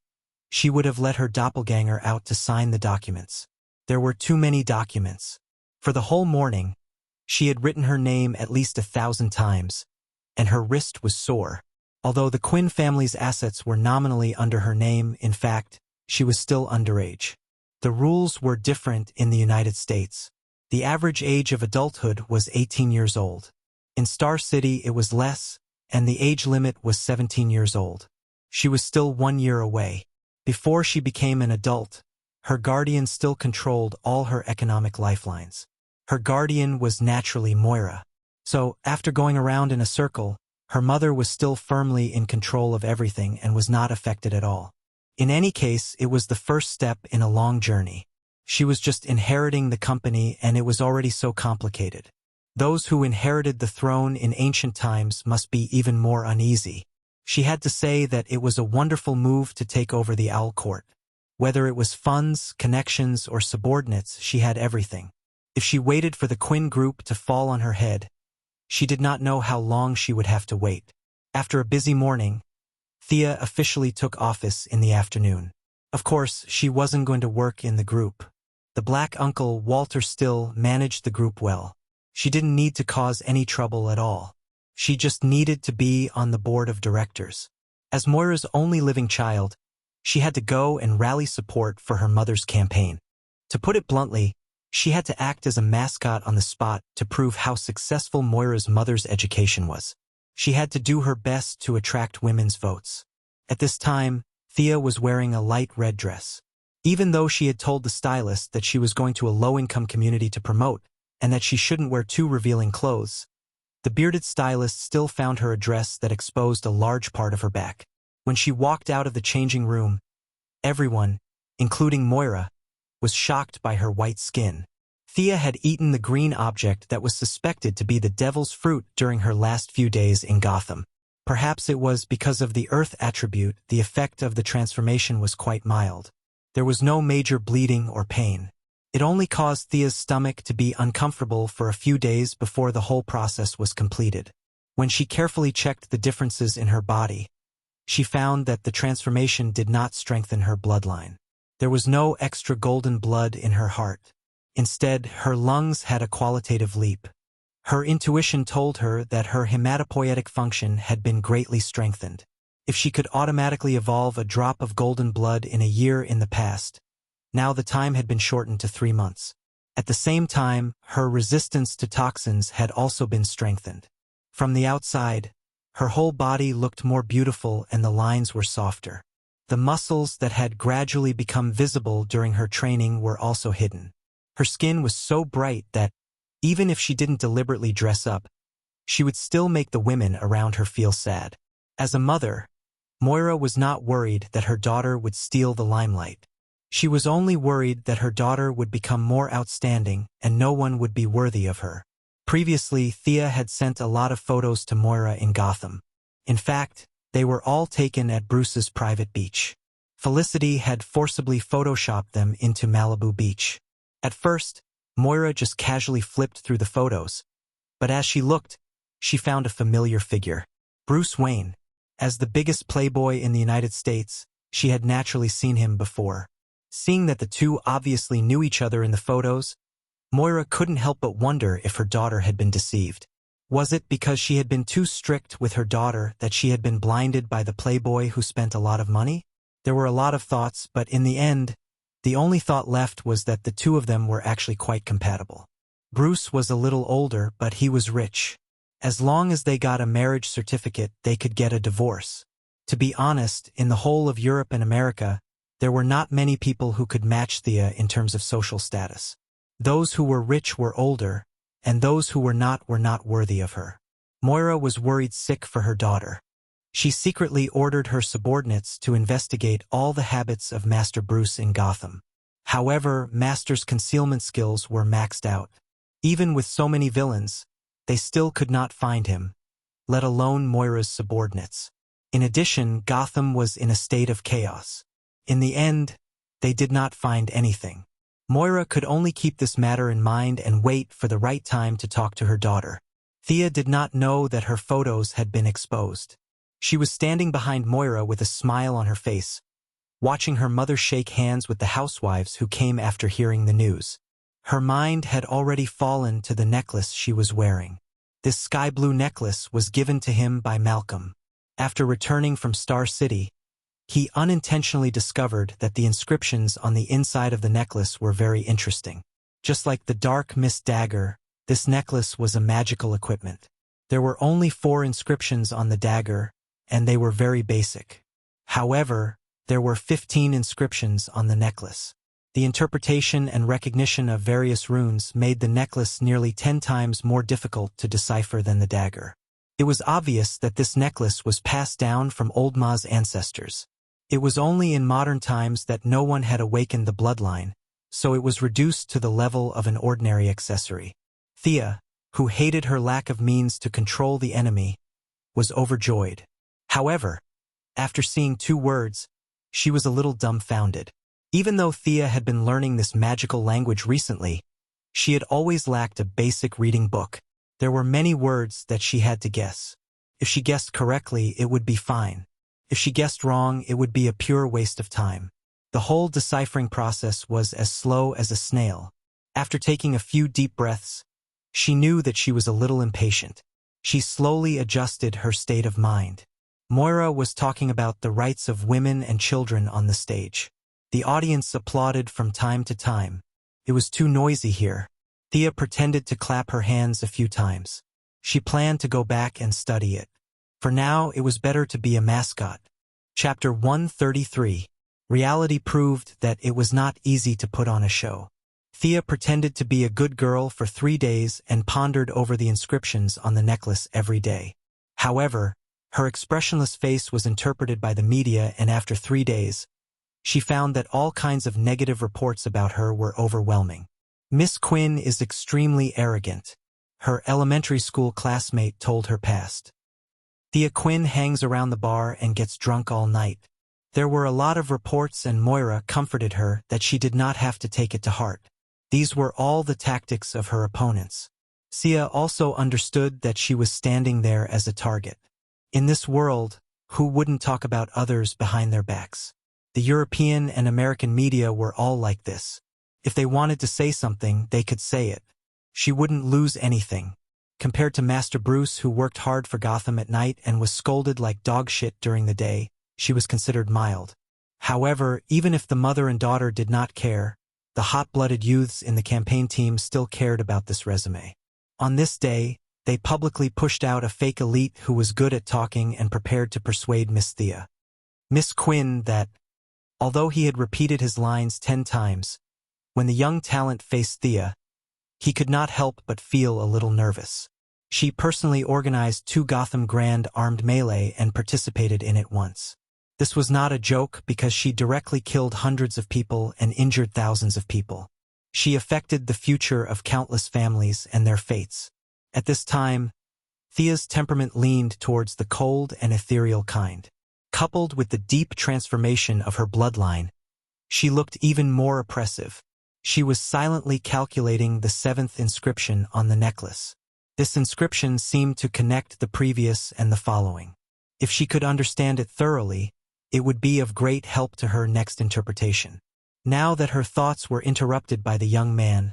she would have let her doppelganger out to sign the documents. There were too many documents. For the whole morning, she had written her name at least 1,000 times, and her wrist was sore. Although the Quinn family's assets were nominally under her name, in fact, she was still underage. The rules were different in the United States. The average age of adulthood was 18 years old. In Star City it was less, and the age limit was 17 years old. She was still 1 year away. Before she became an adult, her guardian still controlled all her economic lifelines. Her guardian was naturally Moira. So, after going around in a circle, her mother was still firmly in control of everything and was not affected at all. In any case, it was the first step in a long journey. She was just inheriting the company, and it was already so complicated. Those who inherited the throne in ancient times must be even more uneasy. She had to say that it was a wonderful move to take over the Owl Court. Whether it was funds, connections, or subordinates, she had everything. If she waited for the Quinn group to fall on her head, she did not know how long she would have to wait. After a busy morning, Thea officially took office in the afternoon. Of course, she wasn't going to work in the group. The black uncle, Walter, still managed the group well. She didn't need to cause any trouble at all. She just needed to be on the board of directors. As Moira's only living child, she had to go and rally support for her mother's campaign. To put it bluntly, she had to act as a mascot on the spot to prove how successful Moira's mother's education was. She had to do her best to attract women's votes. At this time, Thea was wearing a light red dress. Even though she had told the stylist that she was going to a low-income community to promote, and that she shouldn't wear too revealing clothes, the bearded stylist still found her a dress that exposed a large part of her back. When she walked out of the changing room, everyone, including Moira, was shocked by her white skin. Thea had eaten the green object that was suspected to be the devil's fruit during her last few days in Gotham. Perhaps it was because of the earth attribute, the effect of the transformation was quite mild. There was no major bleeding or pain. It only caused Thea's stomach to be uncomfortable for a few days before the whole process was completed. When she carefully checked the differences in her body, she found that the transformation did not strengthen her bloodline. There was no extra golden blood in her heart. Instead, her lungs had a qualitative leap. Her intuition told her that her hematopoietic function had been greatly strengthened. If she could automatically evolve a drop of golden blood in a year in the past, now the time had been shortened to 3 months. At the same time, her resistance to toxins had also been strengthened. From the outside, her whole body looked more beautiful and the lines were softer. The muscles that had gradually become visible during her training were also hidden. Her skin was so bright that, even if she didn't deliberately dress up, she would still make the women around her feel sad. As a mother, Moira was not worried that her daughter would steal the limelight. She was only worried that her daughter would become more outstanding and no one would be worthy of her. Previously, Thea had sent a lot of photos to Moira in Gotham. In fact, they were all taken at Bruce's private beach. Felicity had forcibly photoshopped them into Malibu Beach. At first, Moira just casually flipped through the photos, but as she looked, she found a familiar figure. Bruce Wayne. As the biggest playboy in the United States, she had naturally seen him before. Seeing that the two obviously knew each other in the photos, Moira couldn't help but wonder if her daughter had been deceived. Was it because she had been too strict with her daughter that she had been blinded by the playboy who spent a lot of money? There were a lot of thoughts, but in the end, the only thought left was that the two of them were actually quite compatible. Bruce was a little older, but he was rich. As long as they got a marriage certificate, they could get a divorce. To be honest, in the whole of Europe and America, there were not many people who could match Thea in terms of social status. Those who were rich were older, and those who were not worthy of her. Moira was worried sick for her daughter. She secretly ordered her subordinates to investigate all the habits of Master Bruce in Gotham. However, Master's concealment skills were maxed out. Even with so many villains, they still could not find him, let alone Moira's subordinates. In addition, Gotham was in a state of chaos. In the end, they did not find anything. Moira could only keep this matter in mind and wait for the right time to talk to her daughter. Thea did not know that her photos had been exposed. She was standing behind Moira with a smile on her face, watching her mother shake hands with the housewives who came after hearing the news. Her mind had already fallen to the necklace she was wearing. This sky blue necklace was given to him by Malcolm. After returning from Star City, he unintentionally discovered that the inscriptions on the inside of the necklace were very interesting. Just like the Dark Mist dagger, this necklace was a magical equipment. There were only 4 inscriptions on the dagger, and they were very basic. However, there were 15 inscriptions on the necklace. The interpretation and recognition of various runes made the necklace nearly 10 times more difficult to decipher than the dagger. It was obvious that this necklace was passed down from Old Ma's ancestors. It was only in modern times that no one had awakened the bloodline, so it was reduced to the level of an ordinary accessory. Thea, who hated her lack of means to control the enemy, was overjoyed. However, after seeing 2 words, she was a little dumbfounded. Even though Thea had been learning this magical language recently, she had always lacked a basic reading book. There were many words that she had to guess. If she guessed correctly, it would be fine. If she guessed wrong, it would be a pure waste of time. The whole deciphering process was as slow as a snail. After taking a few deep breaths, she knew that she was a little impatient. She slowly adjusted her state of mind. Moira was talking about the rights of women and children on the stage. The audience applauded from time to time. It was too noisy here. Thea pretended to clap her hands a few times. She planned to go back and study it. For now, it was better to be a mascot. Chapter 133. Reality proved that it was not easy to put on a show. Thea pretended to be a good girl for 3 days and pondered over the inscriptions on the necklace every day. However, her expressionless face was interpreted by the media, and after 3 days, she found that all kinds of negative reports about her were overwhelming. Miss Quinn is extremely arrogant, her elementary school classmate told her past. Thea Quinn hangs around the bar and gets drunk all night. There were a lot of reports and Moira comforted her that she did not have to take it to heart. These were all the tactics of her opponents. Sia also understood that she was standing there as a target. In this world, who wouldn't talk about others behind their backs? The European and American media were all like this. If they wanted to say something, they could say it. She wouldn't lose anything. Compared to Master Bruce, who worked hard for Gotham at night and was scolded like dog shit during the day, she was considered mild. However, even if the mother and daughter did not care, the hot-blooded youths in the campaign team still cared about this resume. On this day, they publicly pushed out a fake elite who was good at talking and prepared to persuade Miss Thea. Miss Quinn that, although he had repeated his lines 10 times, when the young talent faced Thea, he could not help but feel a little nervous. She personally organized 2 Gotham Grand armed melee and participated in it once. This was not a joke because she directly killed hundreds of people and injured thousands of people. She affected the future of countless families and their fates. At this time, Thea's temperament leaned towards the cold and ethereal kind. Coupled with the deep transformation of her bloodline, she looked even more oppressive. She was silently calculating the 7th inscription on the necklace. This inscription seemed to connect the previous and the following. If she could understand it thoroughly, it would be of great help to her next interpretation. Now that her thoughts were interrupted by the young man,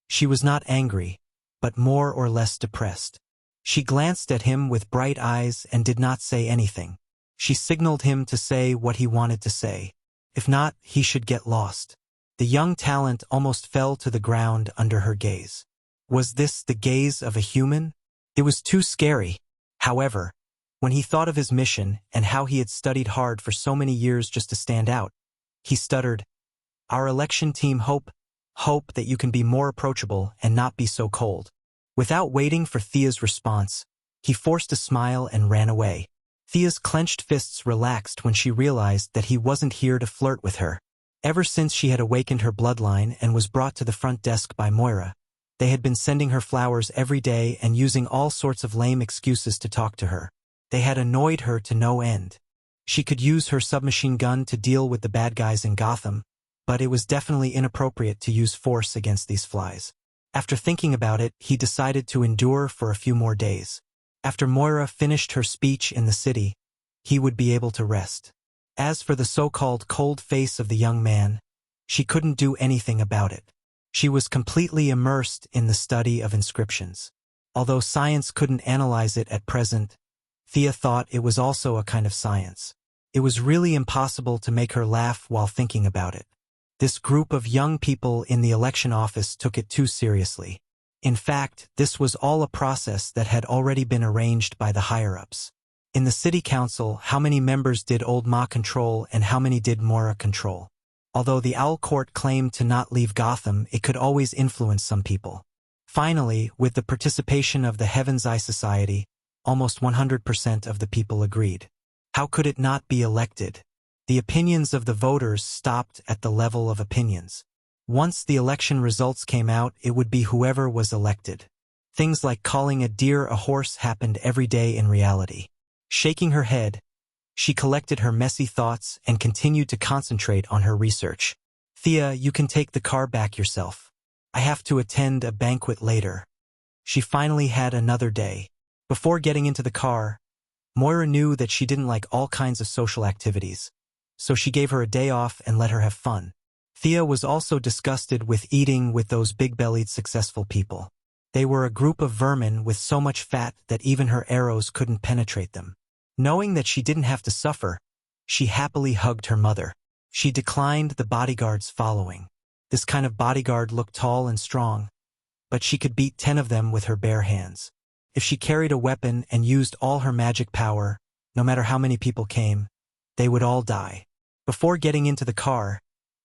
she was not angry, but more or less depressed. She glanced at him with bright eyes and did not say anything. She signaled him to say what he wanted to say. If not, he should get lost. The young talent almost fell to the ground under her gaze. Was this the gaze of a human? It was too scary. However, when he thought of his mission and how he had studied hard for so many years just to stand out, he stuttered, "Our election team hope that you can be more approachable and not be so cold." Without waiting for Thea's response, he forced a smile and ran away. Thea's clenched fists relaxed when she realized that he wasn't here to flirt with her. Ever since she had awakened her bloodline and was brought to the front desk by Moira, they had been sending her flowers every day and using all sorts of lame excuses to talk to her. They had annoyed her to no end. She could use her submachine gun to deal with the bad guys in Gotham, but it was definitely inappropriate to use force against these flies. After thinking about it, he decided to endure for a few more days. After Moira finished her speech in the city, he would be able to rest. As for the so-called cold face of the young man, she couldn't do anything about it. She was completely immersed in the study of inscriptions. Although science couldn't analyze it at present, Thea thought it was also a kind of science. It was really impossible to make her laugh while thinking about it. This group of young people in the election office took it too seriously. In fact, this was all a process that had already been arranged by the higher-ups. In the city council, how many members did Old Ma control and how many did Moira control? Although the Owl Court claimed to not leave Gotham, it could always influence some people. Finally, with the participation of the Heaven's Eye Society, almost 100% of the people agreed. How could it not be elected? The opinions of the voters stopped at the level of opinions. Once the election results came out, it would be whoever was elected. Things like calling a deer a horse happened every day in reality. Shaking her head, she collected her messy thoughts and continued to concentrate on her research. "Thea, you can take the car back yourself. I have to attend a banquet later." She finally had another day. Before getting into the car, Moira knew that she didn't like all kinds of social activities, so she gave her a day off and let her have fun. Thea was also disgusted with eating with those big-bellied successful people. They were a group of vermin with so much fat that even her arrows couldn't penetrate them. Knowing that she didn't have to suffer, she happily hugged her mother. She declined the bodyguards following. This kind of bodyguard looked tall and strong, but she could beat 10 of them with her bare hands. If she carried a weapon and used all her magic power, no matter how many people came, they would all die. Before getting into the car,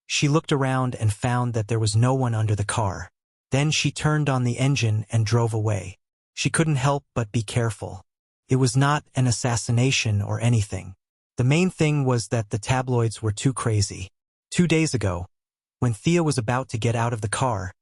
she looked around and found that there was no one under the car. Then she turned on the engine and drove away. She couldn't help but be careful. It was not an assassination or anything. The main thing was that the tabloids were too crazy. 2 days ago, when Thea was about to get out of the car,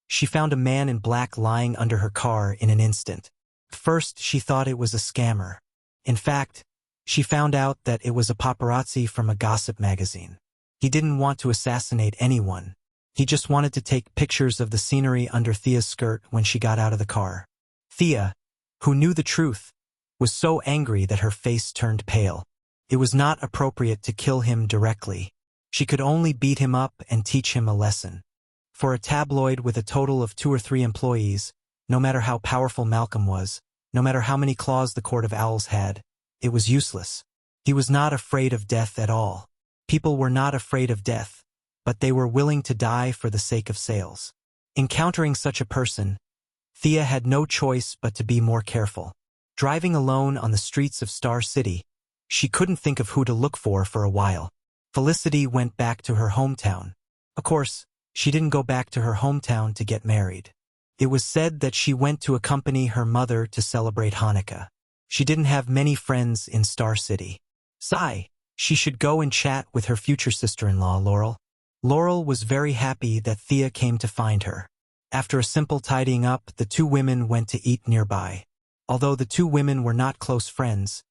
she found a man in black lying under her car in an instant. First, she thought it was a scammer. In fact, she found out that it was a paparazzi from a gossip magazine. He didn't want to assassinate anyone. He just wanted to take pictures of the scenery under Thea's skirt when she got out of the car. Thea, who knew the truth, was so angry that her face turned pale. It was not appropriate to kill him directly. She could only beat him up and teach him a lesson. For a tabloid with a total of 2 or 3 employees, no matter how powerful Malcolm was, no matter how many claws the Court of Owls had, it was useless. He was not afraid of death at all. People were not afraid of death, but they were willing to die for the sake of sales. Encountering such a person, Thea had no choice but to be more careful. Driving alone on the streets of Star City, she couldn't think of who to look for a while. Felicity went back to her hometown. Of course, she didn't go back to her hometown to get married. It was said that she went to accompany her mother to celebrate Hanukkah. She didn't have many friends in Star City. Sigh, she should go and chat with her future sister-in-law, Laurel. Laurel was very happy that Thea came to find her. After a simple tidying up, the 2 women went to eat nearby. Although the 2 women were not close friends,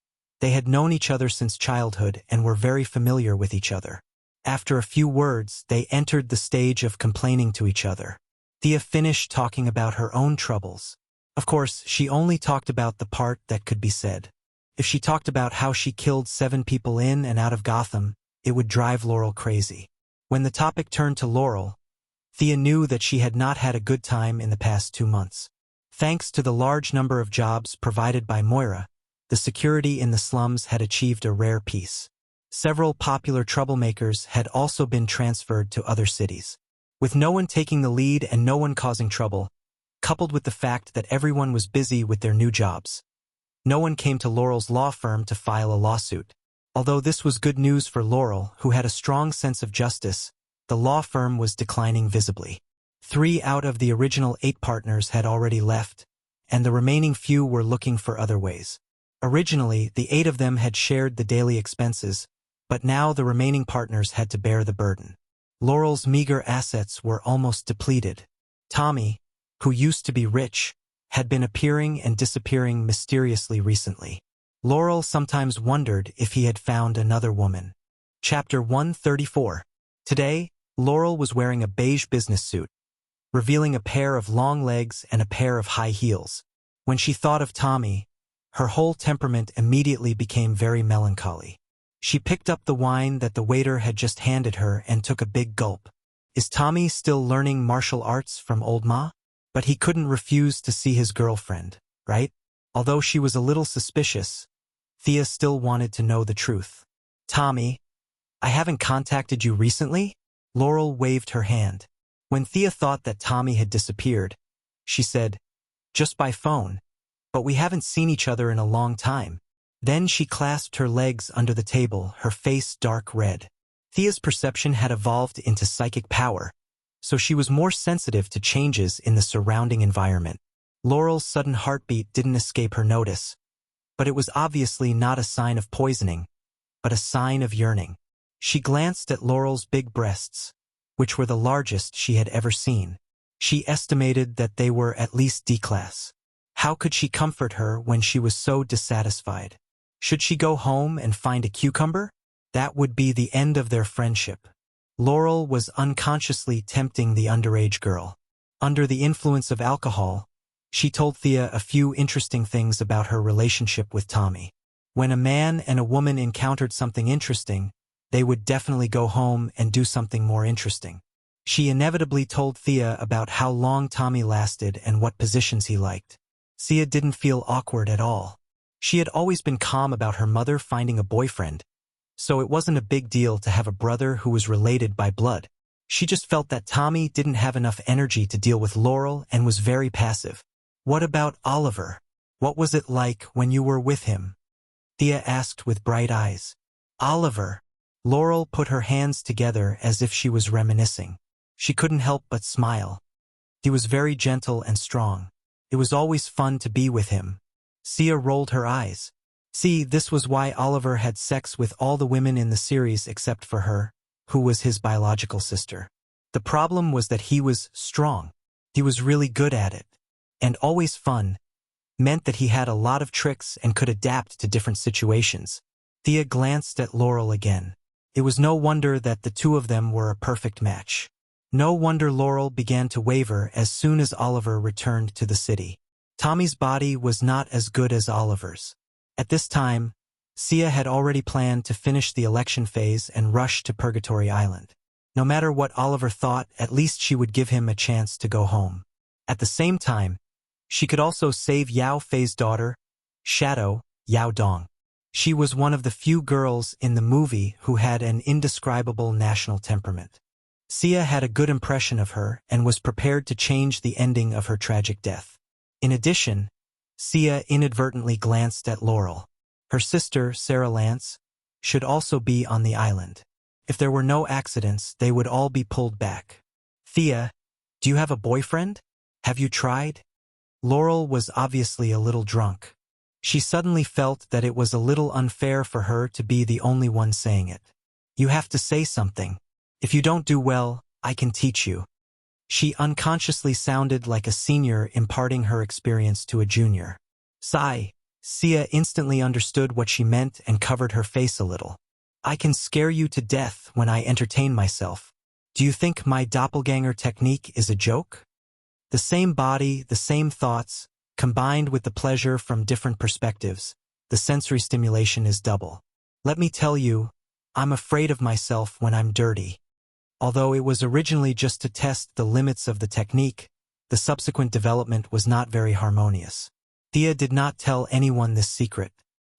they had known each other since childhood and were very familiar with each other. After a few words, they entered the stage of complaining to each other. Thea finished talking about her own troubles. Of course, she only talked about the part that could be said. If she talked about how she killed 7 people in and out of Gotham, it would drive Laurel crazy. When the topic turned to Laurel, Thea knew that she had not had a good time in the past 2 months. Thanks to the large number of jobs provided by Moira, the security in the slums had achieved a rare peace. Several popular troublemakers had also been transferred to other cities. With no one taking the lead and no one causing trouble, coupled with the fact that everyone was busy with their new jobs, no one came to Laurel's law firm to file a lawsuit. Although this was good news for Laurel, who had a strong sense of justice, the law firm was declining visibly. 3 out of the original 8 partners had already left, and the remaining few were looking for other ways. Originally, the 8 of them had shared the daily expenses, but now the remaining partners had to bear the burden. Laurel's meager assets were almost depleted. Tommy, who used to be rich, had been appearing and disappearing mysteriously recently. Laurel sometimes wondered if he had found another woman. Chapter 134. Today, Laurel was wearing a beige business suit, revealing a pair of long legs and a pair of high heels. When she thought of Tommy, her whole temperament immediately became very melancholy. She picked up the wine that the waiter had just handed her and took a big gulp. Is Tommy still learning martial arts from Old Ma? But he couldn't refuse to see his girlfriend, right? Although she was a little suspicious, Thea still wanted to know the truth. Tommy, I haven't contacted you recently? Laurel waved her hand. When Thea thought that Tommy had disappeared, she said, just by phone, but we haven't seen each other in a long time. Then she clasped her legs under the table, her face dark red. Thea's perception had evolved into psychic power, so she was more sensitive to changes in the surrounding environment. Laurel's sudden heartbeat didn't escape her notice, but it was obviously not a sign of poisoning, but a sign of yearning. She glanced at Laurel's big breasts, which were the largest she had ever seen. She estimated that they were at least D-class. How could she comfort her when she was so dissatisfied? Should she go home and find a cucumber? That would be the end of their friendship. Laurel was unconsciously tempting the underage girl. Under the influence of alcohol, she told Thea a few interesting things about her relationship with Tommy. When a man and a woman encountered something interesting, they would definitely go home and do something more interesting. She inevitably told Thea about how long Tommy lasted and what positions he liked. Thea didn't feel awkward at all. She had always been calm about her mother finding a boyfriend, so it wasn't a big deal to have a brother who was related by blood. She just felt that Tommy didn't have enough energy to deal with Laurel and was very passive. What about Oliver? What was it like when you were with him? Thea asked with bright eyes. Oliver. Laurel put her hands together as if she was reminiscing. She couldn't help but smile. He was very gentle and strong. It was always fun to be with him. Thea rolled her eyes. See, this was why Oliver had sex with all the women in the series except for her, who was his biological sister. The problem was that he was strong. He was really good at it. And always fun, meant that he had a lot of tricks and could adapt to different situations. Thea glanced at Laurel again. It was no wonder that the two of them were a perfect match. No wonder Laurel began to waver as soon as Oliver returned to the city. Tommy's body was not as good as Oliver's. At this time, Sia had already planned to finish the election phase and rush to Purgatory Island. No matter what Oliver thought, at least she would give him a chance to go home. At the same time, she could also save Yao Fei's daughter, Shadow, Yao Dong. She was one of the few girls in the movie who had an indescribable national temperament. Sia had a good impression of her and was prepared to change the ending of her tragic death. In addition, Sia inadvertently glanced at Laurel. Her sister, Sarah Lance, should also be on the island. If there were no accidents, they would all be pulled back. Thea, do you have a boyfriend? Have you tried? Laurel was obviously a little drunk. She suddenly felt that it was a little unfair for her to be the only one saying it. You have to say something. If you don't do well, I can teach you. She unconsciously sounded like a senior imparting her experience to a junior. Sigh. Sia instantly understood what she meant and covered her face a little. I can scare you to death when I entertain myself. Do you think my doppelganger technique is a joke? The same body, the same thoughts, combined with the pleasure from different perspectives, the sensory stimulation is double. Let me tell you, I'm afraid of myself when I'm dirty. Although it was originally just to test the limits of the technique, the subsequent development was not very harmonious. Thea did not tell anyone this secret.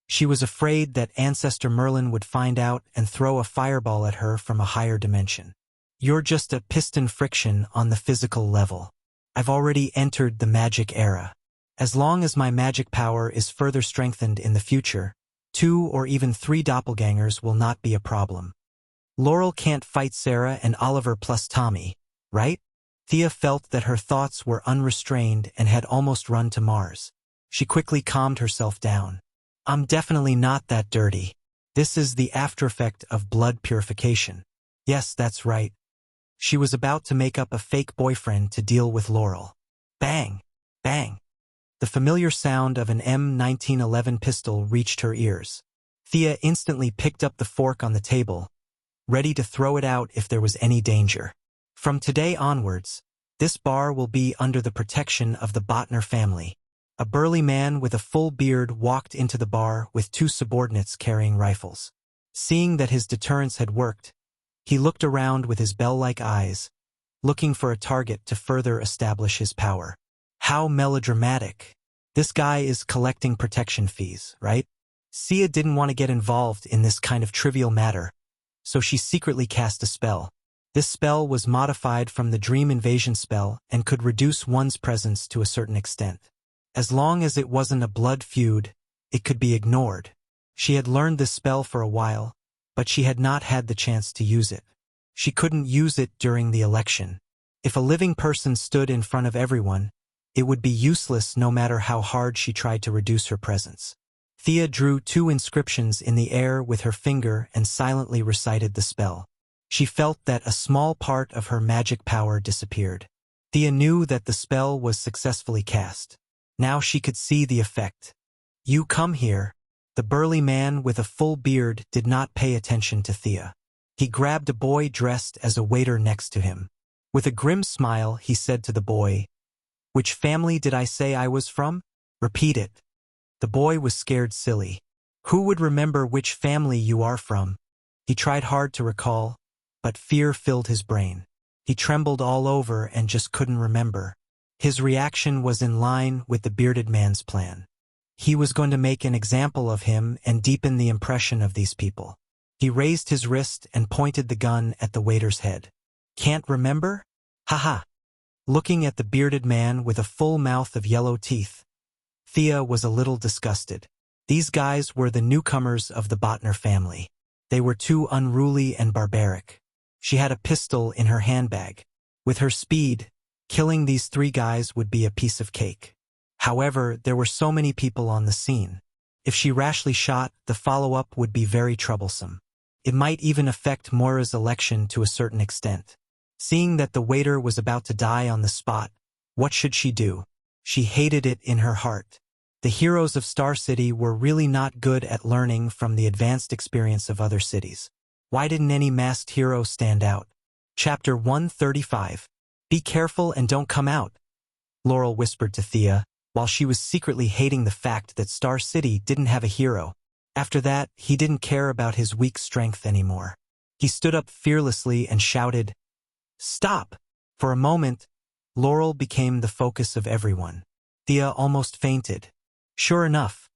She was afraid that Ancestor Merlin would find out and throw a fireball at her from a higher dimension. You're just a piston friction on the physical level. I've already entered the magic era. As long as my magic power is further strengthened in the future, 2 or even 3 doppelgangers will not be a problem. Laurel can't fight Sarah and Oliver plus Tommy, right? Thea felt that her thoughts were unrestrained and had almost run to Mars. She quickly calmed herself down. I'm definitely not that dirty. This is the aftereffect of blood purification. Yes, that's right. She was about to make up a fake boyfriend to deal with Laurel. Bang! Bang! The familiar sound of an M1911 pistol reached her ears. Thea instantly picked up the fork on the table, ready to throw it out if there was any danger. From today onwards, this bar will be under the protection of the Botner family. A burly man with a full beard walked into the bar with 2 subordinates carrying rifles. Seeing that his deterrence had worked, he looked around with his bell-like eyes, looking for a target to further establish his power. How melodramatic. This guy is collecting protection fees, right? Sia didn't want to get involved in this kind of trivial matter, so she secretly cast a spell. This spell was modified from the Dream Invasion spell and could reduce one's presence to a certain extent. As long as it wasn't a blood feud, it could be ignored. She had learned this spell for a while, but she had not had the chance to use it. She couldn't use it during the election. If a living person stood in front of everyone, it would be useless no matter how hard she tried to reduce her presence. Thea drew 2 inscriptions in the air with her finger and silently recited the spell. She felt that a small part of her magic power disappeared. Thea knew that the spell was successfully cast. Now she could see the effect. You come here. The burly man with a full beard did not pay attention to Thea. He grabbed a boy dressed as a waiter next to him. With a grim smile, he said to the boy, "Which family did I say I was from? Repeat it." The boy was scared silly. Who would remember which family you are from? He tried hard to recall, but fear filled his brain. He trembled all over and just couldn't remember. His reaction was in line with the bearded man's plan. He was going to make an example of him and deepen the impression of these people. He raised his wrist and pointed the gun at the waiter's head. Can't remember? Haha. Looking at the bearded man with a full mouth of yellow teeth, Thea was a little disgusted. These guys were the newcomers of the Botner family. They were too unruly and barbaric. She had a pistol in her handbag. With her speed, killing these 3 guys would be a piece of cake. However, there were so many people on the scene. If she rashly shot, the follow-up would be very troublesome. It might even affect Moira's election to a certain extent. Seeing that the waiter was about to die on the spot, what should she do? She hated it in her heart. The heroes of Star City were really not good at learning from the advanced experience of other cities. Why didn't any masked hero stand out? Chapter 135. Be careful and don't come out, Laurel whispered to Thea, while she was secretly hating the fact that Star City didn't have a hero. After that, he didn't care about his weak strength anymore. He stood up fearlessly and shouted, "Stop!" For a moment, Laurel became the focus of everyone. Thea almost fainted. Sure enough,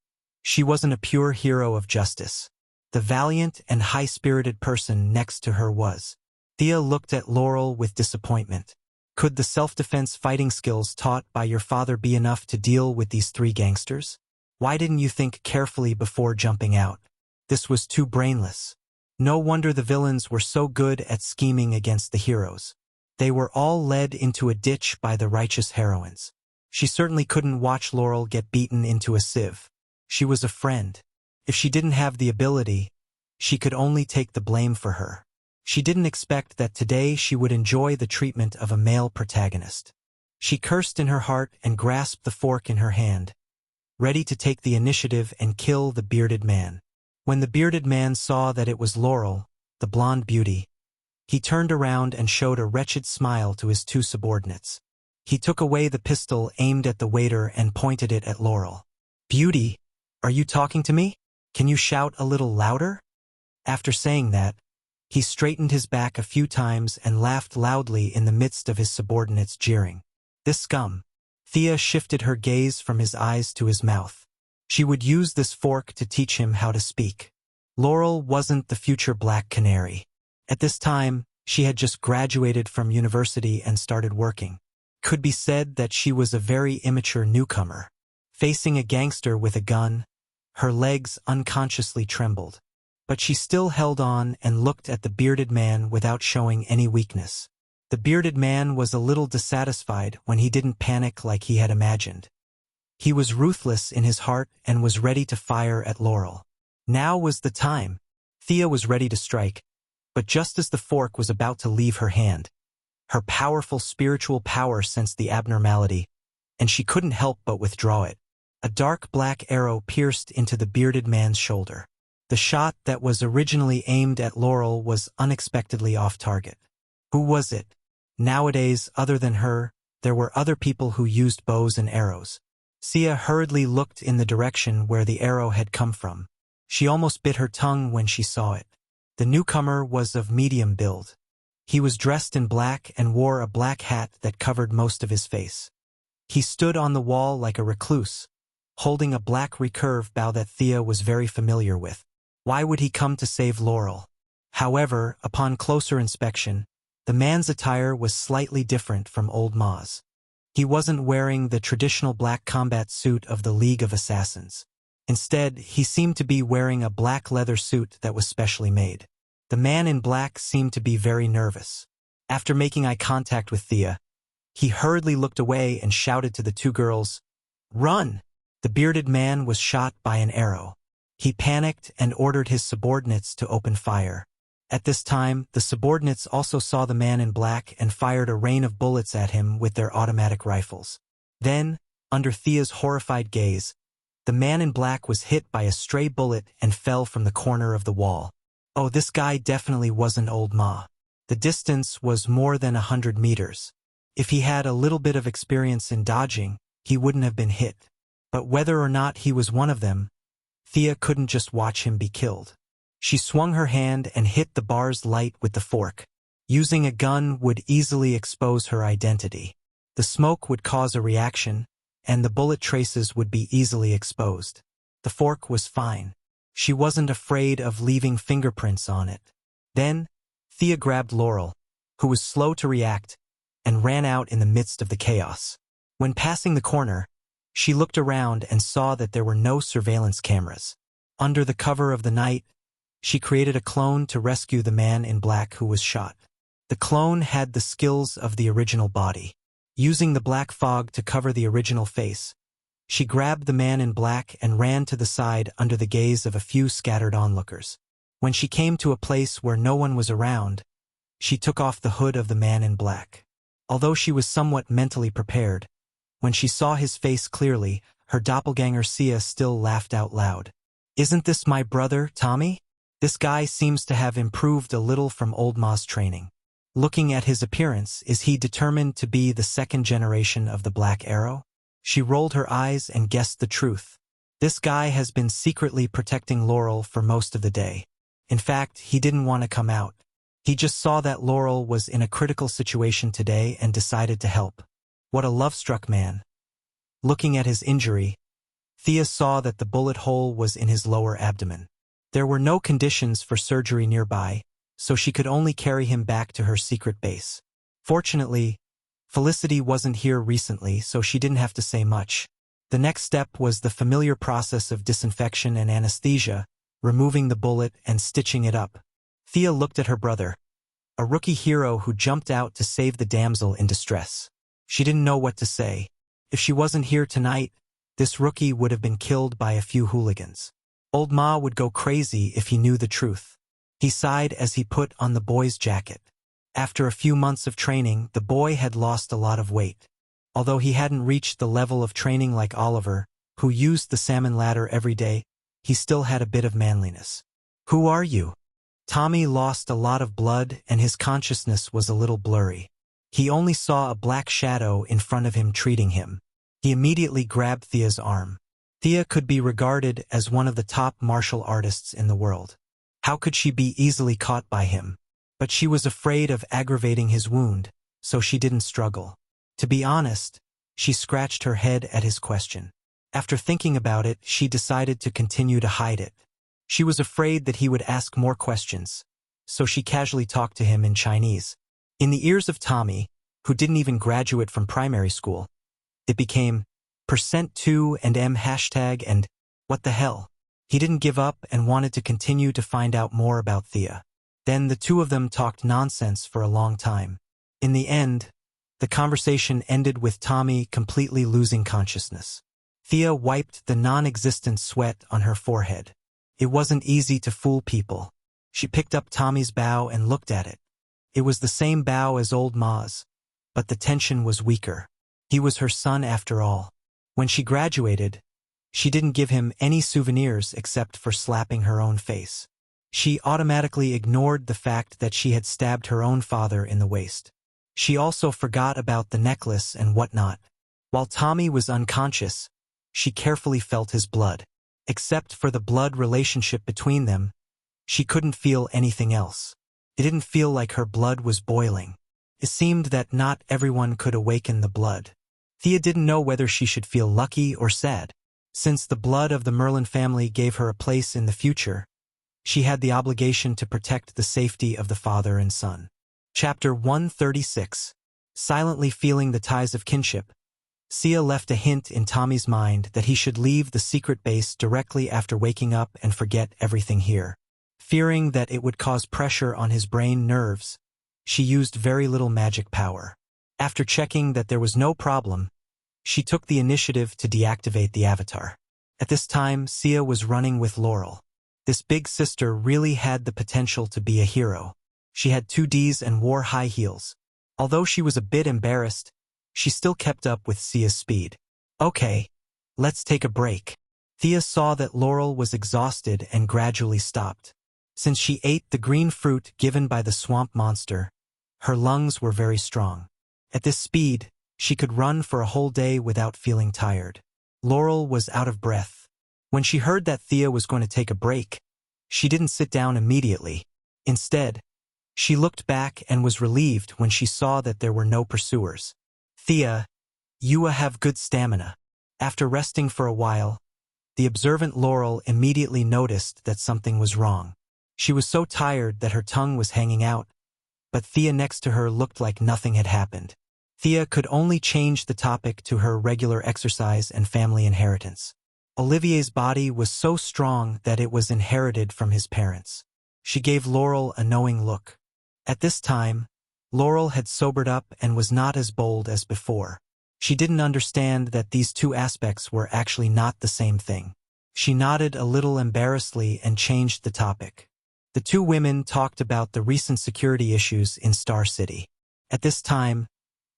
she wasn't a pure hero of justice. The valiant and high-spirited person next to her was. Thea looked at Laurel with disappointment. Could the self-defense fighting skills taught by your father be enough to deal with these three gangsters? Why didn't you think carefully before jumping out? This was too brainless. No wonder the villains were so good at scheming against the heroes. They were all led into a ditch by the righteous heroines. She certainly couldn't watch Laurel get beaten into a sieve. She was a friend. If she didn't have the ability, she could only take the blame for her. She didn't expect that today she would enjoy the treatment of a male protagonist. She cursed in her heart and grasped the fork in her hand, ready to take the initiative and kill the bearded man. When the bearded man saw that it was Laurel, the blonde beauty, he turned around and showed a wretched smile to his two subordinates. He took away the pistol aimed at the waiter and pointed it at Laurel. "Beauty, are you talking to me? Can you shout a little louder?" After saying that, he straightened his back a few times and laughed loudly in the midst of his subordinates jeering. This scum. Thea shifted her gaze from his eyes to his mouth. She would use this fork to teach him how to speak. Laurel wasn't the future Black Canary. At this time, she had just graduated from university and started working. Could be said that she was a very immature newcomer. Facing a gangster with a gun, her legs unconsciously trembled. But she still held on and looked at the bearded man without showing any weakness. The bearded man was a little dissatisfied when he didn't panic like he had imagined. He was ruthless in his heart and was ready to fire at Laurel. Now was the time. Thea was ready to strike, but just as the fork was about to leave her hand, her powerful spiritual power sensed the abnormality, and she couldn't help but withdraw it. A dark black arrow pierced into the bearded man's shoulder. The shot that was originally aimed at Laurel was unexpectedly off target. Who was it? Nowadays, other than her, there were other people who used bows and arrows. Thea hurriedly looked in the direction where the arrow had come from. She almost bit her tongue when she saw it. The newcomer was of medium build. He was dressed in black and wore a black hat that covered most of his face. He stood on the wall like a recluse, holding a black recurve bow that Thea was very familiar with. Why would he come to save Laurel? However, upon closer inspection, the man's attire was slightly different from Old Ma's. He wasn't wearing the traditional black combat suit of the League of Assassins. Instead, he seemed to be wearing a black leather suit that was specially made. The man in black seemed to be very nervous. After making eye contact with Thea, he hurriedly looked away and shouted to the two girls, "Run!" The bearded man was shot by an arrow. He panicked and ordered his subordinates to open fire. At this time, the subordinates also saw the man in black and fired a rain of bullets at him with their automatic rifles. Then, under Thea's horrified gaze, the man in black was hit by a stray bullet and fell from the corner of the wall. Oh, this guy definitely wasn't Old Ma. The distance was more than 100 meters. If he had a little bit of experience in dodging, he wouldn't have been hit. But whether or not he was one of them, Thea couldn't just watch him be killed. She swung her hand and hit the bars light with the fork. Using a gun would easily expose her identity. The smoke would cause a reaction, and the bullet traces would be easily exposed. The fork was fine. She wasn't afraid of leaving fingerprints on it. Then, Thea grabbed Laurel, who was slow to react, and ran out in the midst of the chaos. When passing the corner, she looked around and saw that there were no surveillance cameras. Under the cover of the night, she created a clone to rescue the man in black who was shot. The clone had the skills of the original body. Using the black fog to cover the original face, she grabbed the man in black and ran to the side under the gaze of a few scattered onlookers. When she came to a place where no one was around, she took off the hood of the man in black. Although she was somewhat mentally prepared, when she saw his face clearly, her doppelganger Sia still laughed out loud. "Isn't this my brother, Tommy? This guy seems to have improved a little from old Ma's training. Looking at his appearance, is he determined to be the second generation of the Black Arrow?" She rolled her eyes and guessed the truth. This guy has been secretly protecting Laurel for most of the day. In fact, he didn't want to come out. He just saw that Laurel was in a critical situation today and decided to help. What a love-struck man. Looking at his injury, Thea saw that the bullet hole was in his lower abdomen. There were no conditions for surgery nearby, so she could only carry him back to her secret base. Fortunately, Felicity wasn't here recently, so she didn't have to say much. The next step was the familiar process of disinfection and anesthesia, removing the bullet and stitching it up. Thea looked at her brother, a rookie hero who jumped out to save the damsel in distress. She didn't know what to say. If she wasn't here tonight, this rookie would have been killed by a few hooligans. Old Ma would go crazy if he knew the truth. He sighed as he put on the boy's jacket. After a few months of training, the boy had lost a lot of weight. Although he hadn't reached the level of training like Oliver, who used the salmon ladder every day, he still had a bit of manliness. "Who are you?" Tommy lost a lot of blood and his consciousness was a little blurry. He only saw a black shadow in front of him treating him. He immediately grabbed Thea's arm. Thea could be regarded as one of the top martial artists in the world. How could she be easily caught by him? But she was afraid of aggravating his wound, so she didn't struggle. To be honest, she scratched her head at his question. After thinking about it, she decided to continue to hide it. She was afraid that he would ask more questions, so she casually talked to him in Chinese. In the ears of Tommy, who didn't even graduate from primary school, it became %2 and M# and what the hell. He didn't give up and wanted to continue to find out more about Thea. Then the two of them talked nonsense for a long time. In the end, the conversation ended with Tommy completely losing consciousness. Thea wiped the non-existent sweat on her forehead. It wasn't easy to fool people. She picked up Tommy's bow and looked at it. It was the same bow as old Ma's, but the tension was weaker. He was her son after all. When she graduated, she didn't give him any souvenirs except for slapping her own face. She automatically ignored the fact that she had stabbed her own father in the waist. She also forgot about the necklace and whatnot. While Tommy was unconscious, she carefully felt his blood. Except for the blood relationship between them, she couldn't feel anything else. It didn't feel like her blood was boiling. It seemed that not everyone could awaken the blood. Thea didn't know whether she should feel lucky or sad. Since the blood of the Merlin family gave her a place in the future, she had the obligation to protect the safety of the father and son. Chapter 136. Silently feeling the ties of kinship, Sia left a hint in Tommy's mind that he should leave the secret base directly after waking up and forget everything here. Fearing that it would cause pressure on his brain nerves, she used very little magic power. After checking that there was no problem, she took the initiative to deactivate the avatar. At this time, Sia was running with Laurel. This big sister really had the potential to be a hero. She had 2Ds and wore high heels. Although she was a bit embarrassed, she still kept up with Sia's speed. "Okay, let's take a break." Thea saw that Laurel was exhausted and gradually stopped. Since she ate the green fruit given by the swamp monster, her lungs were very strong. At this speed, she could run for a whole day without feeling tired. Laurel was out of breath. When she heard that Thea was going to take a break, she didn't sit down immediately. Instead, she looked back and was relieved when she saw that there were no pursuers. "Thea, you have good stamina." After resting for a while, the observant Laurel immediately noticed that something was wrong. She was so tired that her tongue was hanging out, but Thea next to her looked like nothing had happened. Thea could only change the topic to her regular exercise and family inheritance. Olivier's body was so strong that it was inherited from his parents. She gave Laurel a knowing look. At this time, Laurel had sobered up and was not as bold as before. She didn't understand that these two aspects were actually not the same thing. She nodded a little embarrassedly and changed the topic. The two women talked about the recent security issues in Star City. At this time,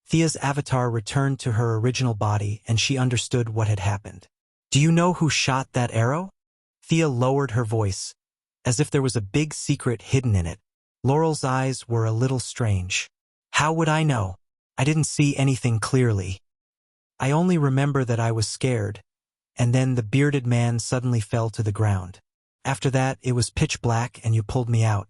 Thea's avatar returned to her original body and she understood what had happened. "Do you know who shot that arrow?" Thea lowered her voice, as if there was a big secret hidden in it. Laurel's eyes were a little strange. "How would I know? I didn't see anything clearly. I only remember that I was scared, and then the bearded man suddenly fell to the ground. After that, it was pitch black and you pulled me out."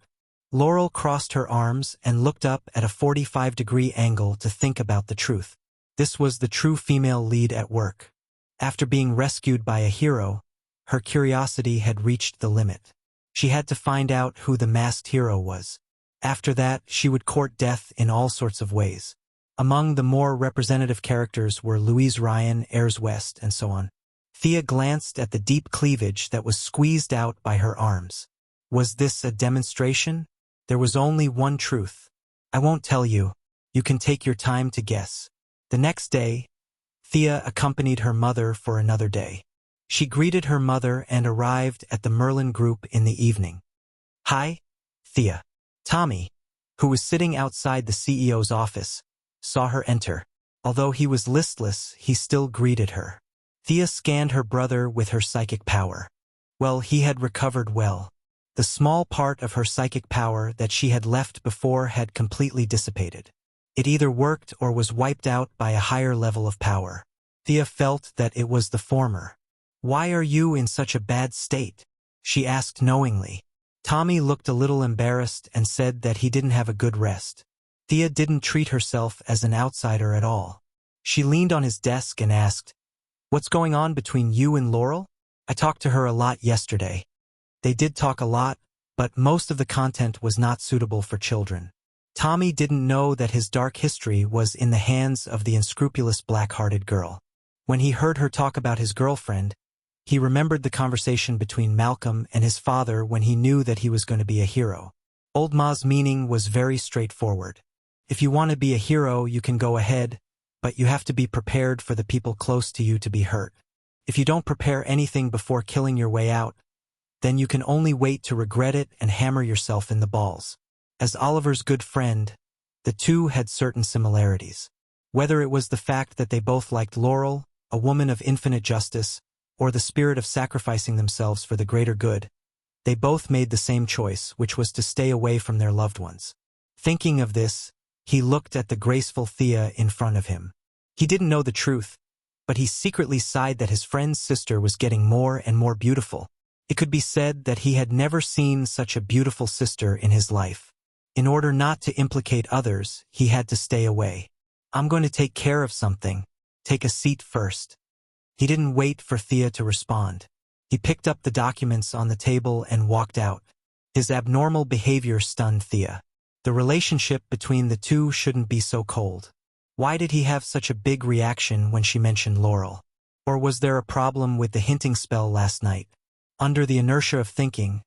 Laurel crossed her arms and looked up at a 45-degree angle to think about the truth. This was the true female lead at work. After being rescued by a hero, her curiosity had reached the limit. She had to find out who the masked hero was. After that, she would court death in all sorts of ways. Among the more representative characters were Louise Ryan, Ayers West, and so on. Thea glanced at the deep cleavage that was squeezed out by her arms. Was this a demonstration? There was only one truth. "I won't tell you. You can take your time to guess." The next day, Thea accompanied her mother for another day. She greeted her mother and arrived at the Merlin group in the evening. "Hi, Thea." Tommy, who was sitting outside the CEO's office, saw her enter. Although he was listless, he still greeted her. Thea scanned her brother with her psychic power. Well, he had recovered well. The small part of her psychic power that she had left before had completely dissipated. It either worked or was wiped out by a higher level of power. Thea felt that it was the former. "Why are you in such a bad state?" she asked knowingly. Tommy looked a little embarrassed and said that he didn't have a good rest. Thea didn't treat herself as an outsider at all. She leaned on his desk and asked, "What's going on between you and Laurel?" "I talked to her a lot yesterday." They did talk a lot, but most of the content was not suitable for children. Tommy didn't know that his dark history was in the hands of the unscrupulous black-hearted girl. When he heard her talk about his girlfriend, he remembered the conversation between Malcolm and his father when he knew that he was going to be a hero. Old Ma's meaning was very straightforward. If you want to be a hero, you can go ahead, but you have to be prepared for the people close to you to be hurt. If you don't prepare anything before killing your way out, then you can only wait to regret it and hammer yourself in the balls. As Oliver's good friend, the two had certain similarities. Whether it was the fact that they both liked Laurel, a woman of infinite justice, or the spirit of sacrificing themselves for the greater good, they both made the same choice, which was to stay away from their loved ones. Thinking of this, he looked at the graceful Thea in front of him. He didn't know the truth, but he secretly sighed that his friend's sister was getting more and more beautiful. It could be said that he had never seen such a beautiful sister in his life. In order not to implicate others, he had to stay away. "I'm going to take care of something. Take a seat first." He didn't wait for Thea to respond. He picked up the documents on the table and walked out. His abnormal behavior stunned Thea. The relationship between the two shouldn't be so cold. Why did he have such a big reaction when she mentioned Laurel? Or was there a problem with the hinting spell last night? Under the inertia of thinking,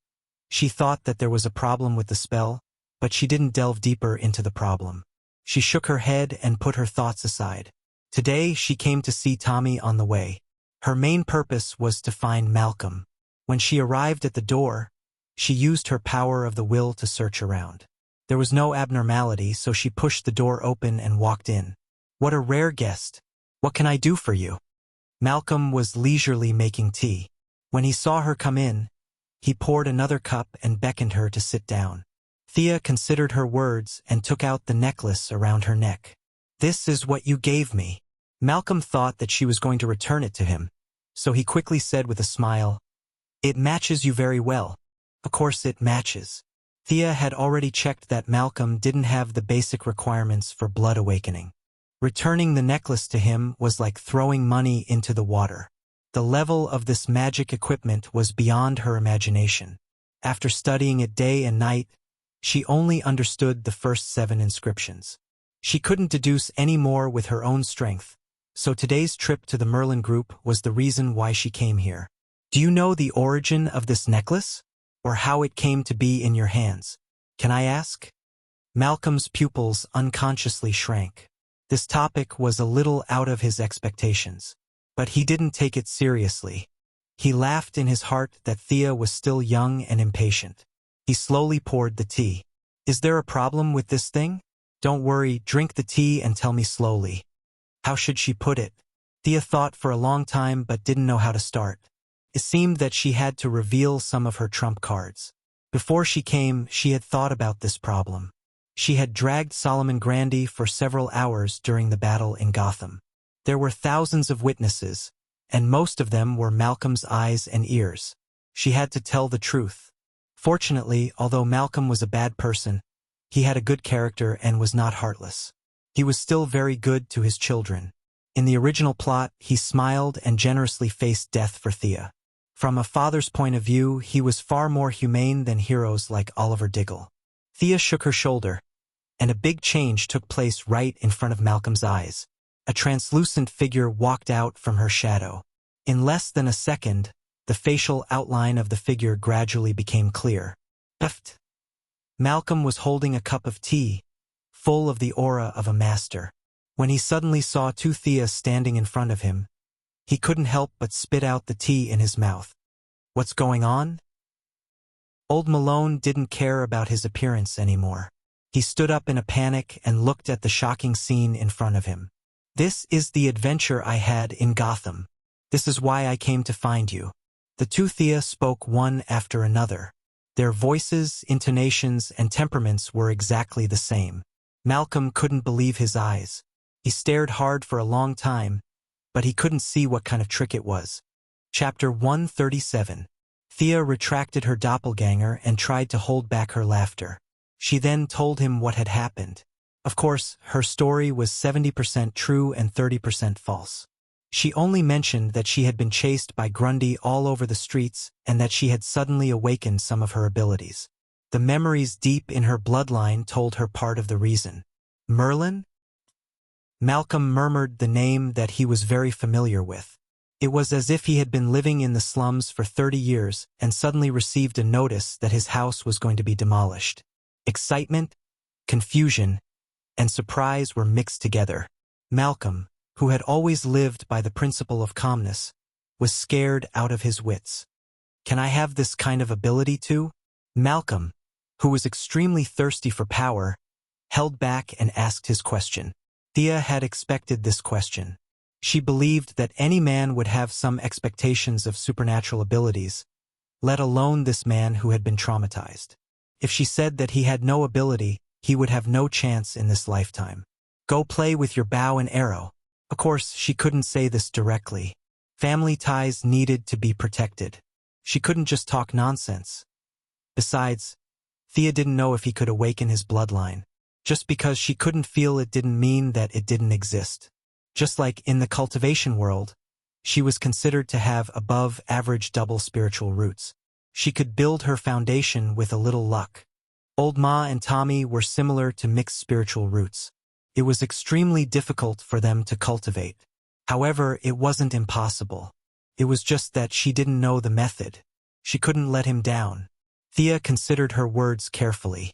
she thought that there was a problem with the spell, but she didn't delve deeper into the problem. She shook her head and put her thoughts aside. Today, she came to see Tommy on the way. Her main purpose was to find Malcolm. When she arrived at the door, she used her power of the will to search around. There was no abnormality, so she pushed the door open and walked in. "What a rare guest. What can I do for you?" Malcolm was leisurely making tea. When he saw her come in, he poured another cup and beckoned her to sit down. Thea considered her words and took out the necklace around her neck. "This is what you gave me." Malcolm thought that she was going to return it to him, so he quickly said with a smile, "It matches you very well." Of course it matches. Thea had already checked that Malcolm didn't have the basic requirements for blood awakening. Returning the necklace to him was like throwing money into the water. The level of this magic equipment was beyond her imagination. After studying it day and night, she only understood the first 7 inscriptions. She couldn't deduce any more with her own strength, so today's trip to the Merlin group was the reason why she came here. "Do you know the origin of this necklace? Or how it came to be in your hands? Can I ask?" Malcolm's pupils unconsciously shrank. This topic was a little out of his expectations, but he didn't take it seriously. He laughed in his heart that Thea was still young and impatient. He slowly poured the tea. Is there a problem with this thing? Don't worry, drink the tea and tell me slowly. How should she put it? Thea thought for a long time but didn't know how to start. It seemed that she had to reveal some of her trump cards. Before she came, she had thought about this problem. She had dragged Solomon Grundy for several hours during the battle in Gotham. There were thousands of witnesses, and most of them were Malcolm's eyes and ears. She had to tell the truth. Fortunately, although Malcolm was a bad person, he had a good character and was not heartless. He was still very good to his children. In the original plot, he smiled and generously faced death for Thea. From a father's point of view, he was far more humane than heroes like Oliver Diggle. Thea shook her shoulder, and a big change took place right in front of Malcolm's eyes. A translucent figure walked out from her shadow. In less than a second, the facial outline of the figure gradually became clear. Pft! Malcolm was holding a cup of tea, full of the aura of a master. When he suddenly saw two Theas standing in front of him, he couldn't help but spit out the tea in his mouth. What's going on? Old Malone didn't care about his appearance anymore. He stood up in a panic and looked at the shocking scene in front of him. This is the adventure I had in Gotham. This is why I came to find you. The two Thea spoke one after another. Their voices, intonations, and temperaments were exactly the same. Malcolm couldn't believe his eyes. He stared hard for a long time, but he couldn't see what kind of trick it was. Chapter 137. Thea retracted her doppelganger and tried to hold back her laughter. She then told him what had happened. Of course, her story was 70% true and 30% false. She only mentioned that she had been chased by Grundy all over the streets and that she had suddenly awakened some of her abilities. The memories deep in her bloodline told her part of the reason. Merlin? Malcolm murmured the name that he was very familiar with. It was as if he had been living in the slums for 30 years and suddenly received a notice that his house was going to be demolished. Excitement, confusion, and surprise were mixed together. Malcolm, who had always lived by the principle of calmness, was scared out of his wits. Can I have this kind of ability too? Malcolm, who was extremely thirsty for power, held back and asked his question. Thea had expected this question. She believed that any man would have some expectations of supernatural abilities, let alone this man who had been traumatized. If she said that he had no ability, he would have no chance in this lifetime. Go play with your bow and arrow. Of course, she couldn't say this directly. Family ties needed to be protected. She couldn't just talk nonsense. Besides, Thea didn't know if he could awaken his bloodline. Just because she couldn't feel it didn't mean that it didn't exist. Just like in the cultivation world, she was considered to have above-average double spiritual roots. She could build her foundation with a little luck. Old Ma and Tommy were similar to mixed spiritual roots. It was extremely difficult for them to cultivate. However, it wasn't impossible. It was just that she didn't know the method. She couldn't let him down. Thea considered her words carefully.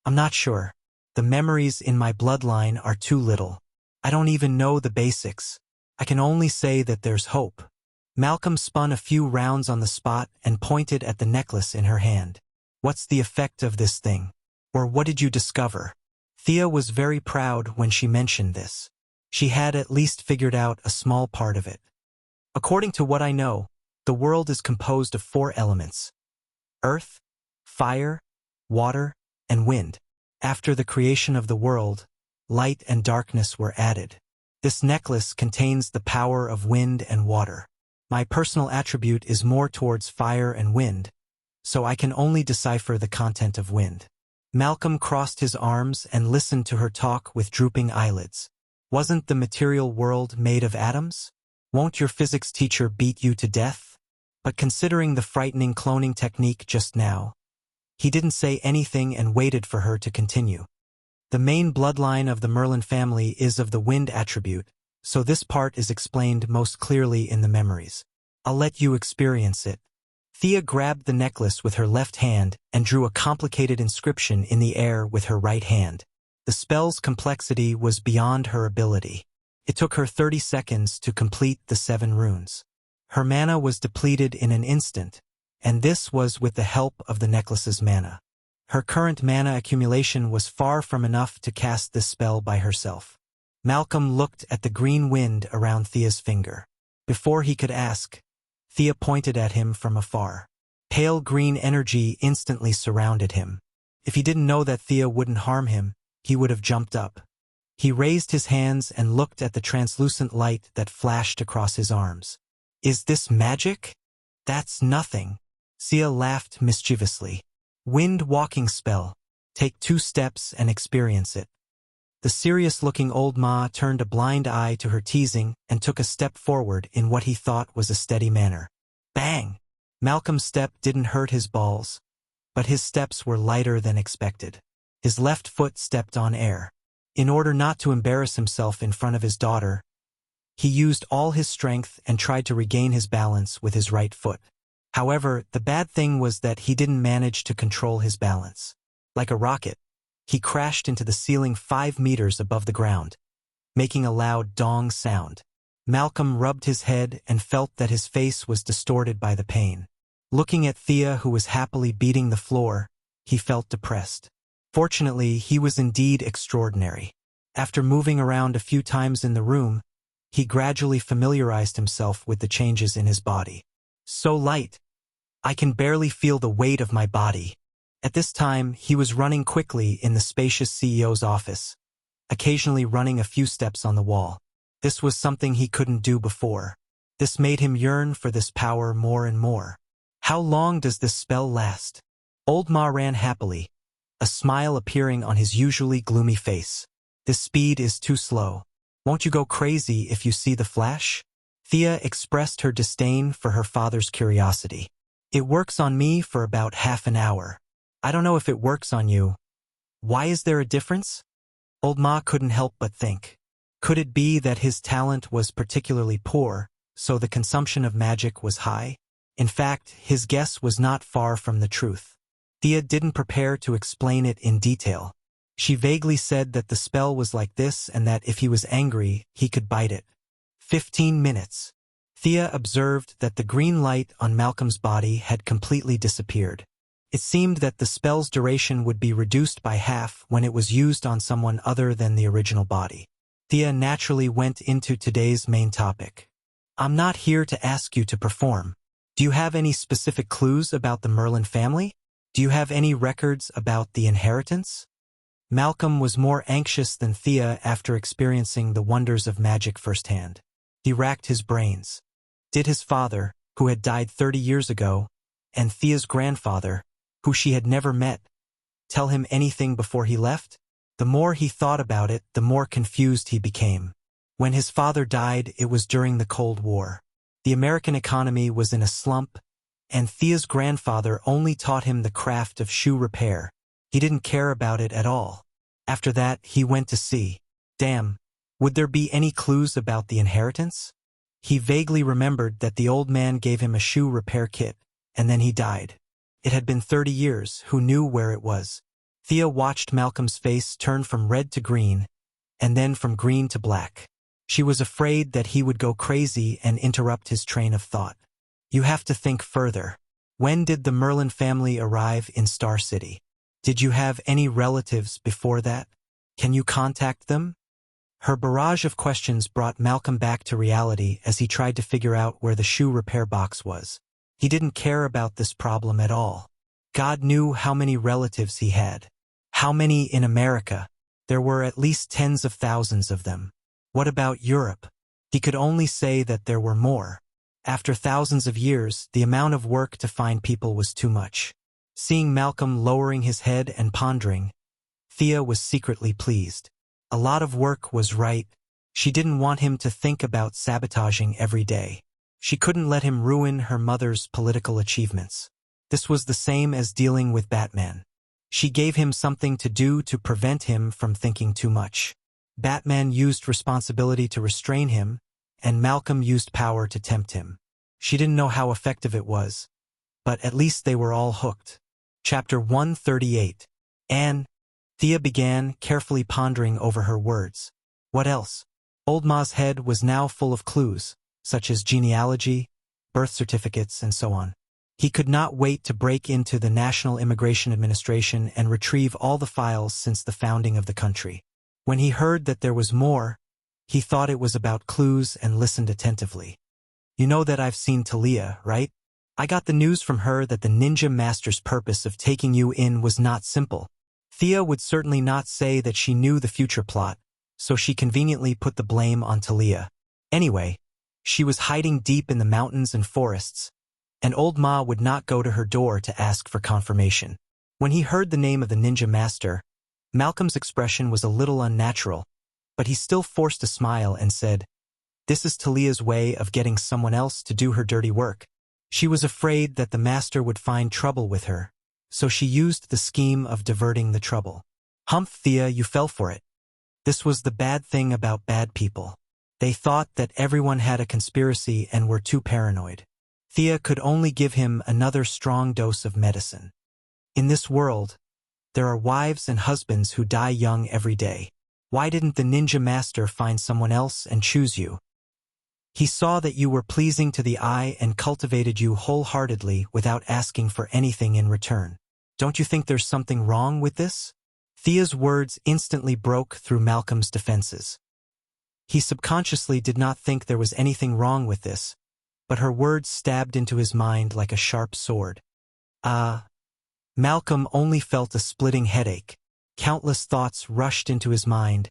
I'm not sure. The memories in my bloodline are too little. I don't even know the basics. I can only say that there's hope. Malcolm spun a few rounds on the spot and pointed at the necklace in her hand. What's the effect of this thing? Or what did you discover? Thea was very proud when she mentioned this. She had at least figured out a small part of it. According to what I know, the world is composed of 4 elements: earth, fire, water, and wind. After the creation of the world, light and darkness were added. This necklace contains the power of wind and water. My personal attribute is more towards fire and wind, so I can only decipher the content of wind. Malcolm crossed his arms and listened to her talk with drooping eyelids. Wasn't the material world made of atoms? Won't your physics teacher beat you to death? But considering the frightening cloning technique just now, he didn't say anything and waited for her to continue. The main bloodline of the Merlin family is of the wind attribute, so this part is explained most clearly in the memories. I'll let you experience it. Thea grabbed the necklace with her left hand and drew a complicated inscription in the air with her right hand. The spell's complexity was beyond her ability. It took her 30 seconds to complete the 7 runes. Her mana was depleted in an instant, and this was with the help of the necklace's mana. Her current mana accumulation was far from enough to cast this spell by herself. Malcolm looked at the green wind around Thea's finger. Before he could ask, Thea pointed at him from afar. Pale green energy instantly surrounded him. If he didn't know that Thea wouldn't harm him, he would have jumped up. He raised his hands and looked at the translucent light that flashed across his arms. Is this magic? That's nothing. Thea laughed mischievously. Wind walking spell. Take 2 steps and experience it. The serious-looking old ma turned a blind eye to her teasing and took a step forward in what he thought was a steady manner. Bang! Malcolm's step didn't hurt his balls, but his steps were lighter than expected. His left foot stepped on air. In order not to embarrass himself in front of his daughter, he used all his strength and tried to regain his balance with his right foot. However, the bad thing was that he didn't manage to control his balance. Like a rocket, he crashed into the ceiling 5 meters above the ground, making a loud dong sound. Malcolm rubbed his head and felt that his face was distorted by the pain. Looking at Thea, who was happily beating the floor, he felt depressed. Fortunately, he was indeed extraordinary. After moving around a few times in the room, he gradually familiarized himself with the changes in his body. So light. I can barely feel the weight of my body. At this time, he was running quickly in the spacious CEO's office, occasionally running a few steps on the wall. This was something he couldn't do before. This made him yearn for this power more and more. How long does this spell last? Old Ma ran happily, a smile appearing on his usually gloomy face. This speed is too slow. Won't you go crazy if you see the flash? Thea expressed her disdain for her father's curiosity. It works on me for about half an hour. I don't know if it works on you. Why is there a difference? Old Ma couldn't help but think. Could it be that his talent was particularly poor, so the consumption of magic was high? In fact, his guess was not far from the truth. Thea didn't prepare to explain it in detail. She vaguely said that the spell was like this and that if he was angry, he could bite it. 15 minutes. Thea observed that the green light on Malcolm's body had completely disappeared. It seemed that the spell's duration would be reduced by half when it was used on someone other than the original body. Thea naturally went into today's main topic. I'm not here to ask you to perform. Do you have any specific clues about the Merlin family? Do you have any records about the inheritance? Malcolm was more anxious than Thea after experiencing the wonders of magic firsthand. He racked his brains. Did his father, who had died 30 years ago, and Thea's grandfather, who she had never met, tell him anything before he left? The more he thought about it, the more confused he became. When his father died, it was during the Cold War. The American economy was in a slump, and Thea's grandfather only taught him the craft of shoe repair. He didn't care about it at all. After that, he went to sea. Damn, would there be any clues about the inheritance? He vaguely remembered that the old man gave him a shoe repair kit, and then he died. It had been 30 years, who knew where it was? Thea watched Malcolm's face turn from red to green, and then from green to black. She was afraid that he would go crazy and interrupt his train of thought. You have to think further. When did the Merlin family arrive in Star City? Did you have any relatives before that? Can you contact them? Her barrage of questions brought Malcolm back to reality as he tried to figure out where the shoe repair box was. He didn't care about this problem at all. God knew how many relatives he had. How many in America? There were at least tens of thousands of them. What about Europe? He could only say that there were more. After thousands of years, the amount of work to find people was too much. Seeing Malcolm lowering his head and pondering, Thea was secretly pleased. A lot of work was right. She didn't want him to think about sabotaging every day. She couldn't let him ruin her mother's political achievements. This was the same as dealing with Batman. She gave him something to do to prevent him from thinking too much. Batman used responsibility to restrain him, and Malcolm used power to tempt him. She didn't know how effective it was, but at least they were all hooked. Chapter 138. Anne. Thea began, carefully pondering over her words. What else? Old Ma's head was now full of clues, such as genealogy, birth certificates, and so on. He could not wait to break into the National Immigration Administration and retrieve all the files since the founding of the country. When he heard that there was more, he thought it was about clues and listened attentively. You know that I've seen Talia, right? I got the news from her that the ninja master's purpose of taking you in was not simple. Thea would certainly not say that she knew the future plot, so she conveniently put the blame on Talia. Anyway, she was hiding deep in the mountains and forests, and old Ma would not go to her door to ask for confirmation. When he heard the name of the ninja master, Malcolm's expression was a little unnatural, but he still forced a smile and said, "This is Talia's way of getting someone else to do her dirty work." She was afraid that the master would find trouble with her, so she used the scheme of diverting the trouble. "Humph, Thea, you fell for it." This was the bad thing about bad people. They thought that everyone had a conspiracy and were too paranoid. Thea could only give him another strong dose of medicine. In this world, there are wives and husbands who die young every day. Why didn't the ninja master find someone else and choose you? He saw that you were pleasing to the eye and cultivated you wholeheartedly without asking for anything in return. Don't you think there's something wrong with this? Thea's words instantly broke through Malcolm's defenses. He subconsciously did not think there was anything wrong with this, but her words stabbed into his mind like a sharp sword. Malcolm only felt a splitting headache. Countless thoughts rushed into his mind,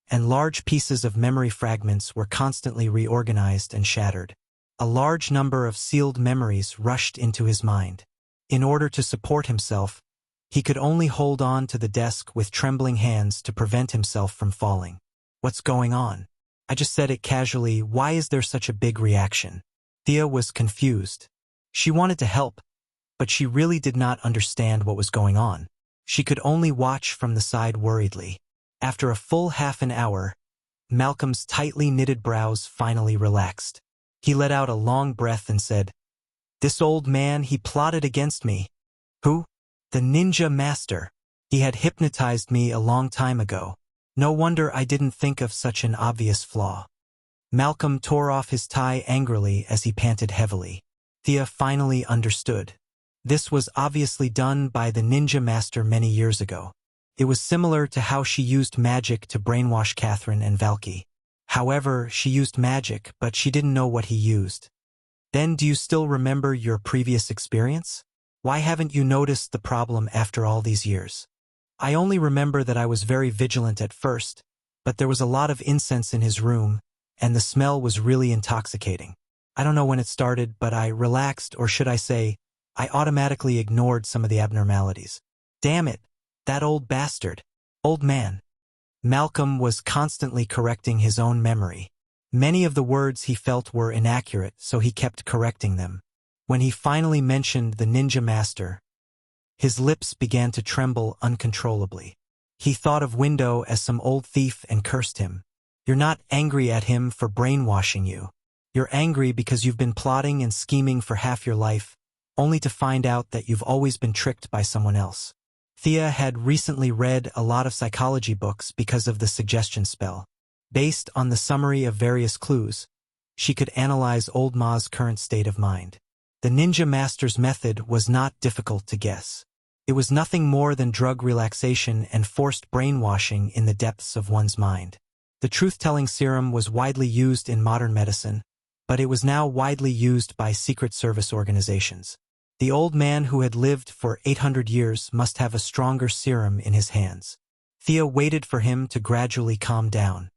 and large pieces of memory fragments were constantly reorganized and shattered. A large number of sealed memories rushed into his mind. In order to support himself, he could only hold on to the desk with trembling hands to prevent himself from falling. "What's going on?" I just said it casually. Why is there such a big reaction? Thea was confused. She wanted to help, but she really did not understand what was going on. She could only watch from the side worriedly. After a full half an hour, Malcolm's tightly knitted brows finally relaxed. He let out a long breath and said, "This old man, he plotted against me." "Who?" "The ninja master. He had hypnotized me a long time ago. No wonder I didn't think of such an obvious flaw." Malcolm tore off his tie angrily as he panted heavily. Thea finally understood. This was obviously done by the ninja master many years ago. It was similar to how she used magic to brainwash Catherine and Valky. However, she used magic, but she didn't know what he used. "Then do you still remember your previous experience? Why haven't you noticed the problem after all these years?" "I only remember that I was very vigilant at first, but there was a lot of incense in his room, and the smell was really intoxicating. I don't know when it started, but I relaxed, or should I say, I automatically ignored some of the abnormalities." "Damn it, that old bastard. Old man." Malcolm was constantly correcting his own memory. Many of the words he felt were inaccurate, so he kept correcting them. When he finally mentioned the ninja master, his lips began to tremble uncontrollably. He thought of Window as some old thief and cursed him. "You're not angry at him for brainwashing you. You're angry because you've been plotting and scheming for half your life, only to find out that you've always been tricked by someone else." Thea had recently read a lot of psychology books because of the suggestion spell. Based on the summary of various clues, she could analyze Old Ma's current state of mind. The ninja master's method was not difficult to guess. It was nothing more than drug relaxation and forced brainwashing in the depths of one's mind. The truth-telling serum was widely used in modern medicine, but it was now widely used by Secret Service organizations. The old man who had lived for 800 years must have a stronger serum in his hands. Thea waited for him to gradually calm down.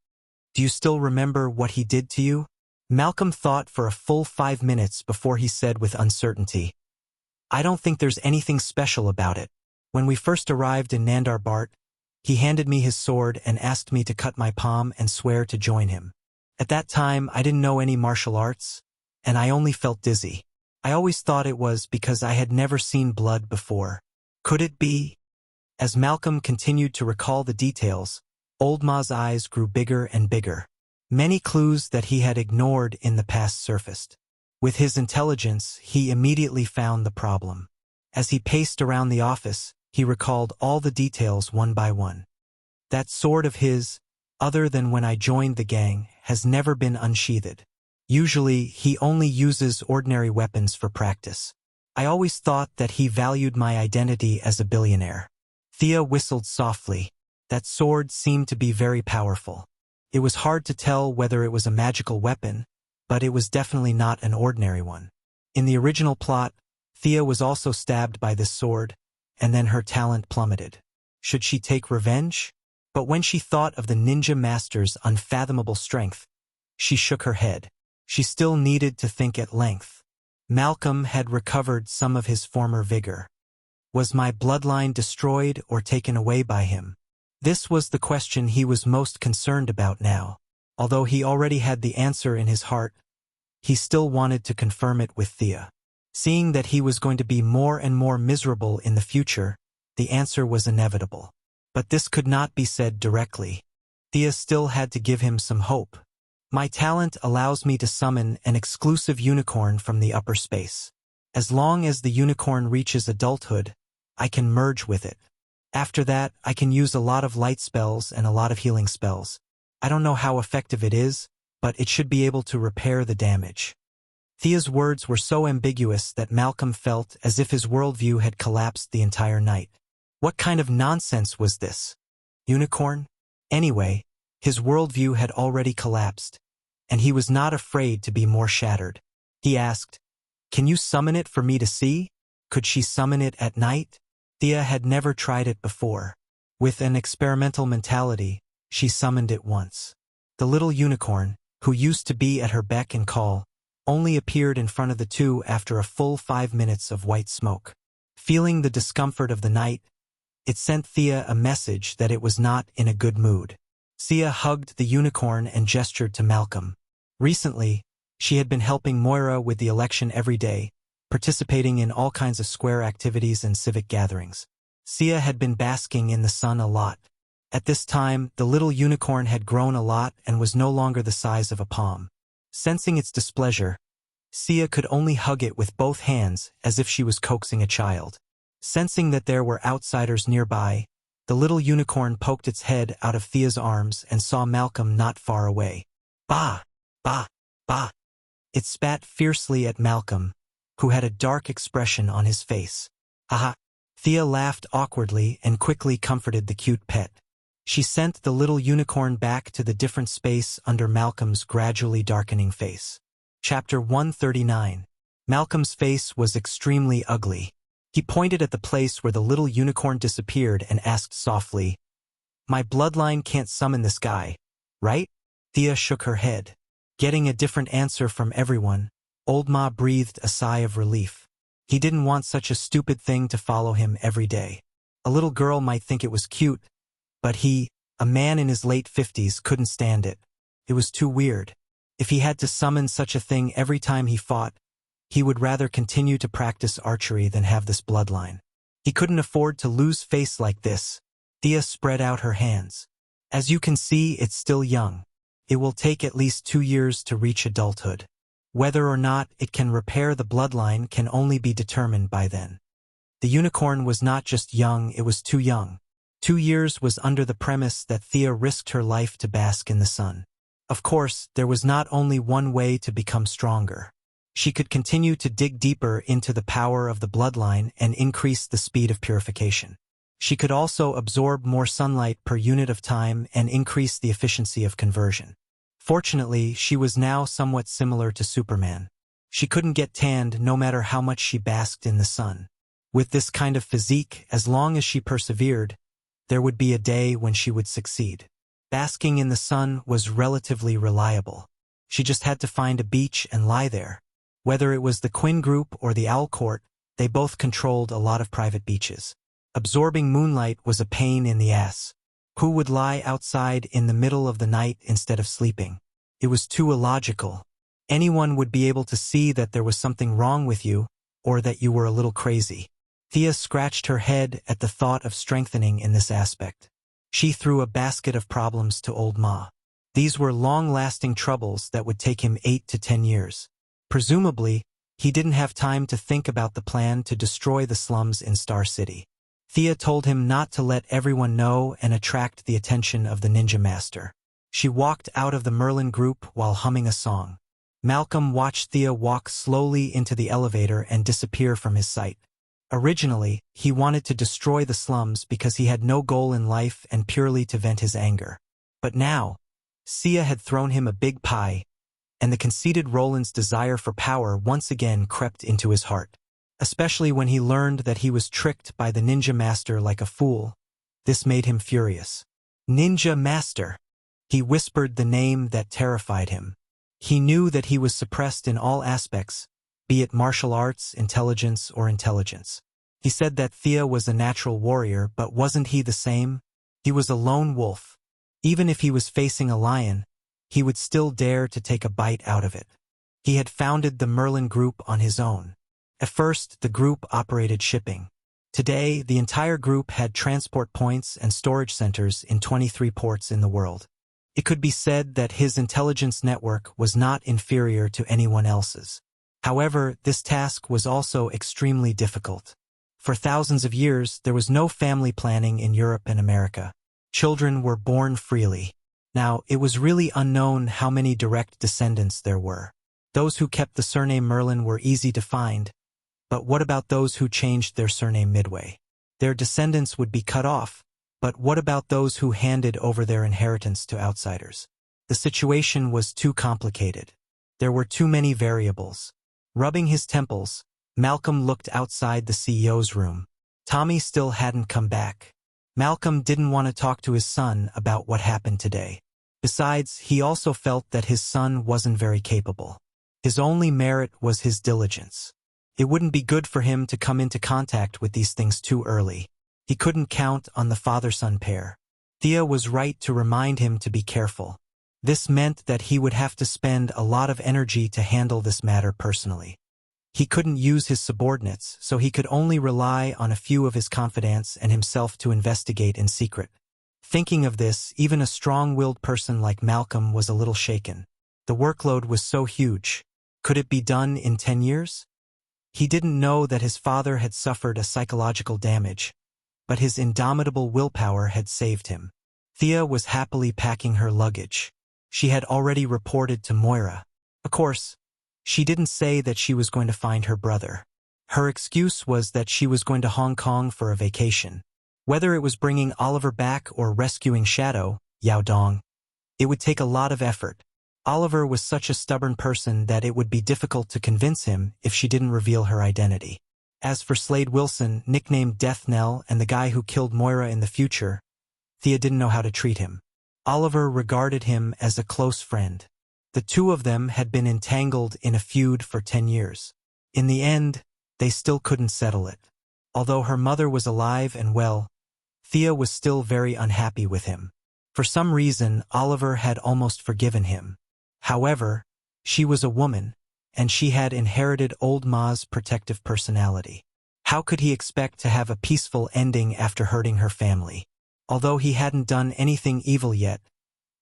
"Do you still remember what he did to you?" Malcolm thought for a full 5 minutes before he said with uncertainty, "I don't think there's anything special about it. When we first arrived in Nandar Bart, he handed me his sword and asked me to cut my palm and swear to join him. At that time, I didn't know any martial arts, and I only felt dizzy. I always thought it was because I had never seen blood before. Could it be?" As Malcolm continued to recall the details, Old Ma's eyes grew bigger and bigger. Many clues that he had ignored in the past surfaced. With his intelligence, he immediately found the problem. As he paced around the office, he recalled all the details one by one. "That sword of his, other than when I joined the gang, has never been unsheathed. Usually, he only uses ordinary weapons for practice. I always thought that he valued my identity as a billionaire. Thea whistled softly. That sword seemed to be very powerful. It was hard to tell whether it was a magical weapon, but it was definitely not an ordinary one. In the original plot, Thea was also stabbed by this sword, and then her talent plummeted. Should she take revenge? But when she thought of the ninja master's unfathomable strength, she shook her head. She still needed to think at length. Malcolm had recovered some of his former vigor. Was my bloodline destroyed or taken away by him? This was the question he was most concerned about now. Although he already had the answer in his heart, he still wanted to confirm it with Thea. Seeing that he was going to be more and more miserable in the future, the answer was inevitable. But this could not be said directly. Thea still had to give him some hope. My talent allows me to summon an exclusive unicorn from the upper space. As long as the unicorn reaches adulthood, I can merge with it. After that, I can use a lot of light spells and a lot of healing spells. I don't know how effective it is, but it should be able to repair the damage. Thea's words were so ambiguous that Malcolm felt as if his worldview had collapsed the entire night. What kind of nonsense was this? Unicorn? Anyway, his worldview had already collapsed, and he was not afraid to be more shattered. He asked, "Can you summon it for me to see? Could she summon it at night?" Thea had never tried it before. With an experimental mentality, she summoned it once. The little unicorn, who used to be at her beck and call, only appeared in front of the two after a full 5 minutes of white smoke. Feeling the discomfort of the night, it sent Thea a message that it was not in a good mood. Thea hugged the unicorn and gestured to Malcolm. Recently, she had been helping Moira with the election every day, participating in all kinds of square activities and civic gatherings. Thea had been basking in the sun a lot. At this time, the little unicorn had grown a lot and was no longer the size of a palm. Sensing its displeasure, Thea could only hug it with both hands as if she was coaxing a child. Sensing that there were outsiders nearby, the little unicorn poked its head out of Thea's arms and saw Malcolm not far away. Bah! Bah! Bah! It spat fiercely at Malcolm, who had a dark expression on his face. Haha! Thea laughed awkwardly and quickly comforted the cute pet. She sent the little unicorn back to the different space under Malcolm's gradually darkening face. Chapter 139. Malcolm's face was extremely ugly. He pointed at the place where the little unicorn disappeared and asked softly, "My bloodline can't summon this guy, right?" Thea shook her head. Getting a different answer from everyone, Old Ma breathed a sigh of relief. He didn't want such a stupid thing to follow him every day. A little girl might think it was cute, but he, a man in his late 50s, couldn't stand it. It was too weird. If he had to summon such a thing every time he fought, he would rather continue to practice archery than have this bloodline. He couldn't afford to lose face like this. Thea spread out her hands. As you can see, it's still young. It will take at least 2 years to reach adulthood. Whether or not it can repair the bloodline can only be determined by then. The unicorn was not just young, it was too young. 2 years was under the premise that Thea risked her life to bask in the sun. Of course, there was not only one way to become stronger. She could continue to dig deeper into the power of the bloodline and increase the speed of purification. She could also absorb more sunlight per unit of time and increase the efficiency of conversion. Fortunately, she was now somewhat similar to Superman. She couldn't get tanned no matter how much she basked in the sun. With this kind of physique, as long as she persevered, there would be a day when she would succeed. Basking in the sun was relatively reliable. She just had to find a beach and lie there. Whether it was the Quinn Group or the Owl Court, they both controlled a lot of private beaches. Absorbing moonlight was a pain in the ass. Who would lie outside in the middle of the night instead of sleeping? It was too illogical. Anyone would be able to see that there was something wrong with you, or that you were a little crazy. Thea scratched her head at the thought of strengthening in this aspect. She threw a basket of problems to Old Ma. These were long-lasting troubles that would take him 8 to 10 years. Presumably, he didn't have time to think about the plan to destroy the slums in Star City. Thea told him not to let everyone know and attract the attention of the ninja master. She walked out of the Merlin group while humming a song. Malcolm watched Thea walk slowly into the elevator and disappear from his sight. Originally, he wanted to destroy the slums because he had no goal in life and purely to vent his anger. But now, Sia had thrown him a big pie, and the conceited Roland's desire for power once again crept into his heart. Especially when he learned that he was tricked by the ninja master like a fool. This made him furious. Ninja Master! He whispered the name that terrified him. He knew that he was suppressed in all aspects, be it martial arts, intelligence, or intelligence. He said that Thea was a natural warrior, but wasn't he the same? He was a lone wolf. Even if he was facing a lion, he would still dare to take a bite out of it. He had founded the Merlin Group on his own. At first, the group operated shipping. Today, the entire group had transport points and storage centers in 23 ports in the world. It could be said that his intelligence network was not inferior to anyone else's. However, this task was also extremely difficult. For thousands of years, there was no family planning in Europe and America. Children were born freely. Now, it was really unknown how many direct descendants there were. Those who kept the surname Merlin were easy to find, but what about those who changed their surname midway? Their descendants would be cut off, but what about those who handed over their inheritance to outsiders? The situation was too complicated. There were too many variables. Rubbing his temples, Malcolm looked outside the CEO's room. Tommy still hadn't come back. Malcolm didn't want to talk to his son about what happened today. Besides, he also felt that his son wasn't very capable. His only merit was his diligence. It wouldn't be good for him to come into contact with these things too early. He couldn't count on the father-son pair. Thea was right to remind him to be careful. This meant that he would have to spend a lot of energy to handle this matter personally. He couldn't use his subordinates, so he could only rely on a few of his confidants and himself to investigate in secret. Thinking of this, even a strong-willed person like Malcolm was a little shaken. The workload was so huge. Could it be done in 10 years? He didn't know that his father had suffered a psychological damage, but his indomitable willpower had saved him. Thea was happily packing her luggage. She had already reported to Moira. Of course, she didn't say that she was going to find her brother. Her excuse was that she was going to Hong Kong for a vacation. Whether it was bringing Oliver back or rescuing Shadow, Yao Dong, it would take a lot of effort. Oliver was such a stubborn person that it would be difficult to convince him if she didn't reveal her identity. As for Slade Wilson, nicknamed Death Knell, and the guy who killed Moira in the future, Thea didn't know how to treat him. Oliver regarded him as a close friend. The two of them had been entangled in a feud for 10 years. In the end, they still couldn't settle it. Although her mother was alive and well, Thea was still very unhappy with him. For some reason, Oliver had almost forgiven him. However, she was a woman, and she had inherited old Ma's protective personality. How could he expect to have a peaceful ending after hurting her family? Although he hadn't done anything evil yet,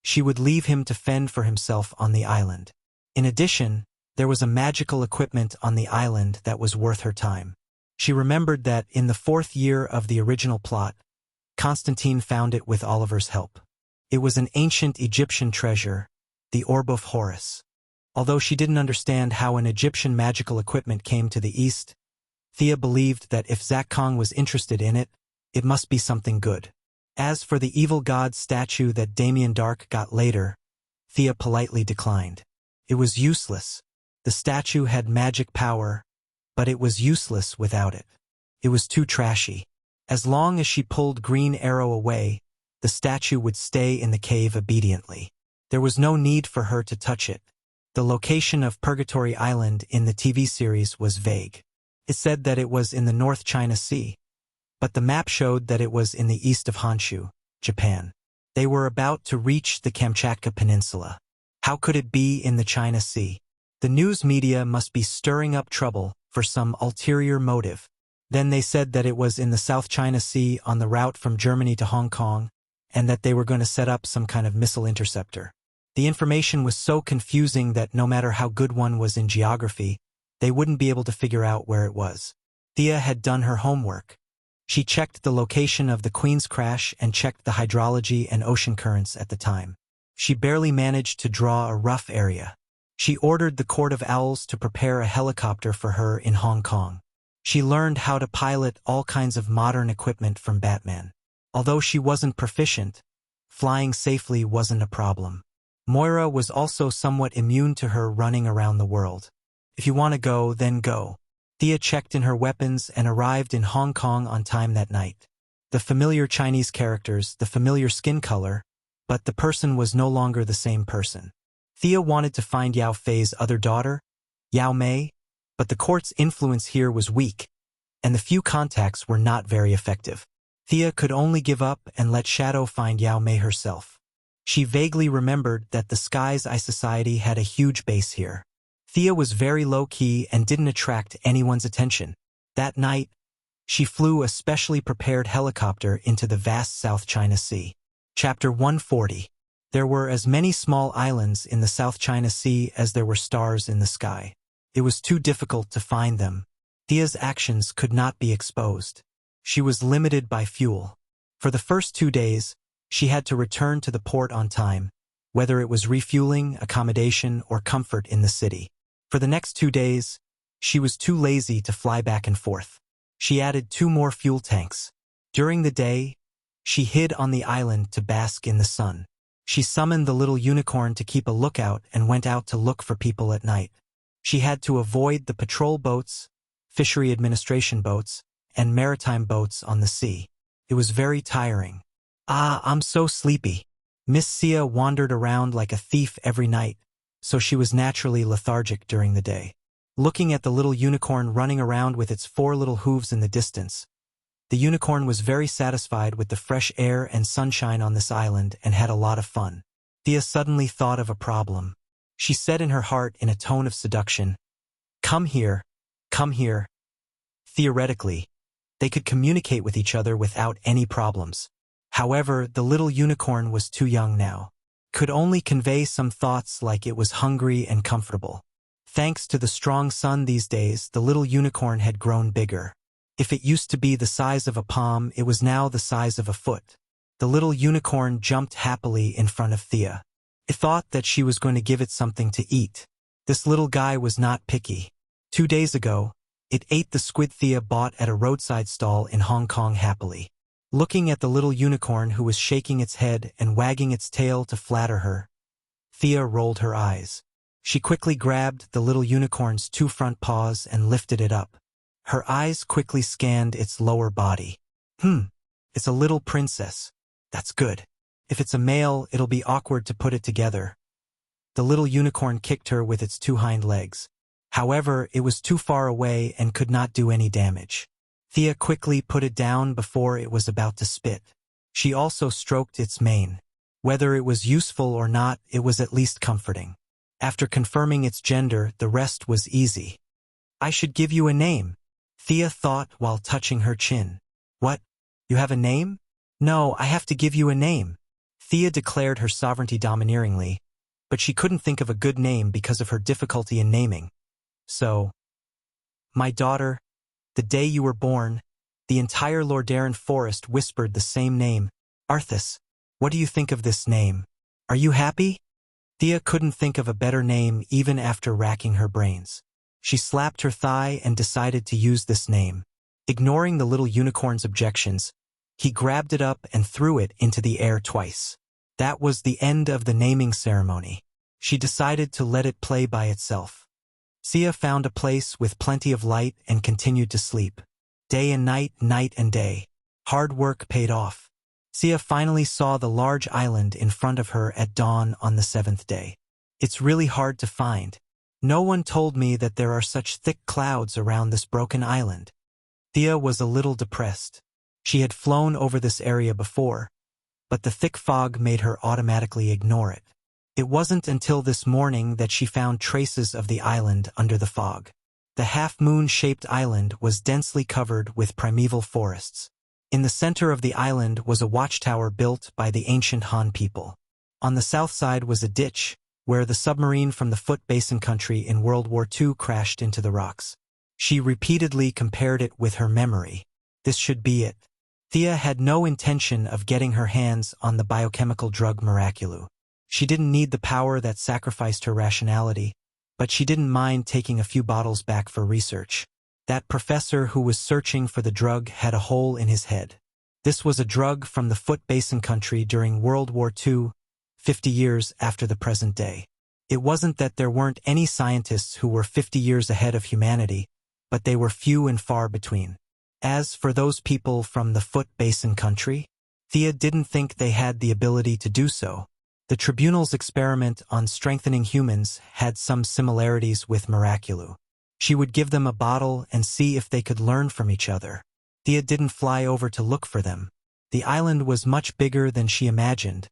she would leave him to fend for himself on the island. In addition, there was a magical equipment on the island that was worth her time. She remembered that in the 4th year of the original plot, Constantine found it with Oliver's help. It was an ancient Egyptian treasure, the Orb of Horus. Although she didn't understand how an Egyptian magical equipment came to the East, Thea believed that if Zak Kong was interested in it, it must be something good. As for the evil god statue that Damien Dark got later, Thea politely declined. It was useless. The statue had magic power, but it was useless without it. It was too trashy. As long as she pulled Green Arrow away, the statue would stay in the cave obediently. There was no need for her to touch it. The location of Purgatory Island in the TV series was vague. It said that it was in the North China Sea, but the map showed that it was in the east of Honshu, Japan. They were about to reach the Kamchatka Peninsula. How could it be in the China Sea? The news media must be stirring up trouble for some ulterior motive. Then they said that it was in the South China Sea on the route from Germany to Hong Kong, and that they were going to set up some kind of missile interceptor. The information was so confusing that no matter how good one was in geography, they wouldn't be able to figure out where it was. Thea had done her homework. She checked the location of the Queen's crash and checked the hydrology and ocean currents at the time. She barely managed to draw a rough area. She ordered the Court of Owls to prepare a helicopter for her in Hong Kong. She learned how to pilot all kinds of modern equipment from Batman. Although she wasn't proficient, flying safely wasn't a problem. Moira was also somewhat immune to her running around the world. If you want to go, then go. Thea checked in her weapons and arrived in Hong Kong on time that night. The familiar Chinese characters, the familiar skin color, but the person was no longer the same person. Thea wanted to find Yao Fei's other daughter, Yao Mei, but the court's influence here was weak, and the few contacts were not very effective. Thea could only give up and let Shadow find Yao Mei herself. She vaguely remembered that the Sky's Eye Society had a huge base here. Thea was very low-key and didn't attract anyone's attention. That night, she flew a specially prepared helicopter into the vast South China Sea. Chapter 140. There were as many small islands in the South China Sea as there were stars in the sky. It was too difficult to find them. Thea's actions could not be exposed. She was limited by fuel. For the first 2 days, she had to return to the port on time, whether it was refueling, accommodation, or comfort in the city. For the next 2 days, she was too lazy to fly back and forth. She added 2 more fuel tanks. During the day, she hid on the island to bask in the sun. She summoned the little unicorn to keep a lookout and went out to look for people at night. She had to avoid the patrol boats, fishery administration boats, and maritime boats on the sea. It was very tiring. I'm so sleepy. Miss Sia wandered around like a thief every night, so she was naturally lethargic during the day. Looking at the little unicorn running around with its 4 little hooves in the distance, the unicorn was very satisfied with the fresh air and sunshine on this island and had a lot of fun. Thea suddenly thought of a problem. She said in her heart in a tone of seduction, "Come here, come here." Theoretically, they could communicate with each other without any problems. However, the little unicorn was too young now. Could only convey some thoughts like it was hungry and comfortable. Thanks to the strong sun these days, the little unicorn had grown bigger. If it used to be the size of a palm, it was now the size of a foot. The little unicorn jumped happily in front of Thea. It thought that she was going to give it something to eat. This little guy was not picky. 2 days ago, it ate the squid Thea bought at a roadside stall in Hong Kong happily. Looking at the little unicorn who was shaking its head and wagging its tail to flatter her, Thea rolled her eyes. She quickly grabbed the little unicorn's 2 front paws and lifted it up. Her eyes quickly scanned its lower body. It's a little princess. That's good. If it's a male, it'll be awkward to put it together. The little unicorn kicked her with its 2 hind legs. However, it was too far away and could not do any damage. Thea quickly put it down before it was about to spit. She also stroked its mane. Whether it was useful or not, it was at least comforting. After confirming its gender, the rest was easy. I should give you a name, Thea thought while touching her chin. What? You have a name? No, I have to give you a name. Thea declared her sovereignty domineeringly, but she couldn't think of a good name because of her difficulty in naming. So, my daughter, the day you were born, the entire Lordaeron forest whispered the same name, Arthas. What do you think of this name? Are you happy? Thea couldn't think of a better name even after racking her brains. She slapped her thigh and decided to use this name. Ignoring the little unicorn's objections, he grabbed it up and threw it into the air twice. That was the end of the naming ceremony. She decided to let it play by itself. Sia found a place with plenty of light and continued to sleep. Day and night, night and day. Hard work paid off. Sia finally saw the large island in front of her at dawn on the 7th day. It's really hard to find. No one told me that there are such thick clouds around this broken island. Thea was a little depressed. She had flown over this area before, but the thick fog made her automatically ignore it. It wasn't until this morning that she found traces of the island under the fog. The half-moon-shaped island was densely covered with primeval forests. In the center of the island was a watchtower built by the ancient Han people. On the south side was a ditch, where the submarine from the Foot Basin country in World War II crashed into the rocks. She repeatedly compared it with her memory. This should be it. Thea had no intention of getting her hands on the biochemical drug Miraculu. She didn't need the power that sacrificed her rationality, but she didn't mind taking a few bottles back for research. That professor who was searching for the drug had a hole in his head. This was a drug from the Foot Basin country during World War II, 50 years after the present day. It wasn't that there weren't any scientists who were 50 years ahead of humanity, but they were few and far between. As for those people from the Foot Basin country, Thea didn't think they had the ability to do so. The Tribunal's experiment on strengthening humans had some similarities with Miraculou. She would give them a bottle and see if they could learn from each other. Thea didn't fly over to look for them. The island was much bigger than she imagined,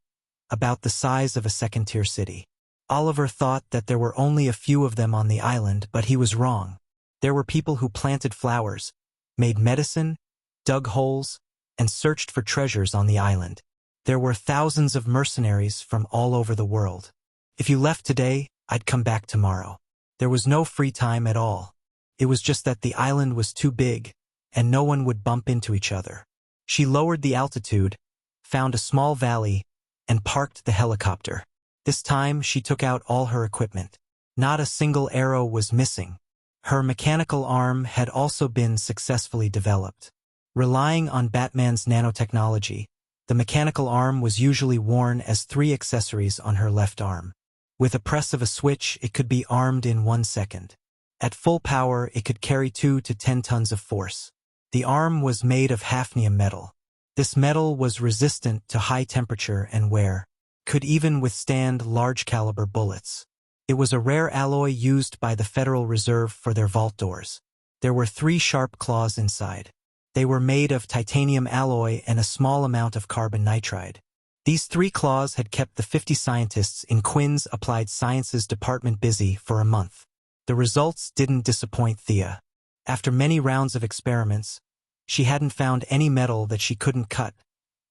about the size of a second-tier city. Oliver thought that there were only a few of them on the island, but he was wrong. There were people who planted flowers, made medicine, dug holes, and searched for treasures on the island. There were thousands of mercenaries from all over the world. If you left today, I'd come back tomorrow. There was no free time at all. It was just that the island was too big, and no one would bump into each other. She lowered the altitude, found a small valley, and parked the helicopter. This time, she took out all her equipment. Not a single arrow was missing. Her mechanical arm had also been successfully developed. Relying on Batman's nanotechnology, the mechanical arm was usually worn as 3 accessories on her left arm. With a press of a switch, it could be armed in 1 second. At full power, it could carry 2 to 10 tons of force. The arm was made of hafnium metal. This metal was resistant to high temperature and wear, could even withstand large-caliber bullets. It was a rare alloy used by the Federal Reserve for their vault doors. There were 3 sharp claws inside. They were made of titanium alloy and a small amount of carbon nitride. These 3 claws had kept the 50 scientists in Quinn's Applied Sciences department busy for a month. The results didn't disappoint Thea. After many rounds of experiments, she hadn't found any metal that she couldn't cut,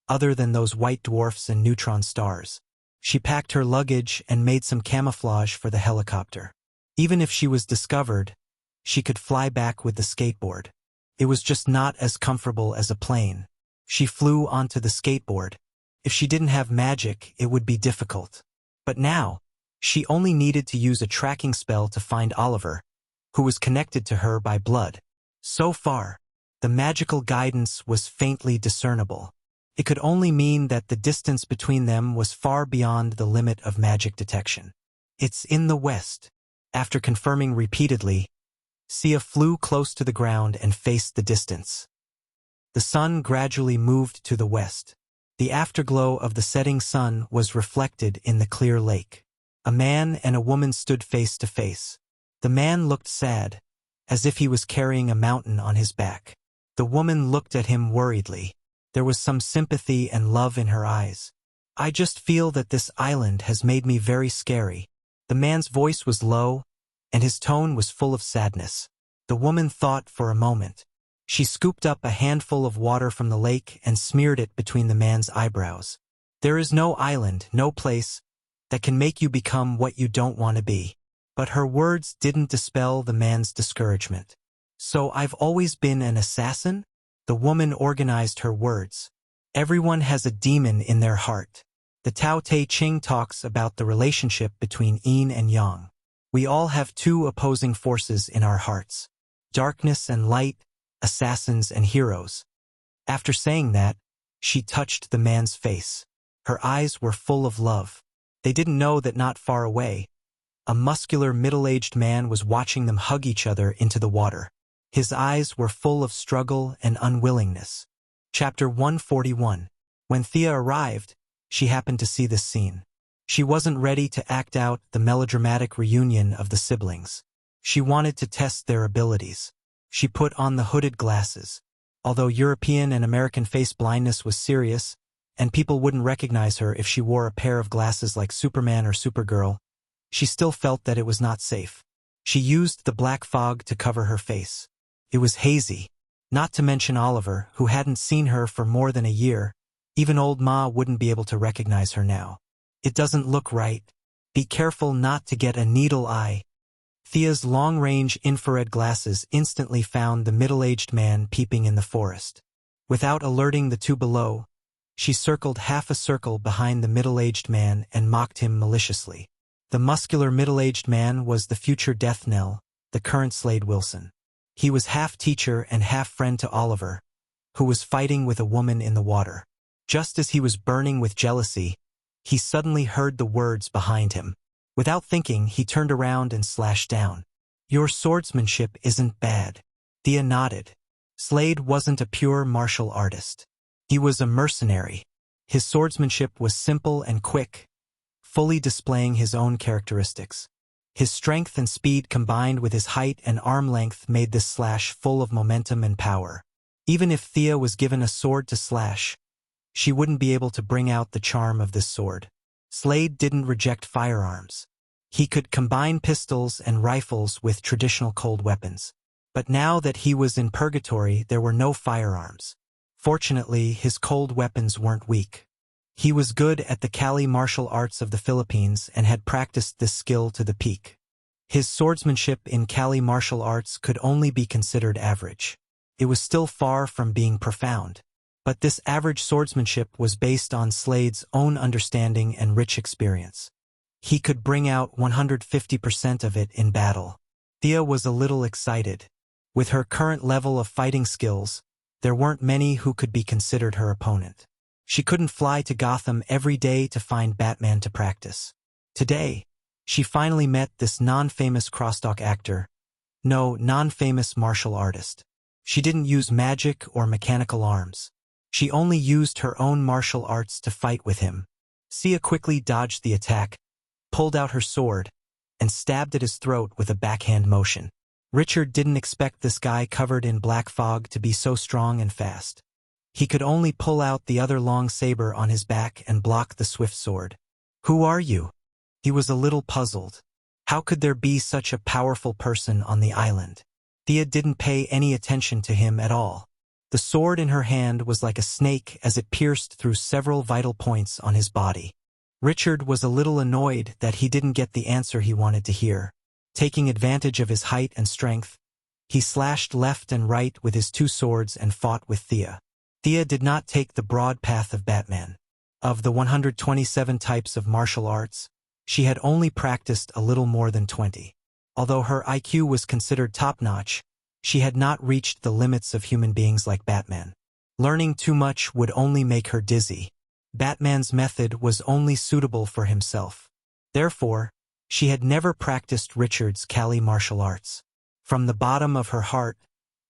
other than those white dwarfs and neutron stars. She packed her luggage and made some camouflage for the helicopter. Even if she was discovered, she could fly back with the skateboard. It was just not as comfortable as a plane. She flew onto the skateboard. If she didn't have magic, it would be difficult. But now, she only needed to use a tracking spell to find Oliver, who was connected to her by blood. So far, the magical guidance was faintly discernible. It could only mean that the distance between them was far beyond the limit of magic detection. It's in the west. After confirming repeatedly, Sia flew close to the ground and faced the distance. The sun gradually moved to the west. The afterglow of the setting sun was reflected in the clear lake. A man and a woman stood face to face. The man looked sad, as if he was carrying a mountain on his back. The woman looked at him worriedly. There was some sympathy and love in her eyes. I just feel that this island has made me very scary. The man's voice was low, and his tone was full of sadness. The woman thought for a moment. She scooped up a handful of water from the lake and smeared it between the man's eyebrows. There is no island, no place, that can make you become what you don't want to be. But her words didn't dispel the man's discouragement. So I've always been an assassin? The woman organized her words. Everyone has a demon in their heart. The Tao Te Ching talks about the relationship between yin and yang. We all have 2 opposing forces in our hearts. Darkness and light, assassins and heroes. After saying that, she touched the man's face. Her eyes were full of love. They didn't know that not far away, a muscular middle-aged man was watching them hug each other into the water. His eyes were full of struggle and unwillingness. Chapter 141. When Thea arrived, she happened to see this scene. She wasn't ready to act out the melodramatic reunion of the siblings. She wanted to test their abilities. She put on the hooded glasses. Although European and American face blindness was serious, and people wouldn't recognize her if she wore a pair of glasses like Superman or Supergirl, she still felt that it was not safe. She used the black fog to cover her face. It was hazy. Not to mention Oliver, who hadn't seen her for more than a year. Even old Ma wouldn't be able to recognize her now. It doesn't look right. Be careful not to get a needle eye. Thea's long-range infrared glasses instantly found the middle-aged man peeping in the forest. Without alerting the 2 below, she circled half a circle behind the middle-aged man and mocked him maliciously. The muscular middle-aged man was the future death knell, the current Slade Wilson. He was half teacher and half friend to Oliver, who was fighting with a woman in the water. Just as he was burning with jealousy, he suddenly heard the words behind him. Without thinking, he turned around and slashed down. "Your swordsmanship isn't bad." Thea nodded. Slade wasn't a pure martial artist. He was a mercenary. His swordsmanship was simple and quick, fully displaying his own characteristics. His strength and speed combined with his height and arm length made this slash full of momentum and power. Even if Thea was given a sword to slash, she wouldn't be able to bring out the charm of this sword. Slade didn't reject firearms. He could combine pistols and rifles with traditional cold weapons. But now that he was in purgatory, there were no firearms. Fortunately, his cold weapons weren't weak. He was good at the Kali martial arts of the Philippines and had practiced this skill to the peak. His swordsmanship in Kali martial arts could only be considered average. It was still far from being profound. But this average swordsmanship was based on Slade's own understanding and rich experience. He could bring out 150% of it in battle. Thea was a little excited. With her current level of fighting skills, there weren't many who could be considered her opponent. She couldn't fly to Gotham every day to find Batman to practice. Today, she finally met this non-famous crosstalk actor. No, non-famous martial artist. She didn't use magic or mechanical arms. She only used her own martial arts to fight with him. Sia quickly dodged the attack, pulled out her sword, and stabbed at his throat with a backhand motion. Richard didn't expect this guy covered in black fog to be so strong and fast. He could only pull out the other long saber on his back and block the swift sword. "Who are you?" He was a little puzzled. How could there be such a powerful person on the island? Thea didn't pay any attention to him at all. The sword in her hand was like a snake as it pierced through several vital points on his body. Richard was a little annoyed that he didn't get the answer he wanted to hear. Taking advantage of his height and strength, he slashed left and right with his two swords and fought with Thea. Thea did not take the broad path of Batman. Of the 127 types of martial arts, she had only practiced a little more than 20. Although her IQ was considered top-notch, she had not reached the limits of human beings like Batman. Learning too much would only make her dizzy. Batman's method was only suitable for himself. Therefore, she had never practiced Richard's Kali martial arts. From the bottom of her heart,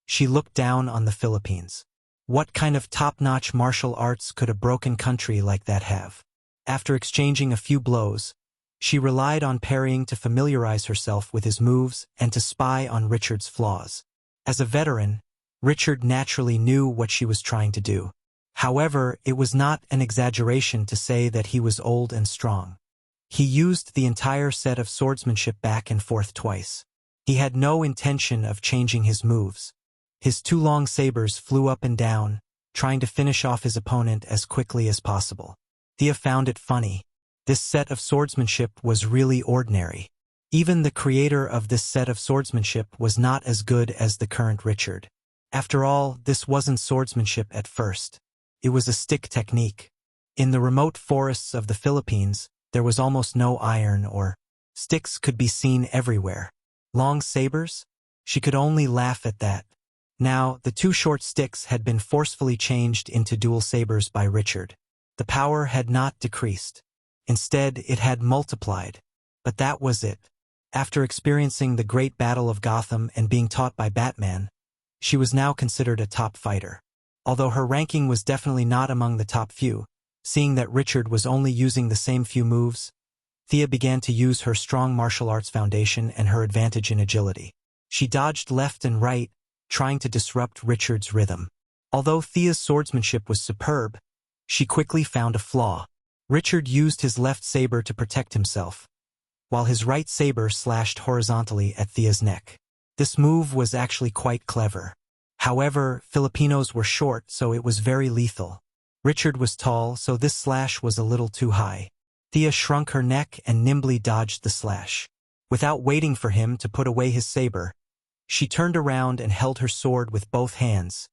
she looked down on the Philippines. What kind of top-notch martial arts could a broken country like that have? After exchanging a few blows, she relied on parrying to familiarize herself with his moves and to spy on Richard's flaws. As a veteran, Richard naturally knew what she was trying to do. However, it was not an exaggeration to say that he was old and strong. He used the entire set of swordsmanship back and forth twice. He had no intention of changing his moves. His two long sabers flew up and down, trying to finish off his opponent as quickly as possible. Thea found it funny. This set of swordsmanship was really ordinary. Even the creator of this set of swordsmanship was not as good as the current Richard. After all, this wasn't swordsmanship at first. It was a stick technique. In the remote forests of the Philippines, there was almost no iron or sticks could be seen everywhere. Long sabers? She could only laugh at that. Now, the two short sticks had been forcefully changed into dual sabers by Richard. The power had not decreased. Instead, it had multiplied. But that was it. After experiencing the Great Battle of Gotham and being taught by Batman, she was now considered a top fighter. Although her ranking was definitely not among the top few, seeing that Richard was only using the same few moves, Thea began to use her strong martial arts foundation and her advantage in agility. She dodged left and right, trying to disrupt Richard's rhythm. Although Thea's swordsmanship was superb, she quickly found a flaw. Richard used his left saber to protect himself, while his right saber slashed horizontally at Thea's neck. This move was actually quite clever. However, Filipinos were short, so it was very lethal. Richard was tall, so this slash was a little too high. Thea shrunk her neck and nimbly dodged the slash. Without waiting for him to put away his saber, she turned around and held her sword with both hands,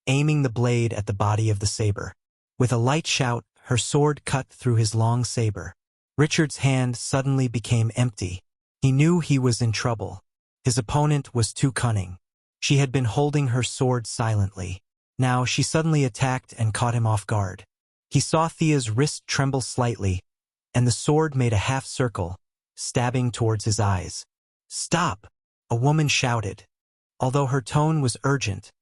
aiming the blade at the body of the saber. With a light shout, her sword cut through his long saber. Richard's hand suddenly became empty. He knew he was in trouble. His opponent was too cunning. She had been holding her sword silently. Now she suddenly attacked and caught him off guard. He saw Thea's wrist tremble slightly, and the sword made a half circle, stabbing towards his eyes. "Stop!" a woman shouted. Although her tone was urgent,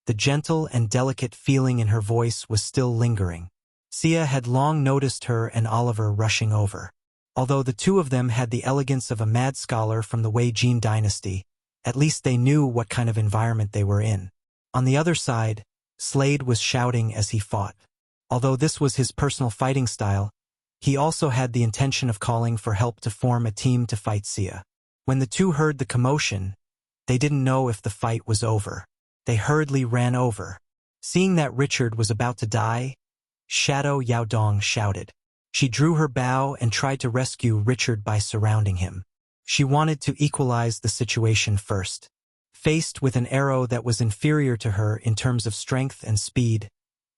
the gentle and delicate feeling in her voice was still lingering. Sia had long noticed her and Oliver rushing over. Although the two of them had the elegance of a mad scholar from the Wei Jin dynasty, at least they knew what kind of environment they were in. On the other side, Slade was shouting as he fought. Although this was his personal fighting style, he also had the intention of calling for help to form a team to fight Sia. When the two heard the commotion, they didn't know if the fight was over. They hurriedly ran over. Seeing that Richard was about to die, Shadow Yaodong shouted. She drew her bow and tried to rescue Richard by surrounding him. She wanted to equalize the situation first. Faced with an arrow that was inferior to her in terms of strength and speed,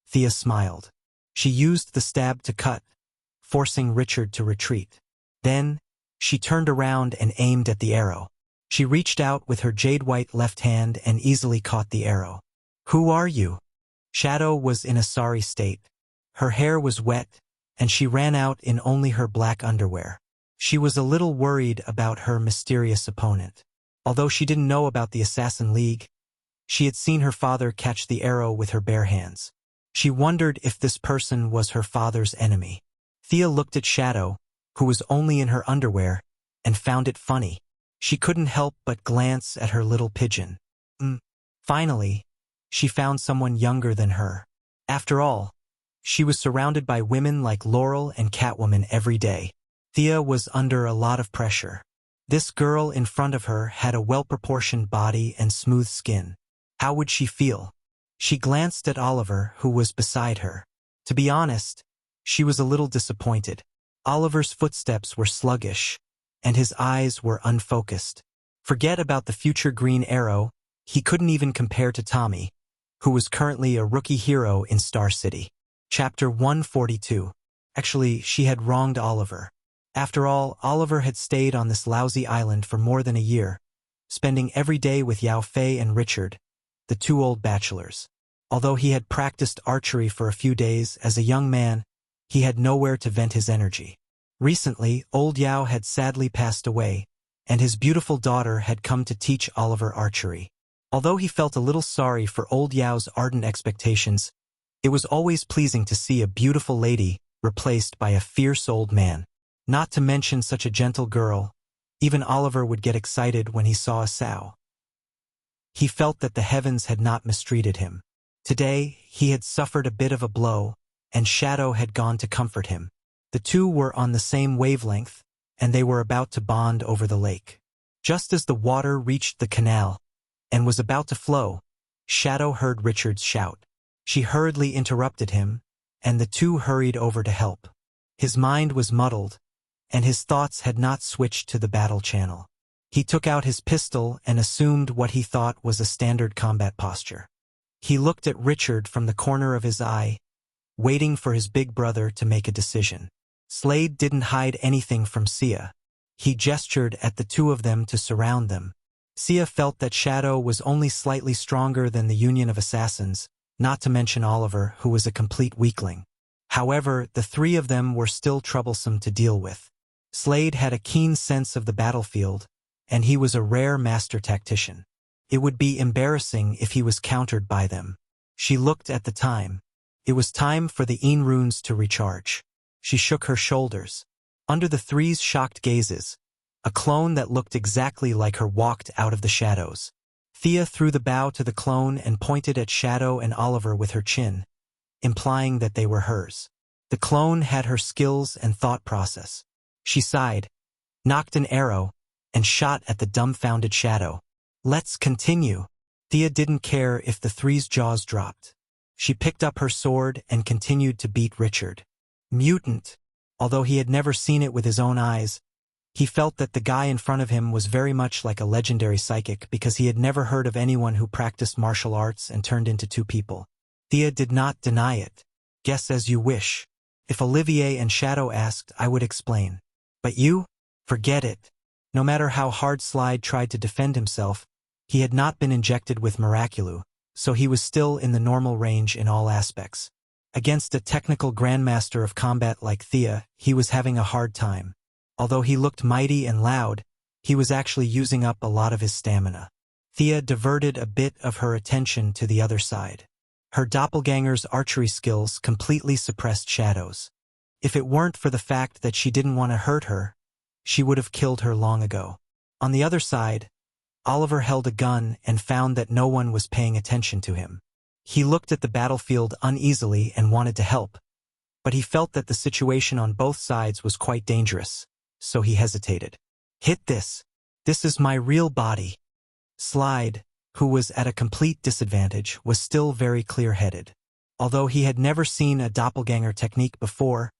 Thea smiled. She used the stab to cut, forcing Richard to retreat. Then, she turned around and aimed at the arrow. She reached out with her jade-white left hand and easily caught the arrow. "Who are you?" Shadow was in a sorry state. Her hair was wet, and she ran out in only her black underwear. She was a little worried about her mysterious opponent. Although she didn't know about the Assassin League, she had seen her father catch the arrow with her bare hands. She wondered if this person was her father's enemy. Thea looked at Shadow, who was only in her underwear, and found it funny. She couldn't help but glance at her little pigeon. Finally, she found someone younger than her. After all, she was surrounded by women like Laurel and Catwoman every day. Thea was under a lot of pressure. This girl in front of her had a well-proportioned body and smooth skin. How would she feel? She glanced at Oliver, who was beside her. To be honest, she was a little disappointed. Oliver's footsteps were sluggish, and his eyes were unfocused. Forget about the future Green Arrow, he couldn't even compare to Tommy, who was currently a rookie hero in Star City. Chapter 142. Actually, she had wronged Oliver. After all, Oliver had stayed on this lousy island for more than a year, spending every day with Yao Fei and Richard, the two old bachelors. Although he had practiced archery for a few days as a young man, he had nowhere to vent his energy. Recently, old Yao had sadly passed away, and his beautiful daughter had come to teach Oliver archery. Although he felt a little sorry for old Yao's ardent expectations, it was always pleasing to see a beautiful lady replaced by a fierce old man. Not to mention such a gentle girl, even Oliver would get excited when he saw a sow. He felt that the heavens had not mistreated him. Today, he had suffered a bit of a blow, and Shadow had gone to comfort him. The two were on the same wavelength, and they were about to bond over the lake. Just as the water reached the canal and was about to flow, Shadow heard Richard's shout. She hurriedly interrupted him, and the two hurried over to help. His mind was muddled, and his thoughts had not switched to the battle channel. He took out his pistol and assumed what he thought was a standard combat posture. He looked at Richard from the corner of his eye, waiting for his big brother to make a decision. Slade didn't hide anything from Sia. He gestured at the two of them to surround them. Sia felt that Shadow was only slightly stronger than the Union of Assassins, not to mention Oliver, who was a complete weakling. However, the three of them were still troublesome to deal with. Slade had a keen sense of the battlefield, and he was a rare master tactician. It would be embarrassing if he was countered by them. She looked at the time. It was time for the Een runes to recharge. She shook her shoulders. Under the three's shocked gazes, a clone that looked exactly like her walked out of the shadows. Thea threw the bow to the clone and pointed at Shadow and Oliver with her chin, implying that they were hers. The clone had her skills and thought process. She sighed, knocked an arrow, and shot at the dumbfounded Shadow. "Let's continue." Thea didn't care if the three's jaws dropped. She picked up her sword and continued to beat Richard. Mutant. Although he had never seen it with his own eyes, he felt that the guy in front of him was very much like a legendary psychic because he had never heard of anyone who practiced martial arts and turned into two people. Thea did not deny it. "Guess as you wish. If Olivier and Shadow asked, I would explain." But you? Forget it. No matter how hard Slide tried to defend himself, he had not been injected with Miraculu, so he was still in the normal range in all aspects. Against a technical grandmaster of combat like Thea, he was having a hard time. Although he looked mighty and loud, he was actually using up a lot of his stamina. Thea diverted a bit of her attention to the other side. Her doppelganger's archery skills completely suppressed shadows. If it weren't for the fact that she didn't want to hurt her, she would have killed her long ago. On the other side, Oliver held a gun and found that no one was paying attention to him. He looked at the battlefield uneasily and wanted to help, but he felt that the situation on both sides was quite dangerous, so he hesitated. Hit this. This is my real body. Slide, who was at a complete disadvantage, was still very clear-headed. Although he had never seen a doppelganger technique before,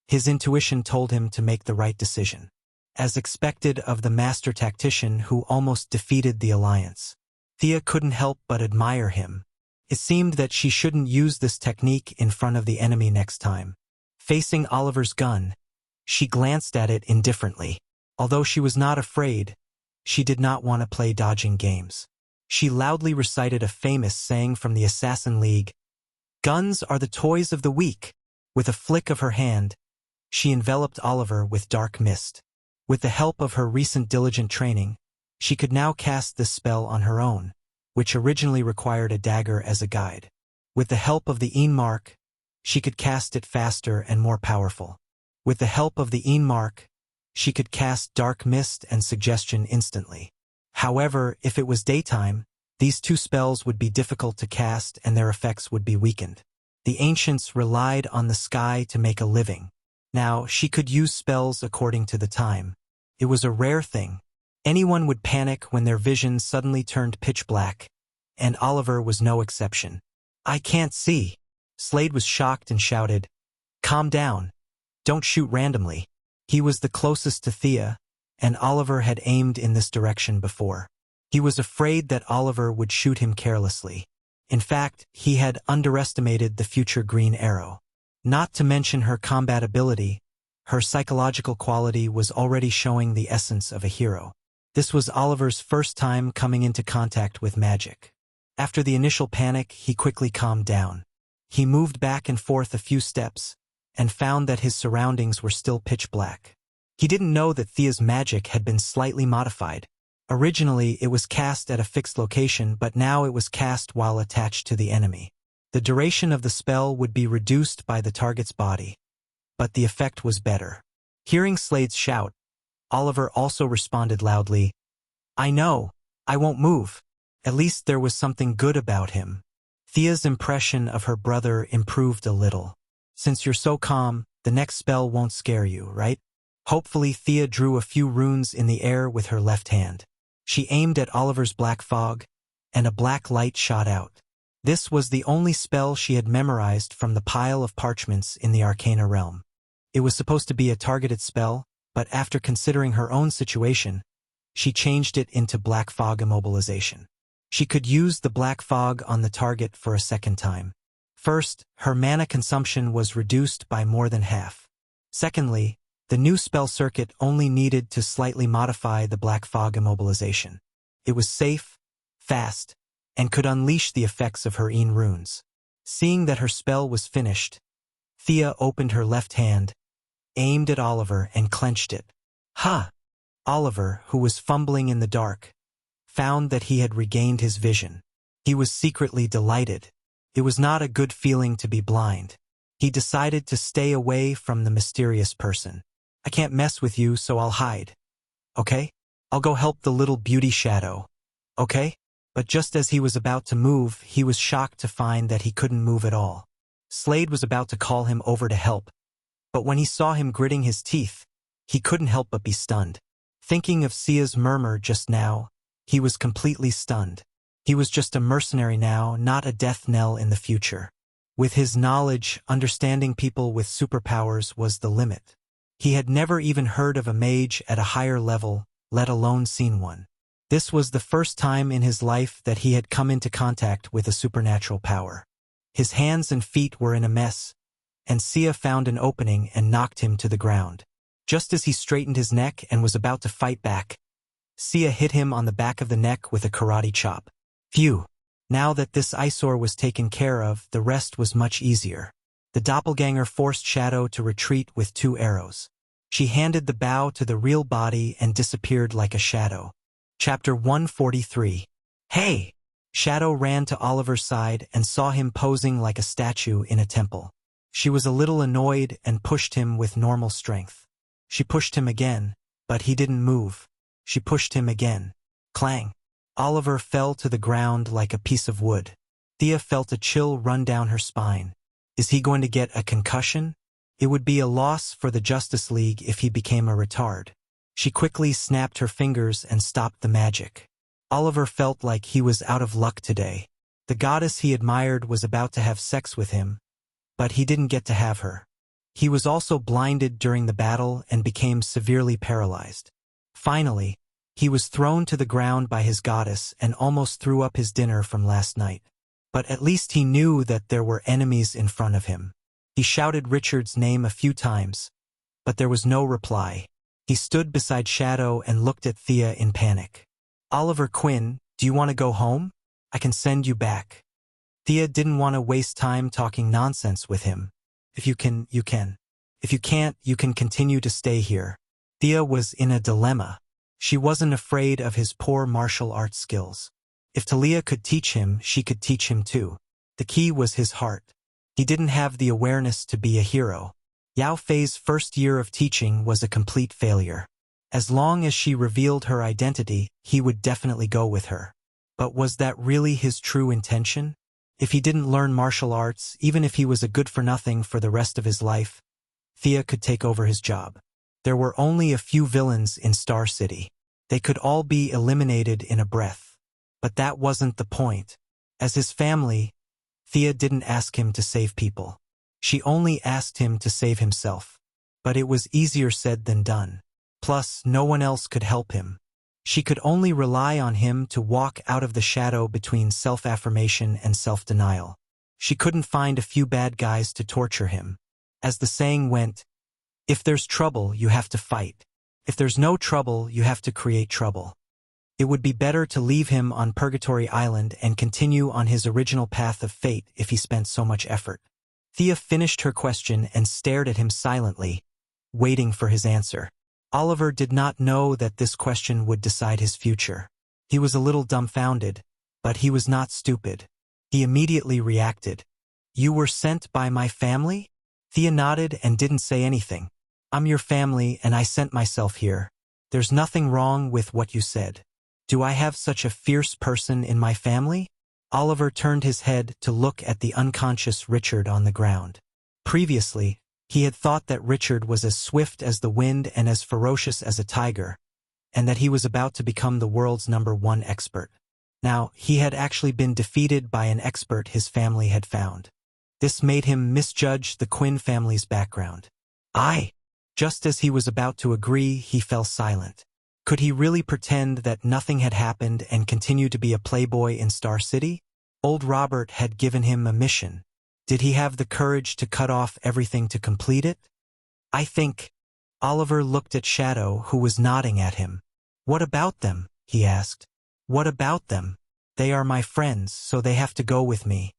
his intuition told him to make the right decision. As expected of the master tactician who almost defeated the alliance, Thea couldn't help but admire him. It seemed that she shouldn't use this technique in front of the enemy next time. Facing Oliver's gun, she glanced at it indifferently. Although she was not afraid, she did not want to play dodging games. She loudly recited a famous saying from the Assassin League, "Guns are the toys of the weak." With a flick of her hand, she enveloped Oliver with dark mist. With the help of her recent diligent training, she could now cast this spell on her own, which originally required a dagger as a guide. With the help of the Mark, she could cast it faster and more powerful. With the help of the Mark, she could cast dark mist and suggestion instantly. However, if it was daytime, these two spells would be difficult to cast and their effects would be weakened. The ancients relied on the sky to make a living. Now, she could use spells according to the time. It was a rare thing. Anyone would panic when their vision suddenly turned pitch black, and Oliver was no exception. "I can't see." Slade was shocked and shouted, "Calm down. Don't shoot randomly." He was the closest to Thea, and Oliver had aimed in this direction before. He was afraid that Oliver would shoot him carelessly. In fact, he had underestimated the future Green Arrow. Not to mention her combat ability, her psychological quality was already showing the essence of a hero. This was Oliver's first time coming into contact with magic. After the initial panic, he quickly calmed down. He moved back and forth a few steps, and found that his surroundings were still pitch black. He didn't know that Thea's magic had been slightly modified. Originally, it was cast at a fixed location, but now it was cast while attached to the enemy. The duration of the spell would be reduced by the target's body, but the effect was better. Hearing Slade's shout, Oliver also responded loudly, "I know, I won't move." At least there was something good about him. Thea's impression of her brother improved a little. "Since you're so calm, the next spell won't scare you, right?" Hopefully, Thea drew a few runes in the air with her left hand. She aimed at Oliver's black fog, and a black light shot out. This was the only spell she had memorized from the pile of parchments in the Arcana realm. It was supposed to be a targeted spell, but after considering her own situation, she changed it into black fog immobilization. She could use the black fog on the target for a second time. First, her mana consumption was reduced by more than half. Secondly, the new spell circuit only needed to slightly modify the black fog immobilization. It was safe, fast, and could unleash the effects of her runes. Seeing that her spell was finished, Thea opened her left hand, aimed at Oliver, and clenched it. "Ha!" Oliver, who was fumbling in the dark, found that he had regained his vision. He was secretly delighted. It was not a good feeling to be blind. He decided to stay away from the mysterious person. "I can't mess with you, so I'll hide. Okay? I'll go help the little beauty shadow. Okay?" But just as he was about to move, he was shocked to find that he couldn't move at all. Slade was about to call him over to help, but when he saw him gritting his teeth, he couldn't help but be stunned. Thinking of Sia's murmur just now, he was completely stunned. He was just a mercenary now, not a death knell in the future. With his knowledge, understanding people with superpowers was the limit. He had never even heard of a mage at a higher level, let alone seen one. This was the first time in his life that he had come into contact with a supernatural power. His hands and feet were in a mess, and Sia found an opening and knocked him to the ground. Just as he straightened his neck and was about to fight back, Sia hit him on the back of the neck with a karate chop. Phew! Now that this eyesore was taken care of, the rest was much easier. The doppelganger forced Shadow to retreat with 2 arrows. She handed the bow to the real body and disappeared like a shadow. Chapter 143. Hey! Shadow ran to Oliver's side and saw him posing like a statue in a temple. She was a little annoyed and pushed him with normal strength. She pushed him again, but he didn't move. She pushed him again. Clang! Oliver fell to the ground like a piece of wood. Thea felt a chill run down her spine. Is he going to get a concussion? It would be a loss for the Justice League if he became a retard. She quickly snapped her fingers and stopped the magic. Oliver felt like he was out of luck today. The goddess he admired was about to have sex with him, but he didn't get to have her. He was also blinded during the battle and became severely paralyzed. Finally, he was thrown to the ground by his goddess and almost threw up his dinner from last night. But at least he knew that there were enemies in front of him. He shouted Richard's name a few times, but there was no reply. He stood beside Shadow and looked at Thea in panic. Oliver Quinn, do you want to go home? I can send you back. Thea didn't want to waste time talking nonsense with him. If you can, you can. If you can't, you can continue to stay here. Thea was in a dilemma. She wasn't afraid of his poor martial arts skills. If Talia could teach him, she could teach him too. The key was his heart. He didn't have the awareness to be a hero. Yao Fei's first year of teaching was a complete failure. As long as she revealed her identity, he would definitely go with her. But was that really his true intention? If he didn't learn martial arts, even if he was a good-for-nothing for the rest of his life, Thea could take over his job. There were only a few villains in Star City. They could all be eliminated in a breath. But that wasn't the point. As his family, Thea didn't ask him to save people. She only asked him to save himself. But it was easier said than done. Plus, no one else could help him. She could only rely on him to walk out of the shadow between self-affirmation and self-denial. She couldn't find a few bad guys to torture him. As the saying went, if there's trouble, you have to fight. If there's no trouble, you have to create trouble. It would be better to leave him on Purgatory Island and continue on his original path of fate if he spent so much effort. Thea finished her question and stared at him silently, waiting for his answer. Oliver did not know that this question would decide his future. He was a little dumbfounded, but he was not stupid. He immediately reacted. You were sent by my family? Thea nodded and didn't say anything. I'm your family and I sent myself here. There's nothing wrong with what you said. Do I have such a fierce person in my family? Oliver turned his head to look at the unconscious Richard on the ground. Previously, he had thought that Richard was as swift as the wind and as ferocious as a tiger, and that he was about to become the world's #1 expert. Now, he had actually been defeated by an expert his family had found. This made him misjudge the Quinn family's background. Just as he was about to agree, he fell silent. Could he really pretend that nothing had happened and continue to be a playboy in Star City? Old Robert had given him a mission. Did he have the courage to cut off everything to complete it? I think. Oliver looked at Shadow, who was nodding at him. What about them? He asked. What about them? They are my friends, so they have to go with me.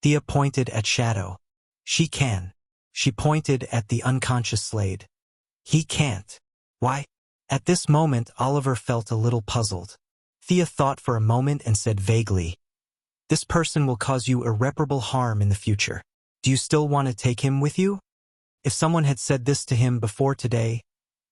Thea pointed at Shadow. She can. She pointed at the unconscious Slade. He can't. Why? At this moment, Oliver felt a little puzzled. Thea thought for a moment and said vaguely, this person will cause you irreparable harm in the future. Do you still want to take him with you? If someone had said this to him before today,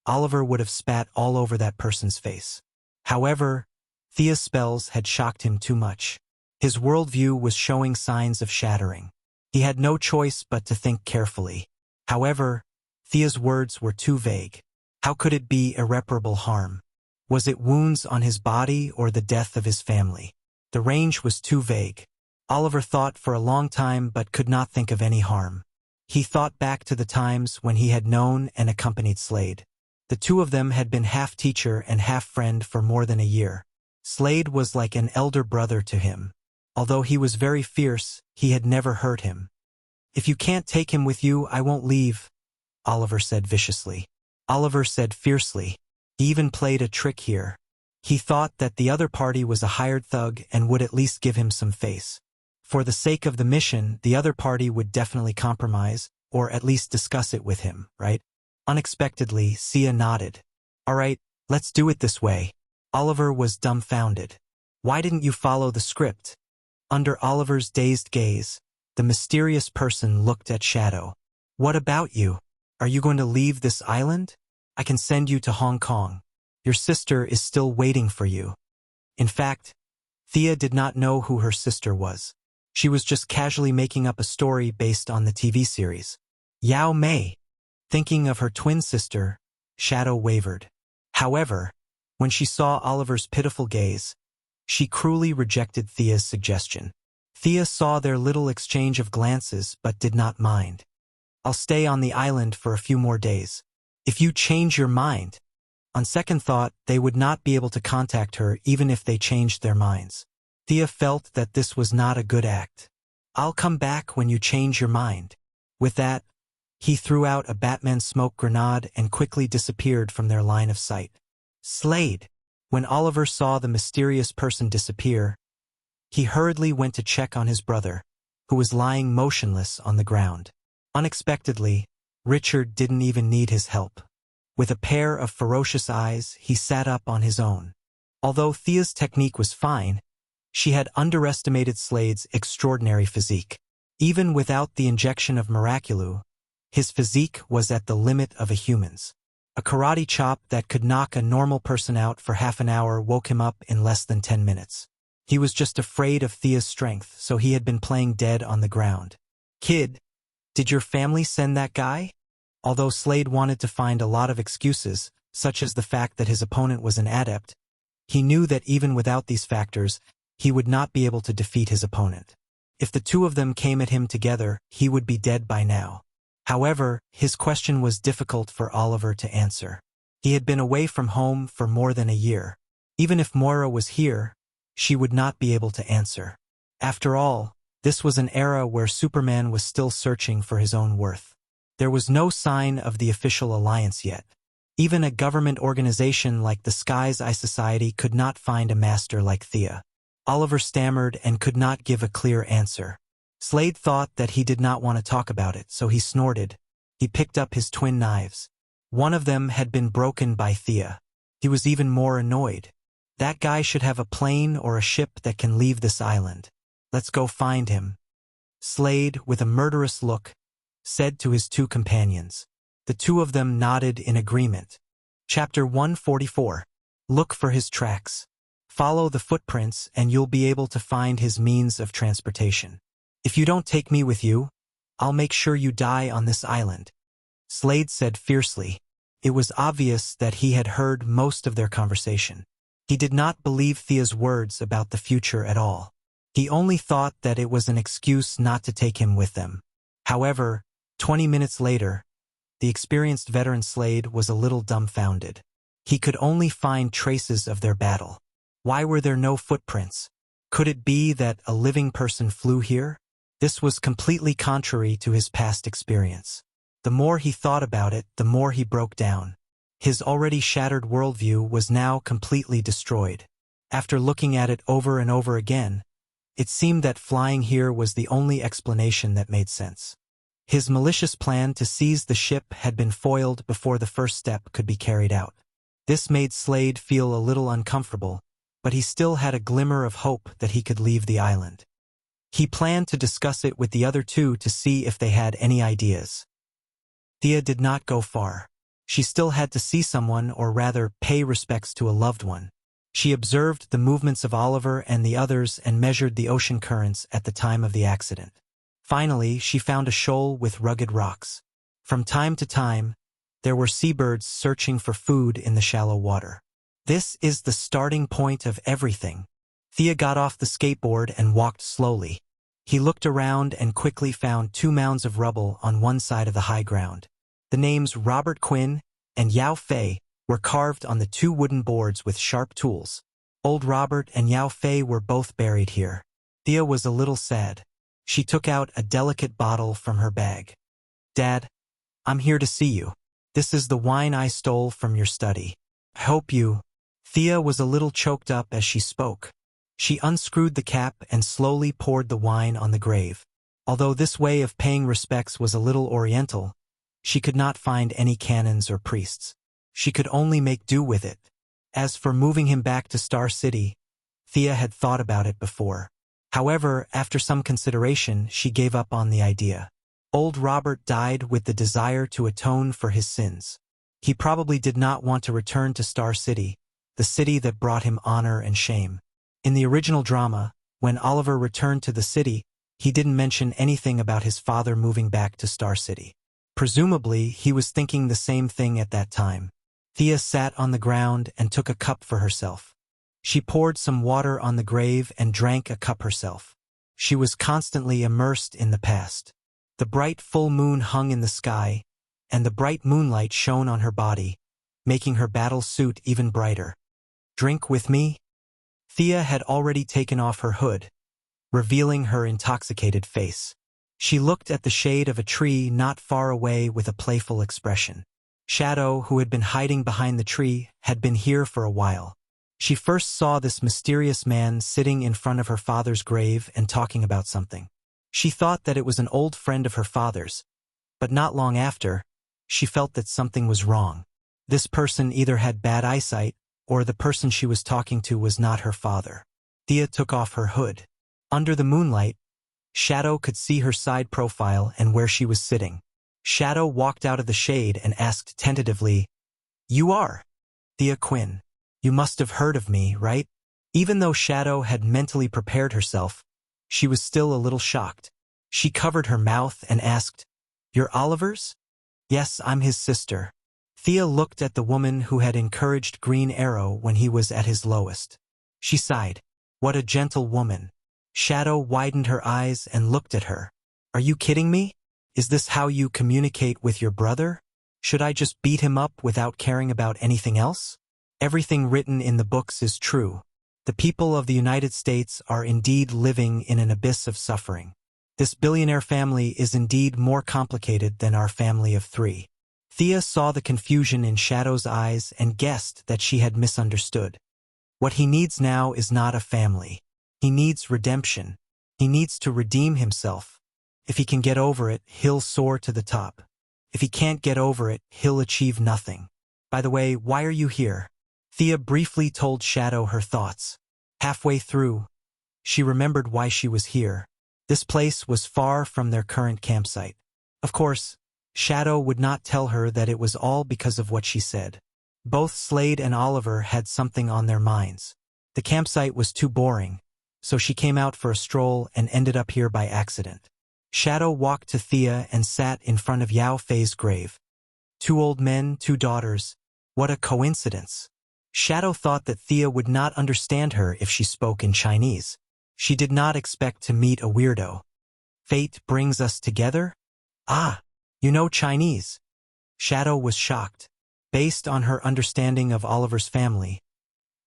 Oliver would have spat all over that person's face. However, Thea's spells had shocked him too much. His worldview was showing signs of shattering. He had no choice but to think carefully. However, Thea's words were too vague. How could it be irreparable harm? Was it wounds on his body or the death of his family? The range was too vague. Oliver thought for a long time but could not think of any harm. He thought back to the times when he had known and accompanied Slade. The two of them had been half teacher and half friend for more than a year. Slade was like an elder brother to him. Although he was very fierce, he had never hurt him. If you can't take him with you, I won't leave, Oliver said viciously. Oliver said fiercely. He even played a trick here. He thought that the other party was a hired thug and would at least give him some face. For the sake of the mission, the other party would definitely compromise, or at least discuss it with him, right? Unexpectedly, Sia nodded. All right, let's do it this way. Oliver was dumbfounded. Why didn't you follow the script? Under Oliver's dazed gaze, the mysterious person looked at Shadow. What about you? Are you going to leave this island? I can send you to Hong Kong. Your sister is still waiting for you. In fact, Thea did not know who her sister was. She was just casually making up a story based on the TV series. Yao Mei. Thinking of her twin sister, Shadow wavered. However, when she saw Oliver's pitiful gaze, she cruelly rejected Thea's suggestion. Thea saw their little exchange of glances but did not mind. I'll stay on the island for a few more days. If you change your mind. On second thought, they would not be able to contact her even if they changed their minds. Thea felt that this was not a good act. I'll come back when you change your mind. With that, he threw out a Batman smoke grenade and quickly disappeared from their line of sight. Slade. When Oliver saw the mysterious person disappear, he hurriedly went to check on his brother, who was lying motionless on the ground. Unexpectedly, Richard didn't even need his help. With a pair of ferocious eyes, he sat up on his own. Although Thea's technique was fine, she had underestimated Slade's extraordinary physique. Even without the injection of Miraculou, his physique was at the limit of a human's. A karate chop that could knock a normal person out for half an hour woke him up in less than 10 minutes. He was just afraid of Thea's strength, so he had been playing dead on the ground. Kid, did your family send that guy? Although Slade wanted to find a lot of excuses, such as the fact that his opponent was an adept, he knew that even without these factors, he would not be able to defeat his opponent. If the two of them came at him together, he would be dead by now. However, his question was difficult for Oliver to answer. He had been away from home for more than a year. Even if Moira was here, she would not be able to answer. After all, this was an era where Superman was still searching for his own worth. There was no sign of the official alliance yet. Even a government organization like the Sky's Eye Society could not find a master like Thea. Oliver stammered and could not give a clear answer. Slade thought that he did not want to talk about it, so he snorted. He picked up his twin knives. One of them had been broken by Thea. He was even more annoyed. That guy should have a plane or a ship that can leave this island. Let's go find him. Slade, with a murderous look, said to his two companions. The two of them nodded in agreement. Chapter 144. Look for his tracks. Follow the footprints and you'll be able to find his means of transportation. If you don't take me with you, I'll make sure you die on this island. Slade said fiercely. It was obvious that he had heard most of their conversation. He did not believe Thea's words about the future at all. He only thought that it was an excuse not to take him with them. However, 20 minutes later, the experienced veteran Slade was a little dumbfounded. He could only find traces of their battle. Why were there no footprints? Could it be that a living person flew here? This was completely contrary to his past experience. The more he thought about it, the more he broke down. His already shattered worldview was now completely destroyed. After looking at it over and over again, it seemed that flying here was the only explanation that made sense. His malicious plan to seize the ship had been foiled before the first step could be carried out. This made Slade feel a little uncomfortable, but he still had a glimmer of hope that he could leave the island. He planned to discuss it with the other two to see if they had any ideas. Thea did not go far. She still had to see someone, or rather pay respects to a loved one. She observed the movements of Oliver and the others and measured the ocean currents at the time of the accident. Finally, she found a shoal with rugged rocks. From time to time, there were seabirds searching for food in the shallow water. This is the starting point of everything. Thea got off the skateboard and walked slowly. He looked around and quickly found 2 mounds of rubble on one side of the high ground. The names Robert Quinn and Yao Fei were carved on the 2 wooden boards with sharp tools. Old Robert and Yao Fei were both buried here. Thea was a little sad. She took out a delicate bottle from her bag. Dad, I'm here to see you. This is the wine I stole from your study. I hope you—" Thea was a little choked up as she spoke. She unscrewed the cap and slowly poured the wine on the grave. Although this way of paying respects was a little oriental, she could not find any canons or priests. She could only make do with it. As for moving him back to Star City, Thea had thought about it before. However, after some consideration, she gave up on the idea. Old Robert died with the desire to atone for his sins. He probably did not want to return to Star City, the city that brought him honor and shame. In the original drama, when Oliver returned to the city, he didn't mention anything about his father moving back to Star City. Presumably, he was thinking the same thing at that time. Thea sat on the ground and took a cup for herself. She poured some water on the grave and drank a cup herself. She was constantly immersed in the past. The bright full moon hung in the sky, and the bright moonlight shone on her body, making her battle suit even brighter. "Drink with me?" Thea had already taken off her hood, revealing her intoxicated face. She looked at the shade of a tree not far away with a playful expression. Shadow, who had been hiding behind the tree, had been here for a while. She first saw this mysterious man sitting in front of her father's grave and talking about something. She thought that it was an old friend of her father's, but not long after, she felt that something was wrong. This person either had bad eyesight, or the person she was talking to was not her father. Thea took off her hood. Under the moonlight, Shadow could see her side profile and where she was sitting. Shadow walked out of the shade and asked tentatively, "You are Thea Quinn. You must have heard of me, right?" Even though Shadow had mentally prepared herself, she was still a little shocked. She covered her mouth and asked, "You're Oliver's?" "Yes, I'm his sister." Thea looked at the woman who had encouraged Green Arrow when he was at his lowest. She sighed. What a gentle woman. Shadow widened her eyes and looked at her. "Are you kidding me? Is this how you communicate with your brother? Should I just beat him up without caring about anything else? Everything written in the books is true. The people of the United States are indeed living in an abyss of suffering. This billionaire family is indeed more complicated than our family of three." Thea saw the confusion in Shadow's eyes and guessed that she had misunderstood. What he needs now is not a family. He needs redemption. He needs to redeem himself. If he can get over it, he'll soar to the top. If he can't get over it, he'll achieve nothing. By the way, why are you here? Thea briefly told Shadow her thoughts. Halfway through, she remembered why she was here. This place was far from their current campsite. Of course, Shadow would not tell her that it was all because of what she said. Both Slade and Oliver had something on their minds. The campsite was too boring, so she came out for a stroll and ended up here by accident. Shadow walked to Thea and sat in front of Yao Fei's grave. 2 old men, 2 daughters. What a coincidence. Shadow thought that Thea would not understand her if she spoke in Chinese. She did not expect to meet a weirdo. Fate brings us together? Ah, you know Chinese. Shadow was shocked. Based on her understanding of Oliver's family,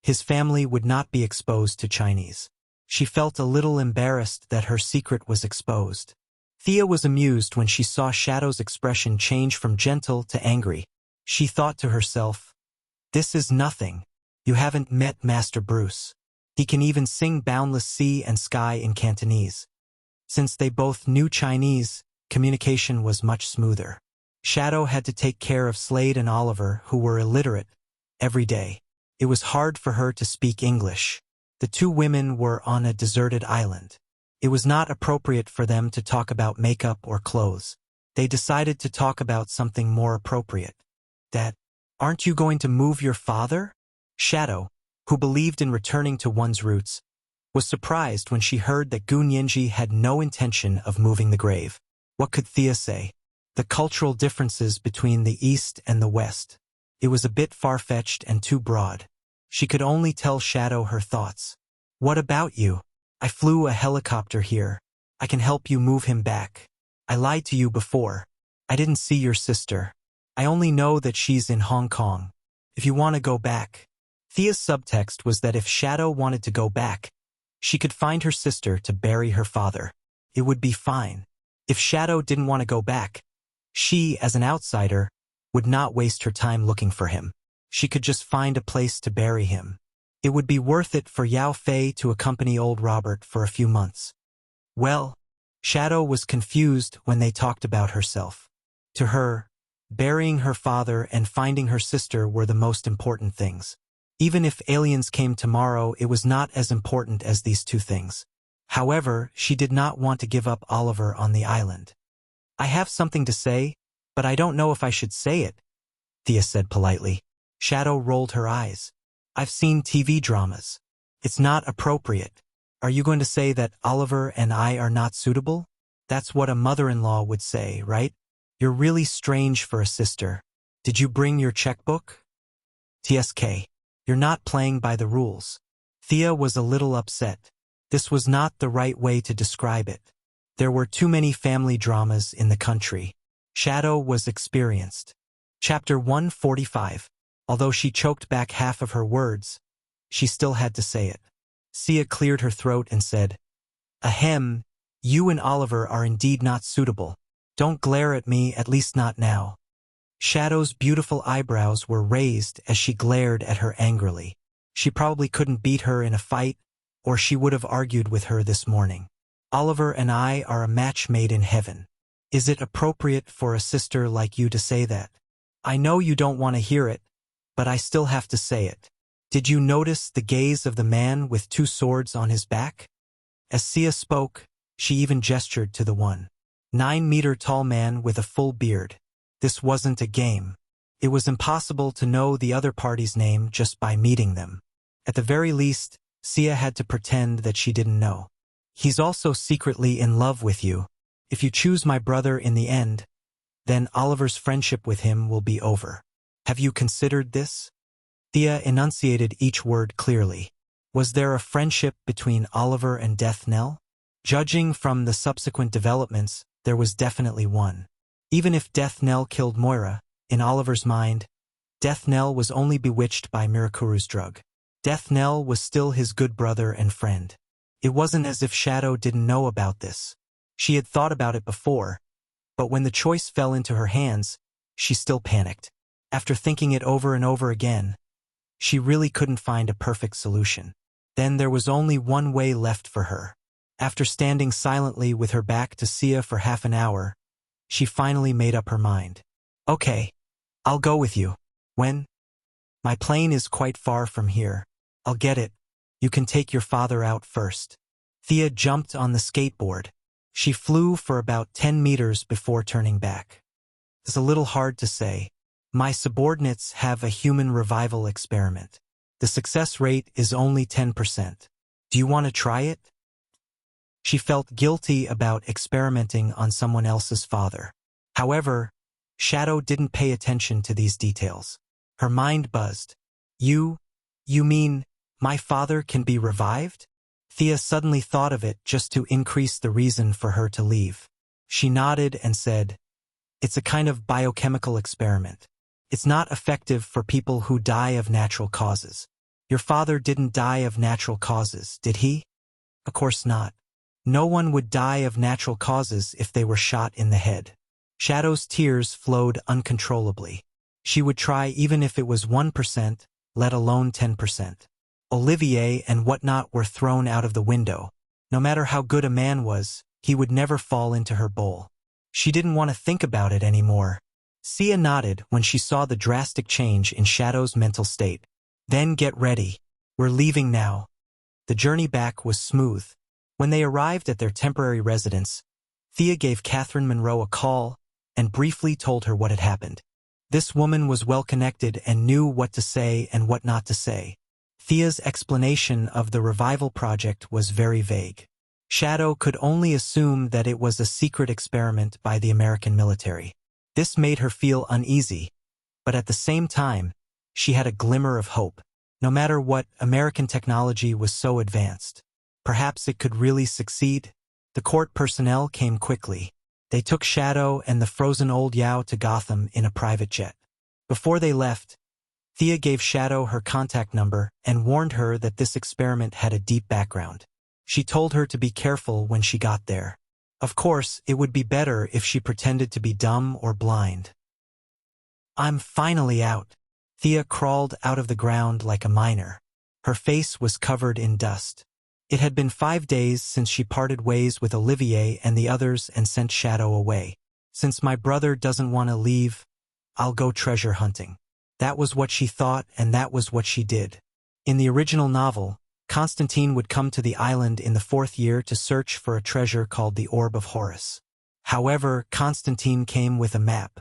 his family would not be exposed to Chinese. She felt a little embarrassed that her secret was exposed. Thea was amused when she saw Shadow's expression change from gentle to angry. She thought to herself, "This is nothing. You haven't met Master Bruce. He can even sing Boundless Sea and Sky in Cantonese." Since they both knew Chinese, communication was much smoother. Shadow had to take care of Slade and Oliver, who were illiterate, every day. It was hard for her to speak English. The 2 women were on a deserted island. It was not appropriate for them to talk about makeup or clothes. They decided to talk about something more appropriate. That, "Aren't you going to move your father?" Shadow, who believed in returning to one's roots, was surprised when she heard that Gu Nianji had no intention of moving the grave. What could Thea say? The cultural differences between the East and the West. It was a bit far-fetched and too broad. She could only tell Shadow her thoughts. "What about you? I flew a helicopter here. I can help you move him back. I lied to you before. I didn't see your sister. I only know that she's in Hong Kong. If you want to go back." Thea's subtext was that if Shadow wanted to go back, she could find her sister to bury her father. It would be fine. If Shadow didn't want to go back, she, as an outsider, would not waste her time looking for him. She could just find a place to bury him. It would be worth it for Yao Fei to accompany old Robert for a few months. Well, Shadow was confused when they talked about herself. To her, burying her father and finding her sister were the most important things. Even if aliens came tomorrow, it was not as important as these two things. However, she did not want to give up Oliver on the island. I have something to say, but I don't know if I should say it, Thea said politely. Shadow rolled her eyes. I've seen TV dramas. It's not appropriate. Are you going to say that Oliver and I are not suitable? That's what a mother-in-law would say, right? You're really strange for a sister. Did you bring your checkbook? TSK. You're not playing by the rules. Thea was a little upset. This was not the right way to describe it. There were too many family dramas in the country. Shadow was experienced. Chapter 145. Although she choked back half of her words, she still had to say it. Sia cleared her throat and said, Ahem, you and Oliver are indeed not suitable. Don't glare at me, at least not now. Shadow's beautiful eyebrows were raised as she glared at her angrily. She probably couldn't beat her in a fight, or she would have argued with her this morning. Oliver and I are a match made in heaven. Is it appropriate for a sister like you to say that? I know you don't want to hear it, but I still have to say it. Did you notice the gaze of the man with 2 swords on his back? As Sia spoke, she even gestured to the 1.9-meter-tall man with a full beard. This wasn't a game. It was impossible to know the other party's name just by meeting them. At the very least, Sia had to pretend that she didn't know. He's also secretly in love with you. If you choose my brother in the end, then Oliver's friendship with him will be over. Have you considered this? Thea enunciated each word clearly. Was there a friendship between Oliver and Death Knell? Judging from the subsequent developments, there was definitely one. Even if Death Knell killed Moira, in Oliver's mind, Death Knell was only bewitched by Mirakuru's drug. Death Knell was still his good brother and friend. It wasn't as if Shadow didn't know about this. She had thought about it before, but when the choice fell into her hands, she still panicked. After thinking it over and over again, she really couldn't find a perfect solution. Then there was only one way left for her. After standing silently with her back to Sia for half an hour, she finally made up her mind. Okay, I'll go with you. When? My plane is quite far from here. I'll get it. You can take your father out first. Thea jumped on the skateboard. She flew for about 10 meters before turning back. It's a little hard to say. My subordinates have a human revival experiment. The success rate is only 10%. Do you want to try it? She felt guilty about experimenting on someone else's father. However, Shadow didn't pay attention to these details. Her mind buzzed. You mean, my father can be revived? Thea suddenly thought of it just to increase the reason for her to leave. She nodded and said, It's a kind of biochemical experiment. It's not effective for people who die of natural causes. Your father didn't die of natural causes, did he? Of course not. No one would die of natural causes if they were shot in the head. Shadow's tears flowed uncontrollably. She would try even if it was 1%, let alone 10%. Olivier and whatnot were thrown out of the window. No matter how good a man was, he would never fall into her bowl. She didn't want to think about it anymore. Sia nodded when she saw the drastic change in Shadow's mental state. Then get ready. We're leaving now. The journey back was smooth. When they arrived at their temporary residence, Thea gave Catherine Monroe a call and briefly told her what had happened. This woman was well-connected and knew what to say and what not to say. Thea's explanation of the revival project was very vague. Shadow could only assume that it was a secret experiment by the American military. This made her feel uneasy, but at the same time, she had a glimmer of hope. No matter what, American technology was so advanced. Perhaps it could really succeed. The court personnel came quickly. They took Shadow and the frozen old Yao to Gotham in a private jet. Before they left, Thea gave Shadow her contact number and warned her that this experiment had a deep background. She told her to be careful when she got there. Of course, it would be better if she pretended to be dumb or blind. I'm finally out. Thea crawled out of the ground like a miner. Her face was covered in dust. It had been 5 days since she parted ways with Olivier and the others and sent Shadow away. Since my brother doesn't want to leave, I'll go treasure hunting. That was what she thought, and that was what she did. In the original novel, Constantine would come to the island in the 4th year to search for a treasure called the Orb of Horus. However, Constantine came with a map.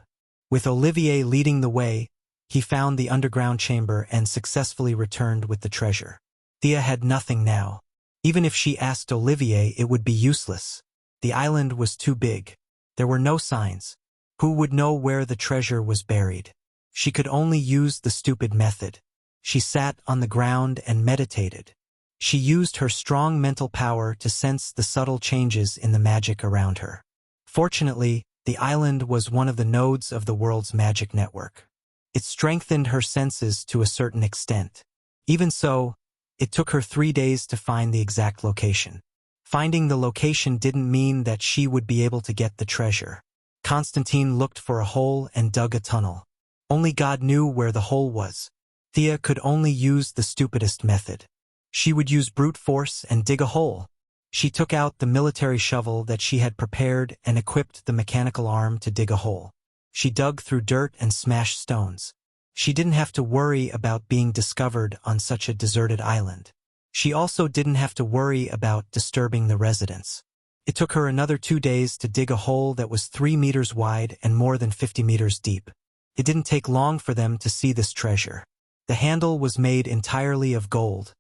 With Olivier leading the way, he found the underground chamber and successfully returned with the treasure. Thea had nothing now. Even if she asked Olivier, it would be useless. The island was too big. There were no signs. Who would know where the treasure was buried? She could only use the stupid method. She sat on the ground and meditated. She used her strong mental power to sense the subtle changes in the magic around her. Fortunately, the island was one of the nodes of the world's magic network. It strengthened her senses to a certain extent. Even so, it took her 3 days to find the exact location. Finding the location didn't mean that she would be able to get the treasure. Constantine looked for a hole and dug a tunnel. Only God knew where the hole was. Thea could only use the stupidest method. She would use brute force and dig a hole. She took out the military shovel that she had prepared and equipped the mechanical arm to dig a hole. She dug through dirt and smashed stones. She didn't have to worry about being discovered on such a deserted island. She also didn't have to worry about disturbing the residents. It took her another 2 days to dig a hole that was 3 meters wide and more than 50 meters deep. It didn't take long for them to see this treasure. The handle was made entirely of gold,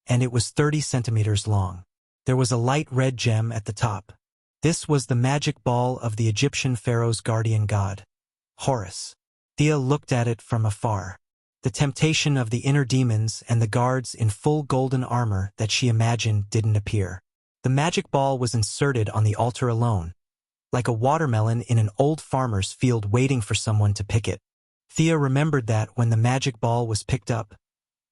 and it was 30 centimeters long. There was a light red gem at the top. This was the magic ball of the Egyptian pharaoh's guardian god, Horus. Thea looked at it from afar. The temptation of the inner demons and the guards in full golden armor that she imagined didn't appear. The magic ball was inserted on the altar alone, like a watermelon in an old farmer's field waiting for someone to pick it. Thea remembered that when the magic ball was picked up,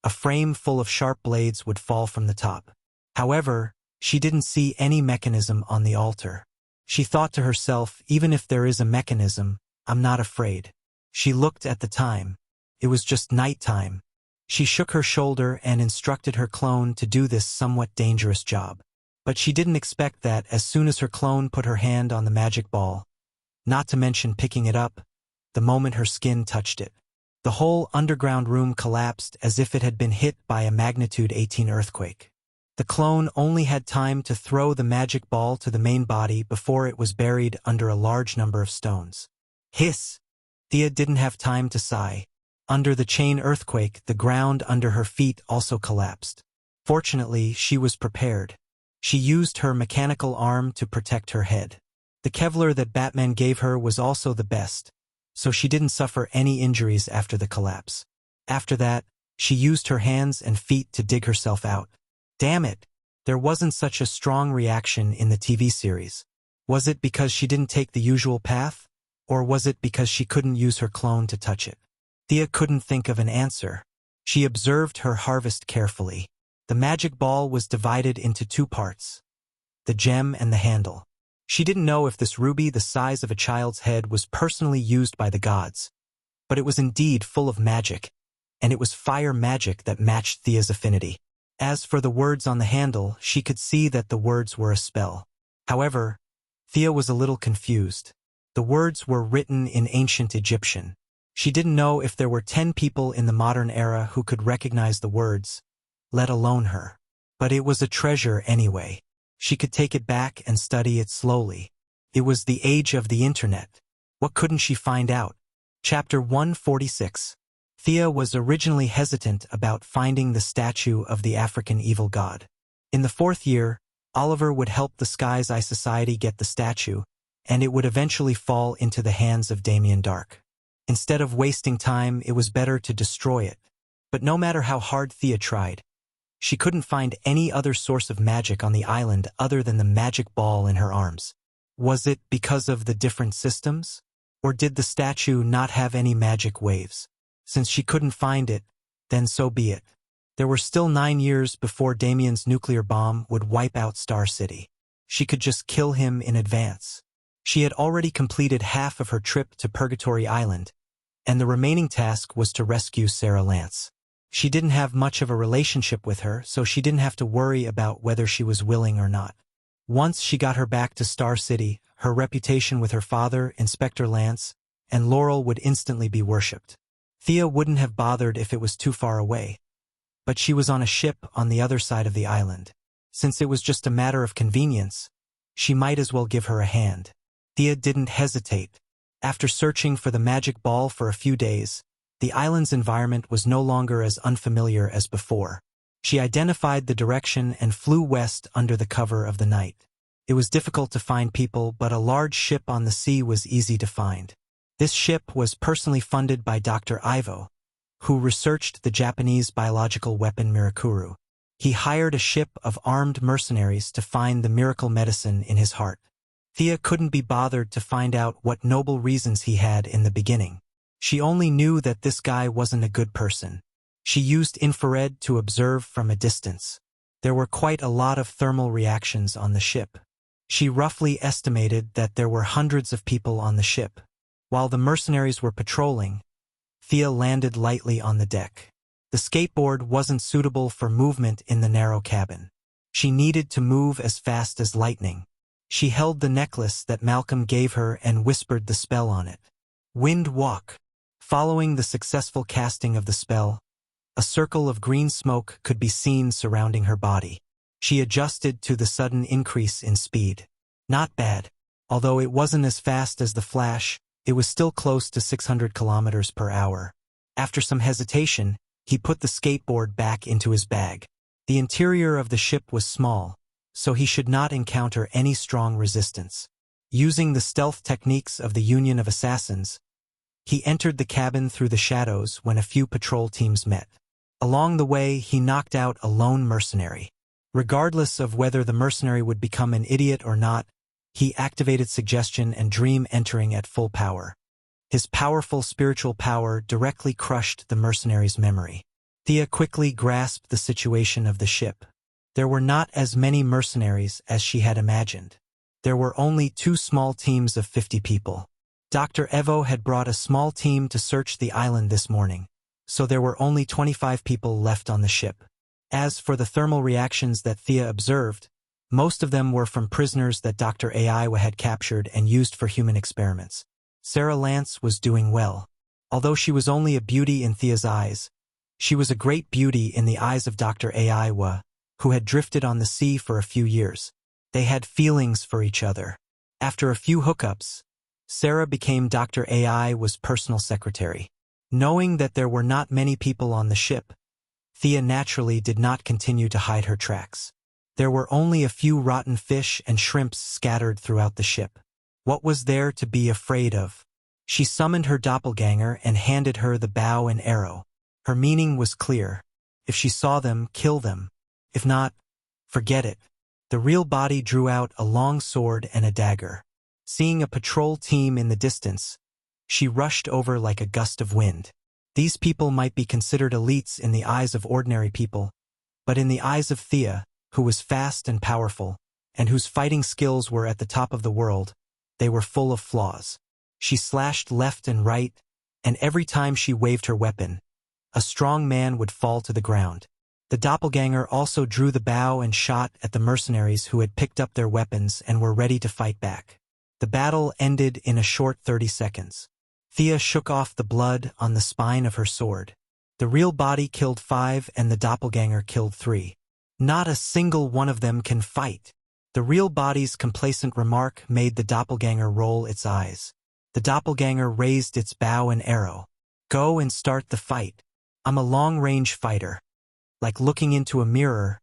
a frame full of sharp blades would fall from the top. However, she didn't see any mechanism on the altar. She thought to herself, even if there is a mechanism, I'm not afraid. She looked at the time. It was just nighttime. She shook her shoulder and instructed her clone to do this somewhat dangerous job. But she didn't expect that as soon as her clone put her hand on the magic ball, not to mention picking it up, the moment her skin touched it, the whole underground room collapsed as if it had been hit by a magnitude 18 earthquake. The clone only had time to throw the magic ball to the main body before it was buried under a large number of stones. Hiss! Thea didn't have time to sigh. Under the chain earthquake, the ground under her feet also collapsed. Fortunately, she was prepared. She used her mechanical arm to protect her head. The Kevlar that Batman gave her was also the best, so she didn't suffer any injuries after the collapse. After that, she used her hands and feet to dig herself out. Damn it! There wasn't such a strong reaction in the TV series. Was it because she didn't take the usual path? Or was it because she couldn't use her clone to touch it? Thea couldn't think of an answer. She observed her harvest carefully. The magic ball was divided into 2 parts, the gem and the handle. She didn't know if this ruby the size of a child's head was personally used by the gods, but it was indeed full of magic, and it was fire magic that matched Thea's affinity. As for the words on the handle, she could see that the words were a spell. However, Thea was a little confused. The words were written in ancient Egyptian. She didn't know if there were 10 people in the modern era who could recognize the words, let alone her. But it was a treasure anyway. She could take it back and study it slowly. It was the age of the internet. What couldn't she find out? Chapter 146. Thea was originally hesitant about finding the statue of the African evil god. In the 4th year, Oliver would help the Sky's Eye Society get the statue, and it would eventually fall into the hands of Damien Dark. Instead of wasting time, it was better to destroy it. But no matter how hard Thea tried, she couldn't find any other source of magic on the island other than the magic ball in her arms. Was it because of the different systems? Or did the statue not have any magic waves? Since she couldn't find it, then so be it. There were still 9 years before Damien's nuclear bomb would wipe out Star City. She could just kill him in advance. She had already completed half of her trip to Purgatory Island, and the remaining task was to rescue Sarah Lance. She didn't have much of a relationship with her, so she didn't have to worry about whether she was willing or not. Once she got her back to Star City, her reputation with her father, Inspector Lance, and Laurel would instantly be worshipped. Thea wouldn't have bothered if it was too far away, but she was on a ship on the other side of the island. Since it was just a matter of convenience, she might as well give her a hand. Thea didn't hesitate. After searching for the magic ball for a few days, the island's environment was no longer as unfamiliar as before. She identified the direction and flew west under the cover of the night. It was difficult to find people, but a large ship on the sea was easy to find. This ship was personally funded by Dr. Ivo, who researched the Japanese biological weapon Mirakuru. He hired a ship of armed mercenaries to find the miracle medicine in his heart. Thea couldn't be bothered to find out what noble reasons he had in the beginning. She only knew that this guy wasn't a good person. She used infrared to observe from a distance. There were quite a lot of thermal reactions on the ship. She roughly estimated that there were hundreds of people on the ship. While the mercenaries were patrolling, Thea landed lightly on the deck. The skateboard wasn't suitable for movement in the narrow cabin. She needed to move as fast as lightning. She held the necklace that Malcolm gave her and whispered the spell on it. Wind Walk. Following the successful casting of the spell, a circle of green smoke could be seen surrounding her body. She adjusted to the sudden increase in speed. Not bad. Although it wasn't as fast as the Flash, it was still close to 600 kilometers per hour. After some hesitation, he put the skateboard back into his bag. The interior of the ship was small, so he should not encounter any strong resistance. Using the stealth techniques of the Union of Assassins, he entered the cabin through the shadows when a few patrol teams met. Along the way, he knocked out a lone mercenary. Regardless of whether the mercenary would become an idiot or not, he activated suggestion and dream entering at full power. His powerful spiritual power directly crushed the mercenary's memory. Thea quickly grasped the situation of the ship. There were not as many mercenaries as she had imagined. There were only 2 small teams of 50 people. Dr. Evo had brought a small team to search the island this morning, so there were only 25 people left on the ship. As for the thermal reactions that Thea observed, most of them were from prisoners that Dr. Aiwa had captured and used for human experiments. Sarah Lance was doing well. Although she was only a beauty in Thea's eyes, she was a great beauty in the eyes of Dr. Aiwa, who had drifted on the sea for a few years. They had feelings for each other. After a few hookups, Sarah became Dr. Aiwa's personal secretary. Knowing that there were not many people on the ship, Thea naturally did not continue to hide her tracks. There were only a few rotten fish and shrimps scattered throughout the ship. What was there to be afraid of? She summoned her doppelganger and handed her the bow and arrow. Her meaning was clear. If she saw them, kill them. If not, forget it. The real body drew out a long sword and a dagger. Seeing a patrol team in the distance, she rushed over like a gust of wind. These people might be considered elites in the eyes of ordinary people, but in the eyes of Thea, who was fast and powerful, and whose fighting skills were at the top of the world, they were full of flaws. She slashed left and right, and every time she waved her weapon, a strong man would fall to the ground. The doppelganger also drew the bow and shot at the mercenaries who had picked up their weapons and were ready to fight back. The battle ended in a short 30 seconds. Thea shook off the blood on the spine of her sword. The real body killed 5 and the doppelganger killed 3. Not a single one of them can fight. The real body's complacent remark made the doppelganger roll its eyes. The doppelganger raised its bow and arrow. Go and start the fight. I'm a long-range fighter. Like looking into a mirror,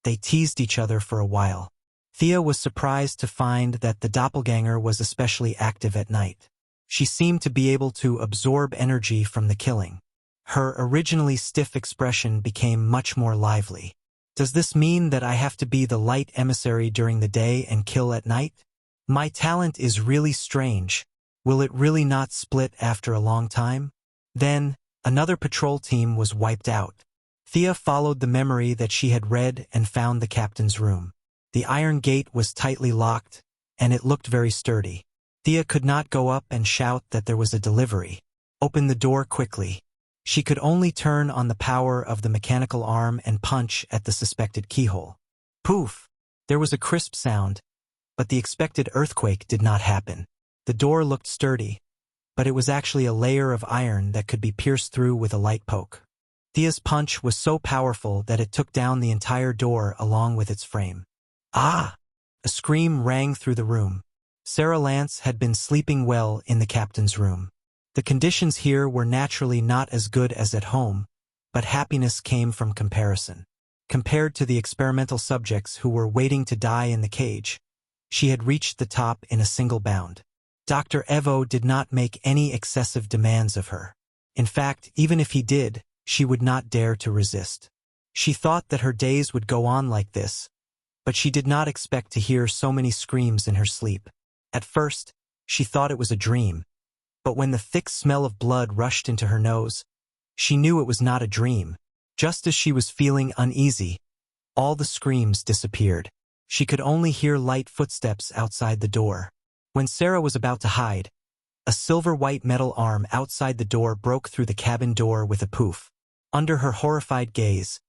they teased each other for a while. Thea was surprised to find that the doppelganger was especially active at night. She seemed to be able to absorb energy from the killing. Her originally stiff expression became much more lively. Does this mean that I have to be the light emissary during the day and kill at night? My talent is really strange. Will it really not split after a long time? Then, another patrol team was wiped out. Thea followed the memory that she had read and found the captain's room. The iron gate was tightly locked, and it looked very sturdy. Thea could not go up and shout that there was a delivery. Open the door quickly. She could only turn on the power of the mechanical arm and punch at the suspected keyhole. Poof! There was a crisp sound, but the expected earthquake did not happen. The door looked sturdy, but it was actually a layer of iron that could be pierced through with a light poke. Thea's punch was so powerful that it took down the entire door along with its frame. Ah! A scream rang through the room. Sarah Lance had been sleeping well in the captain's room. The conditions here were naturally not as good as at home, but happiness came from comparison. Compared to the experimental subjects who were waiting to die in the cage, she had reached the top in a single bound. Dr. Evo did not make any excessive demands of her. In fact, even if he did, she would not dare to resist. She thought that her days would go on like this, but she did not expect to hear so many screams in her sleep. At first, she thought it was a dream, but when the thick smell of blood rushed into her nose, she knew it was not a dream. Just as she was feeling uneasy, all the screams disappeared. She could only hear light footsteps outside the door. When Sarah was about to hide, a silver-white metal arm outside the door broke through the cabin door with a poof. Under her horrified gaze,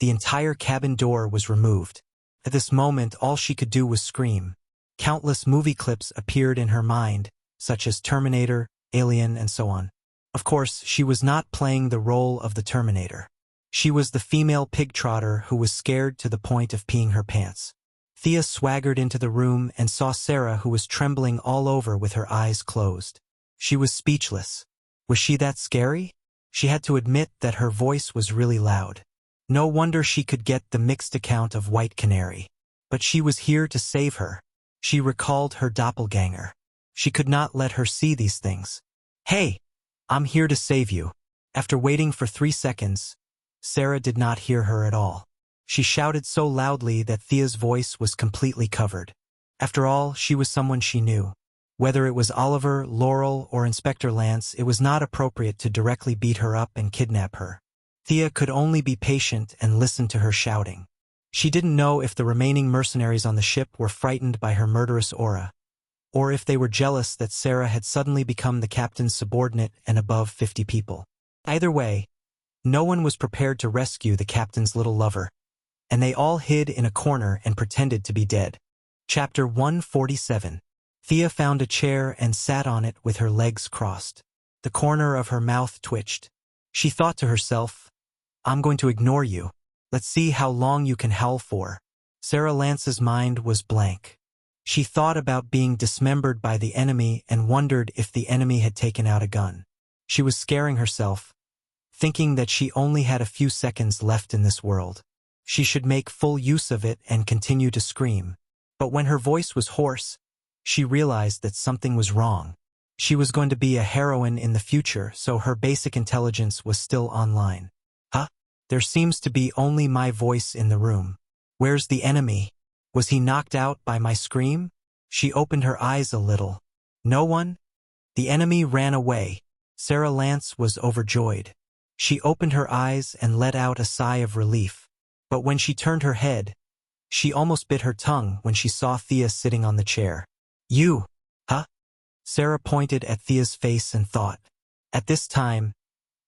the entire cabin door was removed. At this moment, all she could do was scream. Countless movie clips appeared in her mind, such as Terminator, Alien, and so on. Of course, she was not playing the role of the Terminator. She was the female pig-trotter who was scared to the point of peeing her pants. Thea swaggered into the room and saw Sarah, who was trembling all over with her eyes closed. She was speechless. Was she that scary? She had to admit that her voice was really loud. No wonder she could get the mixed account of White Canary. But she was here to save her. She recalled her doppelganger. She could not let her see these things. Hey, I'm here to save you. After waiting for 3 seconds, Sarah did not hear her at all. She shouted so loudly that Thea's voice was completely covered. After all, she was someone she knew. Whether it was Oliver, Laurel, or Inspector Lance, it was not appropriate to directly beat her up and kidnap her. Thea could only be patient and listen to her shouting. She didn't know if the remaining mercenaries on the ship were frightened by her murderous aura, or if they were jealous that Sarah had suddenly become the captain's subordinate and above 50 people. Either way, no one was prepared to rescue the captain's little lover, and they all hid in a corner and pretended to be dead. Chapter 147. Thea found a chair and sat on it with her legs crossed. The corner of her mouth twitched. She thought to herself, I'm going to ignore you. Let's see how long you can howl for. Sarah Lance's mind was blank. She thought about being dismembered by the enemy and wondered if the enemy had taken out a gun. She was scaring herself, thinking that she only had a few seconds left in this world. She should make full use of it and continue to scream. But when her voice was hoarse, she realized that something was wrong. She was going to be a heroine in the future, so her basic intelligence was still online. Huh? There seems to be only my voice in the room. Where's the enemy? Was he knocked out by my scream? She opened her eyes a little. No one? The enemy ran away. Sarah Lance was overjoyed. She opened her eyes and let out a sigh of relief. But when she turned her head, she almost bit her tongue when she saw Thea sitting on the chair. You, huh? Sarah pointed at Thea's face and thought. At this time,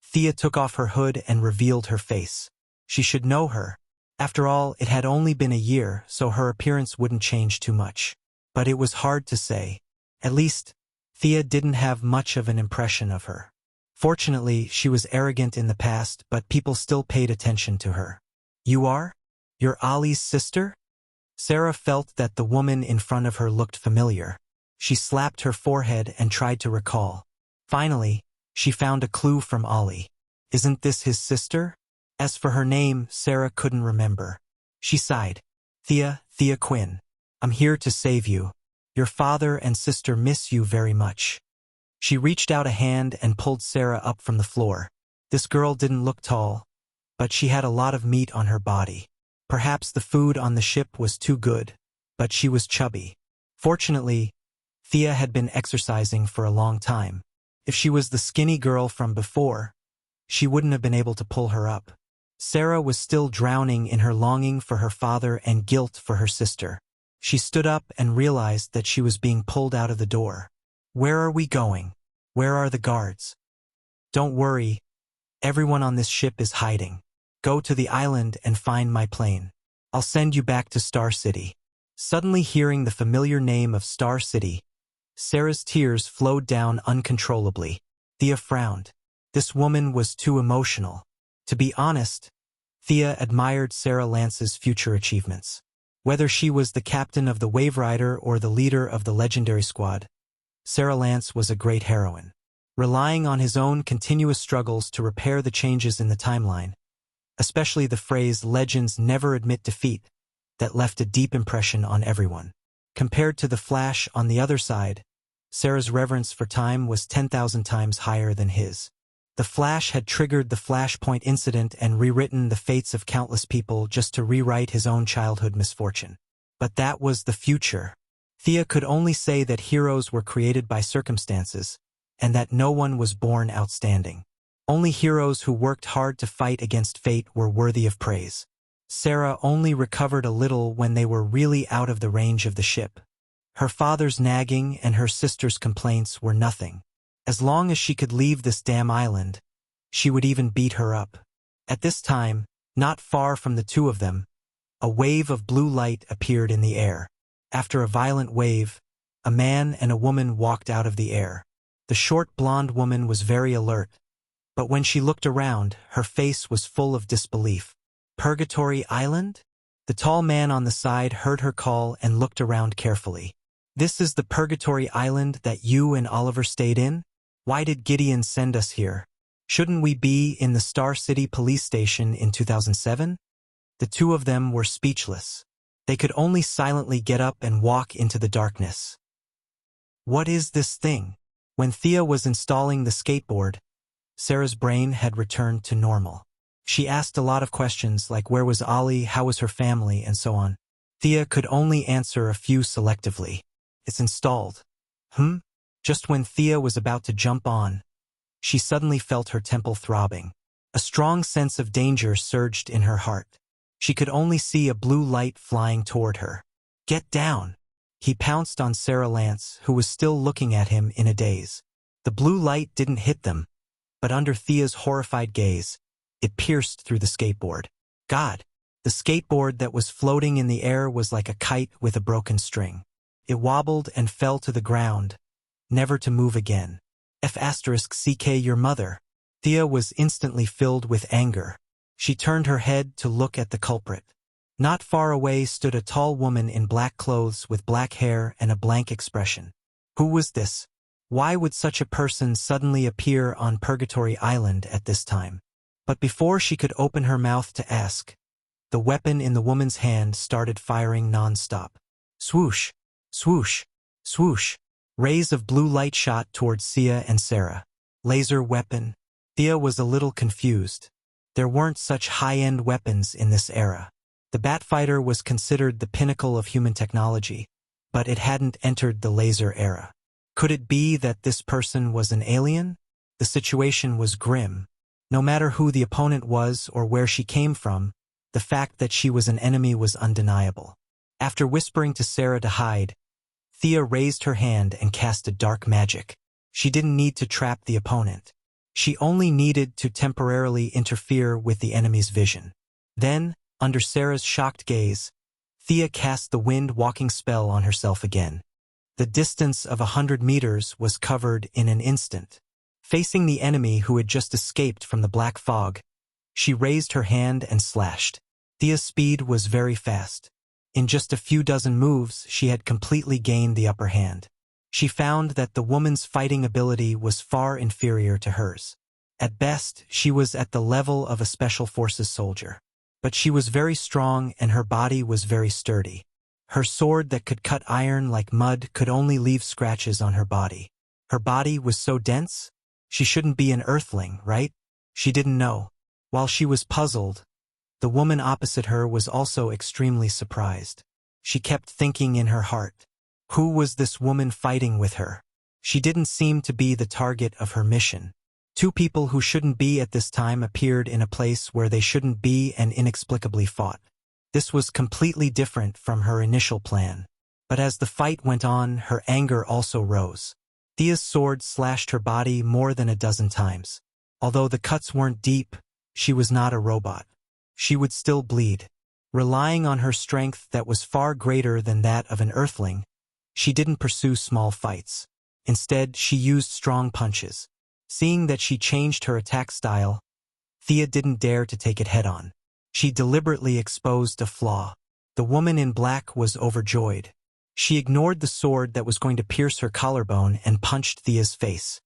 Thea took off her hood and revealed her face. She should know her. After all, it had only been a year, so her appearance wouldn't change too much. But it was hard to say. At least, Thea didn't have much of an impression of her. Fortunately, she was arrogant in the past, but people still paid attention to her. You are? You're Ali's sister? Sarah felt that the woman in front of her looked familiar. She slapped her forehead and tried to recall. Finally, she found a clue from Ali. Isn't this his sister? As for her name, Sarah couldn't remember. She sighed. Thea Quinn. I'm here to save you. Your father and sister miss you very much. She reached out a hand and pulled Sarah up from the floor. This girl didn't look tall, but she had a lot of meat on her body. Perhaps the food on the ship was too good, but she was chubby. Fortunately, Thea had been exercising for a long time. If she was the skinny girl from before, she wouldn't have been able to pull her up. Sarah was still drowning in her longing for her father and guilt for her sister. She stood up and realized that she was being pulled out of the door. Where are we going? Where are the guards? Don't worry, everyone on this ship is hiding. Go to the island and find my plane. I'll send you back to Star City. Suddenly hearing the familiar name of Star City, Sarah's tears flowed down uncontrollably. Thea frowned. This woman was too emotional. To be honest, Thea admired Sarah Lance's future achievements. Whether she was the captain of the Wave Rider or the leader of the legendary squad, Sarah Lance was a great heroine. Relying on his own continuous struggles to repair the changes in the timeline, especially the phrase "legends never admit defeat," that left a deep impression on everyone. Compared to the Flash on the other side, Sarah's reverence for time was 10,000 times higher than his. The Flash had triggered the Flashpoint incident and rewritten the fates of countless people just to rewrite his own childhood misfortune. But that was the future. Thea could only say that heroes were created by circumstances, and that no one was born outstanding. Only heroes who worked hard to fight against fate were worthy of praise. Sarah only recovered a little when they were really out of the range of the ship. Her father's nagging and her sister's complaints were nothing. As long as she could leave this damn island, she would even beat her up. At this time, not far from the two of them, a wave of blue light appeared in the air. After a violent wave, a man and a woman walked out of the air. The short blonde woman was very alert, but when she looked around, her face was full of disbelief. Purgatory Island? The tall man on the side heard her call and looked around carefully. This is the Purgatory Island that you and Oliver stayed in? Why did Gideon send us here? Shouldn't we be in the Star City police station in 2007? The two of them were speechless. They could only silently get up and walk into the darkness. What is this thing? When Thea was installing the skateboard, Sarah's brain had returned to normal. She asked a lot of questions like where was Ollie, how was her family, and so on. Thea could only answer a few selectively. It's installed. Just when Thea was about to jump on, she suddenly felt her temple throbbing. A strong sense of danger surged in her heart. She could only see a blue light flying toward her. Get down! He pounced on Sarah Lance, who was still looking at him in a daze. The blue light didn't hit them, but under Thea's horrified gaze, it pierced through the skateboard. God! The skateboard that was floating in the air was like a kite with a broken string. It wobbled and fell to the ground, never to move again. F***ck your mother. Thea was instantly filled with anger. She turned her head to look at the culprit. Not far away stood a tall woman in black clothes with black hair and a blank expression. Who was this? Why would such a person suddenly appear on Purgatory Island at this time? But before she could open her mouth to ask, the weapon in the woman's hand started firing non-stop. Swoosh, swoosh, swoosh. Rays of blue light shot towards Thea and Sarah. Laser weapon. Thea was a little confused. There weren't such high-end weapons in this era. The Batfighter was considered the pinnacle of human technology, but it hadn't entered the laser era. Could it be that this person was an alien? The situation was grim. No matter who the opponent was or where she came from, the fact that she was an enemy was undeniable. After whispering to Sarah to hide, Thea raised her hand and cast a dark magic. She didn't need to trap the opponent. She only needed to temporarily interfere with the enemy's vision. Then, under Sarah's shocked gaze, Thea cast the wind-walking spell on herself again. The distance of 100 meters was covered in an instant. Facing the enemy who had just escaped from the black fog, she raised her hand and slashed. Thea's speed was very fast. In just a few dozen moves, she had completely gained the upper hand. She found that the woman's fighting ability was far inferior to hers. At best, she was at the level of a special forces soldier. But she was very strong and her body was very sturdy. Her sword that could cut iron like mud could only leave scratches on her body. Her body was so dense? She shouldn't be an earthling, right? She didn't know. While she was puzzled, the woman opposite her was also extremely surprised. She kept thinking in her heart, who was this woman fighting with her? She didn't seem to be the target of her mission. Two people who shouldn't be at this time appeared in a place where they shouldn't be and inexplicably fought. This was completely different from her initial plan. But as the fight went on, her anger also rose. Thea's sword slashed her body more than a dozen times. Although the cuts weren't deep, she was not a robot. She would still bleed. Relying on her strength that was far greater than that of an earthling, she didn't pursue small fights. Instead, she used strong punches. Seeing that she changed her attack style, Thea didn't dare to take it head-on. She deliberately exposed a flaw. The woman in black was overjoyed. She ignored the sword that was going to pierce her collarbone and punched Thea's face.